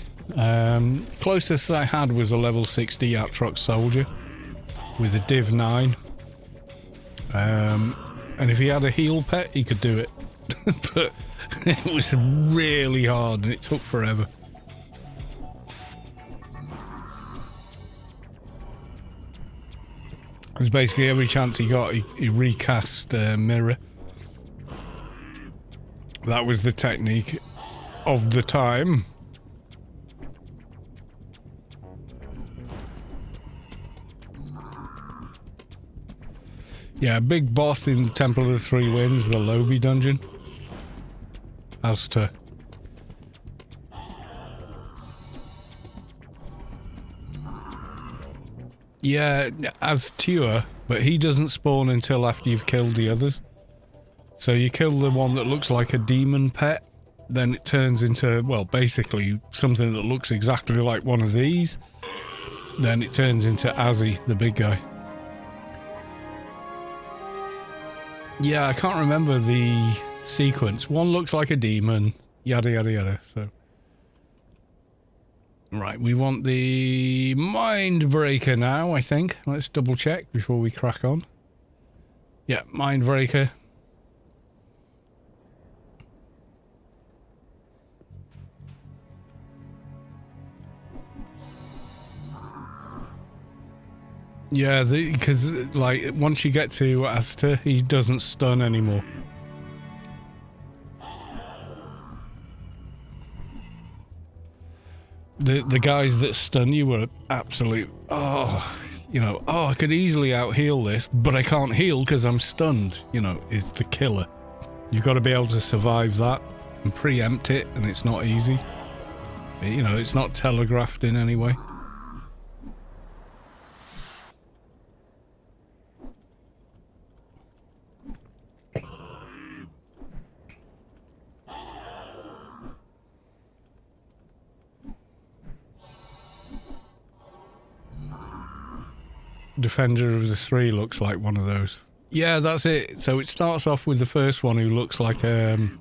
Closest I had was a level 60 Atrox soldier with a Div 9. And if he had a heal pet, he could do it. But it was really hard and it took forever. It was basically every chance he got, he recast Mirror. That was the technique of the time. Yeah, big boss in the Temple of the Three Winds, the Lobby dungeon. As to... Yeah, as Tua, but he doesn't spawn until after you've killed the others. So you kill the one that looks like a demon pet, then it turns into, well, basically something that looks exactly like one of these. Then it turns into Azzy, the big guy. Yeah, I can't remember the sequence. One looks like a demon, yada yada yada, so... Right, we want the Mind Breaker now, I think. Let's double check before we crack on. Yeah, Mind Breaker. Yeah, because, like, once you get to Asta, he doesn't stun anymore. The guys that stun you were absolute, you know, I could easily out-heal this, but I can't heal because I'm stunned, you know, is the killer. You've got to be able to survive that and preempt it, and it's not easy. You know, it's not telegraphed in any way. Defender of the Three looks like one of those. Yeah, that's it. So it starts off with the first one who looks like an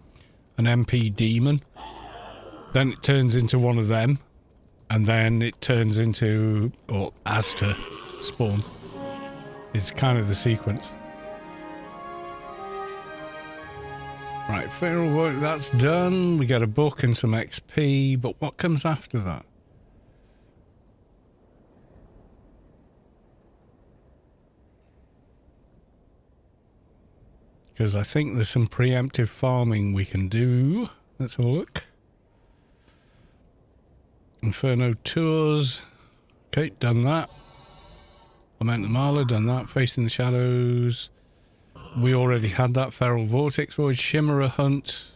MP demon. Then it turns into one of them. And then it turns into, or Asta spawns. It's kind of the sequence. Right, feral work, that's done. We get a book and some XP, but what comes after that? Because I think there's some preemptive farming we can do. Let's have a look. Inferno Tours. Okay, done that. Lament the Marla, done that. Facing the Shadows. We already had that. Feral Vortex Void. Shimmerer Hunt.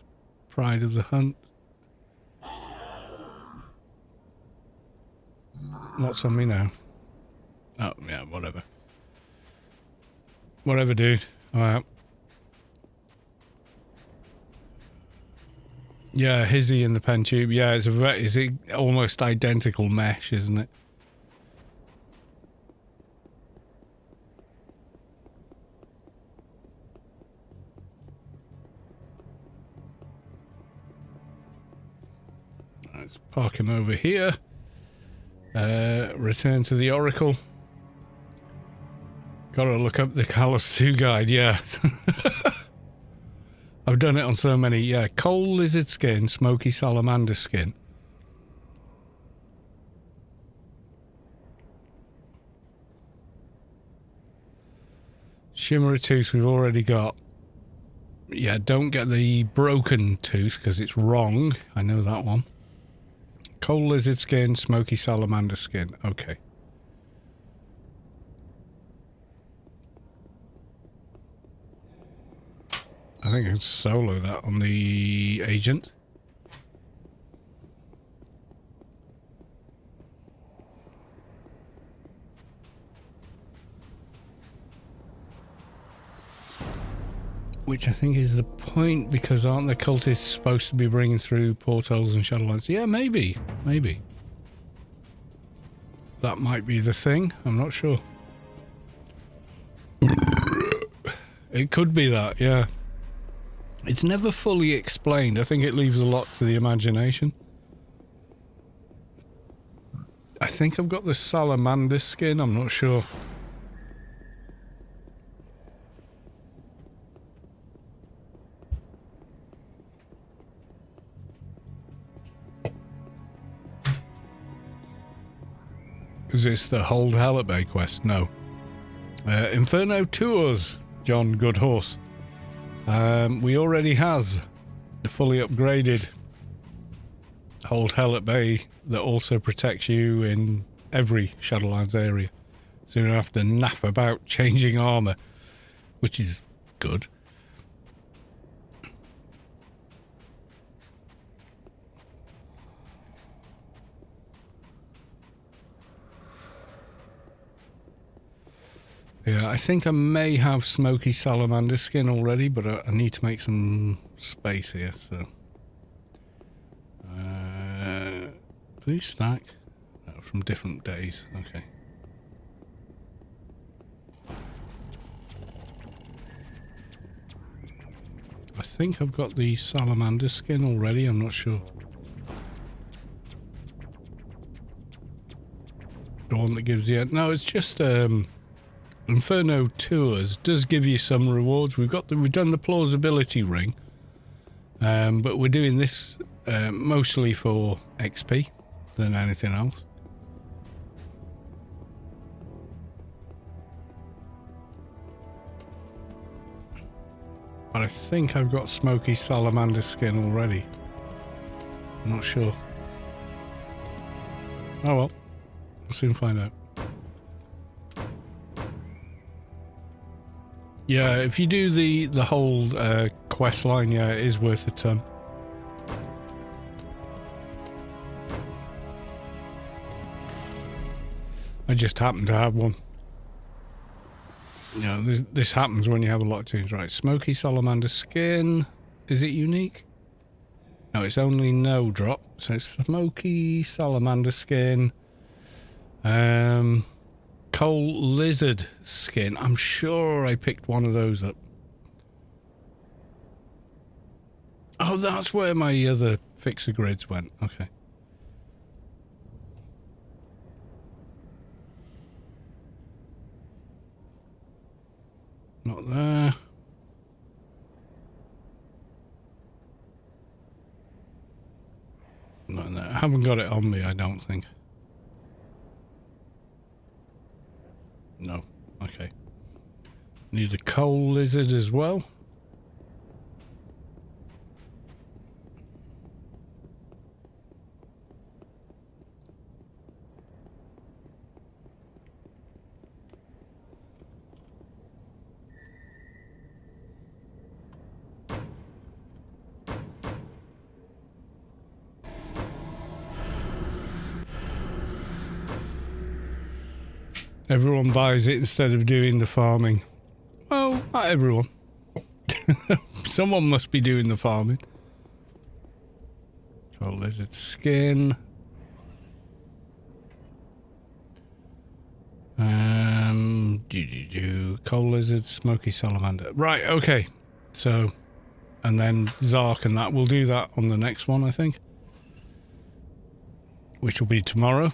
Pride of the Hunt. What's on me now? Oh, yeah, whatever. Whatever, dude. Alright. Yeah, Hizzy in the pen tube. Yeah, it's almost identical mesh, isn't it? Let's park him over here. Return to the Oracle. Gotta look up the Callus 2 guide, yeah. I've done it on so many, yeah. Coal lizard skin, smoky salamander skin. Shimmerer tooth we've already got. Yeah, don't get the broken tooth because it's wrong. I know that one. Coal lizard skin, smoky salamander skin. Okay. I think I can solo that on the agent. Which I think is the point, because aren't the cultists supposed to be bringing through portholes and shadowlands? Yeah, maybe. Maybe. That might be the thing. I'm not sure. It could be that, yeah. It's never fully explained. I think it leaves a lot to the imagination. I think I've got the salamander skin. I'm not sure. Is this the Hold Hell at Bay quest? No. Inferno Tours, John Goodhorse. We already has the fully upgraded Hold Hell at Bay that also protects you in every Shadowlands area. So you don't have to naff about changing armor, which is good. Yeah, I think I may have smoky salamander skin already, but I need to make some space here, so... please stack. From different days, okay. I think I've got the salamander skin already, I'm not sure. The one that gives you... No, it's just... Inferno Tours does give you some rewards. We've done the plausibility ring, but we're doing this mostly for XP than anything else. But I think I've got smoky salamander skin already. I'm not sure. Oh well, we'll soon find out. Yeah, if you do the whole quest line, yeah, it is worth a ton. I just happen to have one. You know, this happens when you have a lot of tunes. Right, smoky salamander skin. Is it unique? No, it's only no drop. So smoky salamander skin. Coal lizard skin. I'm sure I picked one of those up. Oh, that's where my other fixer grids went. Okay. Not there. Not there. I haven't got it on me, I don't think. No. Okay. Need a coal lizard as well. Everyone buys it instead of doing the farming. Well, not everyone. Someone must be doing the farming. Cold lizard skin. Cold lizard, smoky salamander. Right, okay. So, and then Zark and that. We'll do that on the next one, I think. Which will be tomorrow.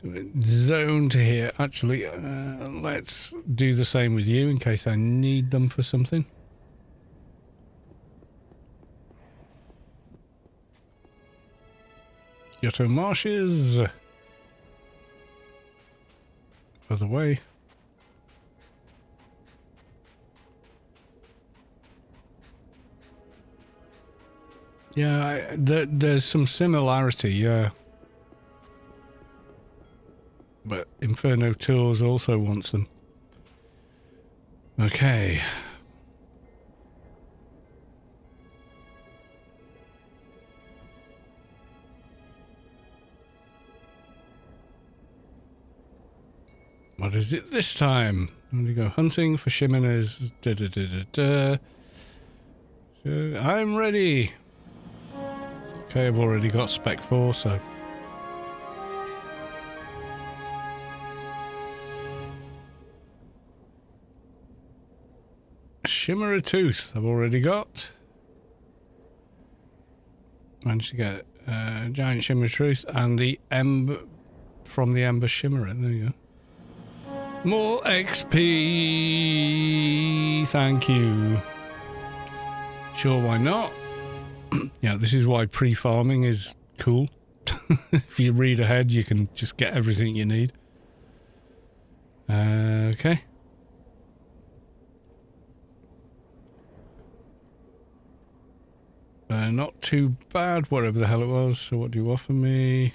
So zone to here. Actually, let's do the same with you in case I need them for something. Yoto Marshes. Other way. Yeah, there's some similarity, yeah. But Inferno Tours also wants them. Okay. What is it this time? I'm going to go hunting for Shimminers. I'm ready. Okay, I've already got Spec 4, so... Shimmer a Tooth, I've already got. Managed to get Giant Shimmer Tooth and the Ember from the Ember Shimmerer. There you go. More XP. Thank you. Sure, why not? Yeah, this is why pre-farming is cool. If you read ahead, you can just get everything you need. Okay. Not too bad, whatever the hell it was. So what do you offer me?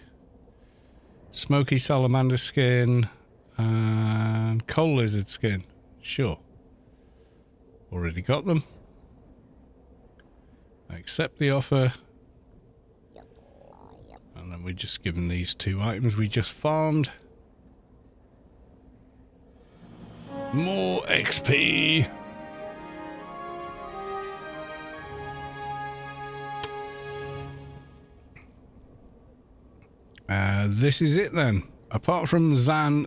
Smoky salamander skin and coal lizard skin. Sure. Already got them. I accept the offer. And then we just give them these 2 items we just farmed. More XP. This is it then. Apart from Zan,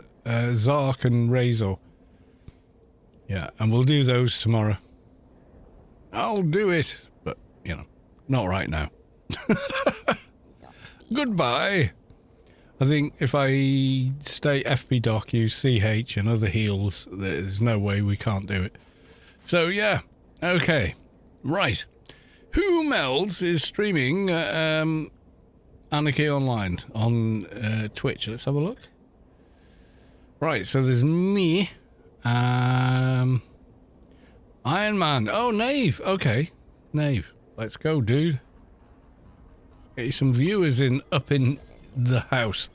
Zark and Razor. Yeah, and we'll do those tomorrow. I'll do it, but, you know, not right now. Goodbye. I think if I stay FB Doc, use CH and other heals, there's no way we can't do it. So, yeah. Okay. Right. Who Melds is streaming Anarchy Online on Twitch. Let's have a look. Right, so there's me. Iron Man. Oh, Nave. Okay. Nave. Let's go, dude. Get you some viewers up in the house.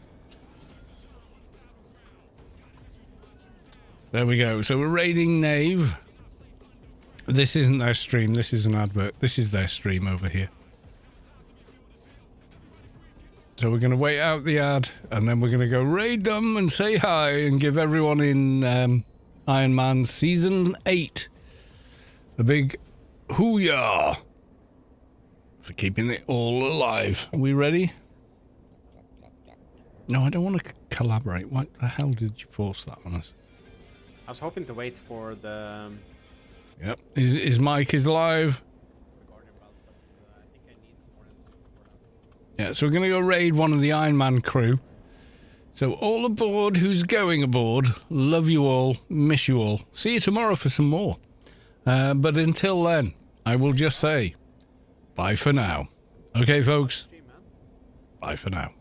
There we go. So we're raiding Nave. This isn't their stream. This is an advert. This is their stream over here. So we're going to wait out the ad, and then we're going to go raid them and say hi and give everyone in Iron Man Season 8 a big hoo-yah for keeping it all alive. Are we ready? No, I don't want to collaborate. What the hell did you force that on us? I was hoping to wait for the... Yep. His mic is live. Yeah, so we're going to go raid one of the Iron Man crew. So all aboard who's going aboard. Love you all. Miss you all. See you tomorrow for some more. But until then, I will just say, bye for now. Okay, folks? Bye for now.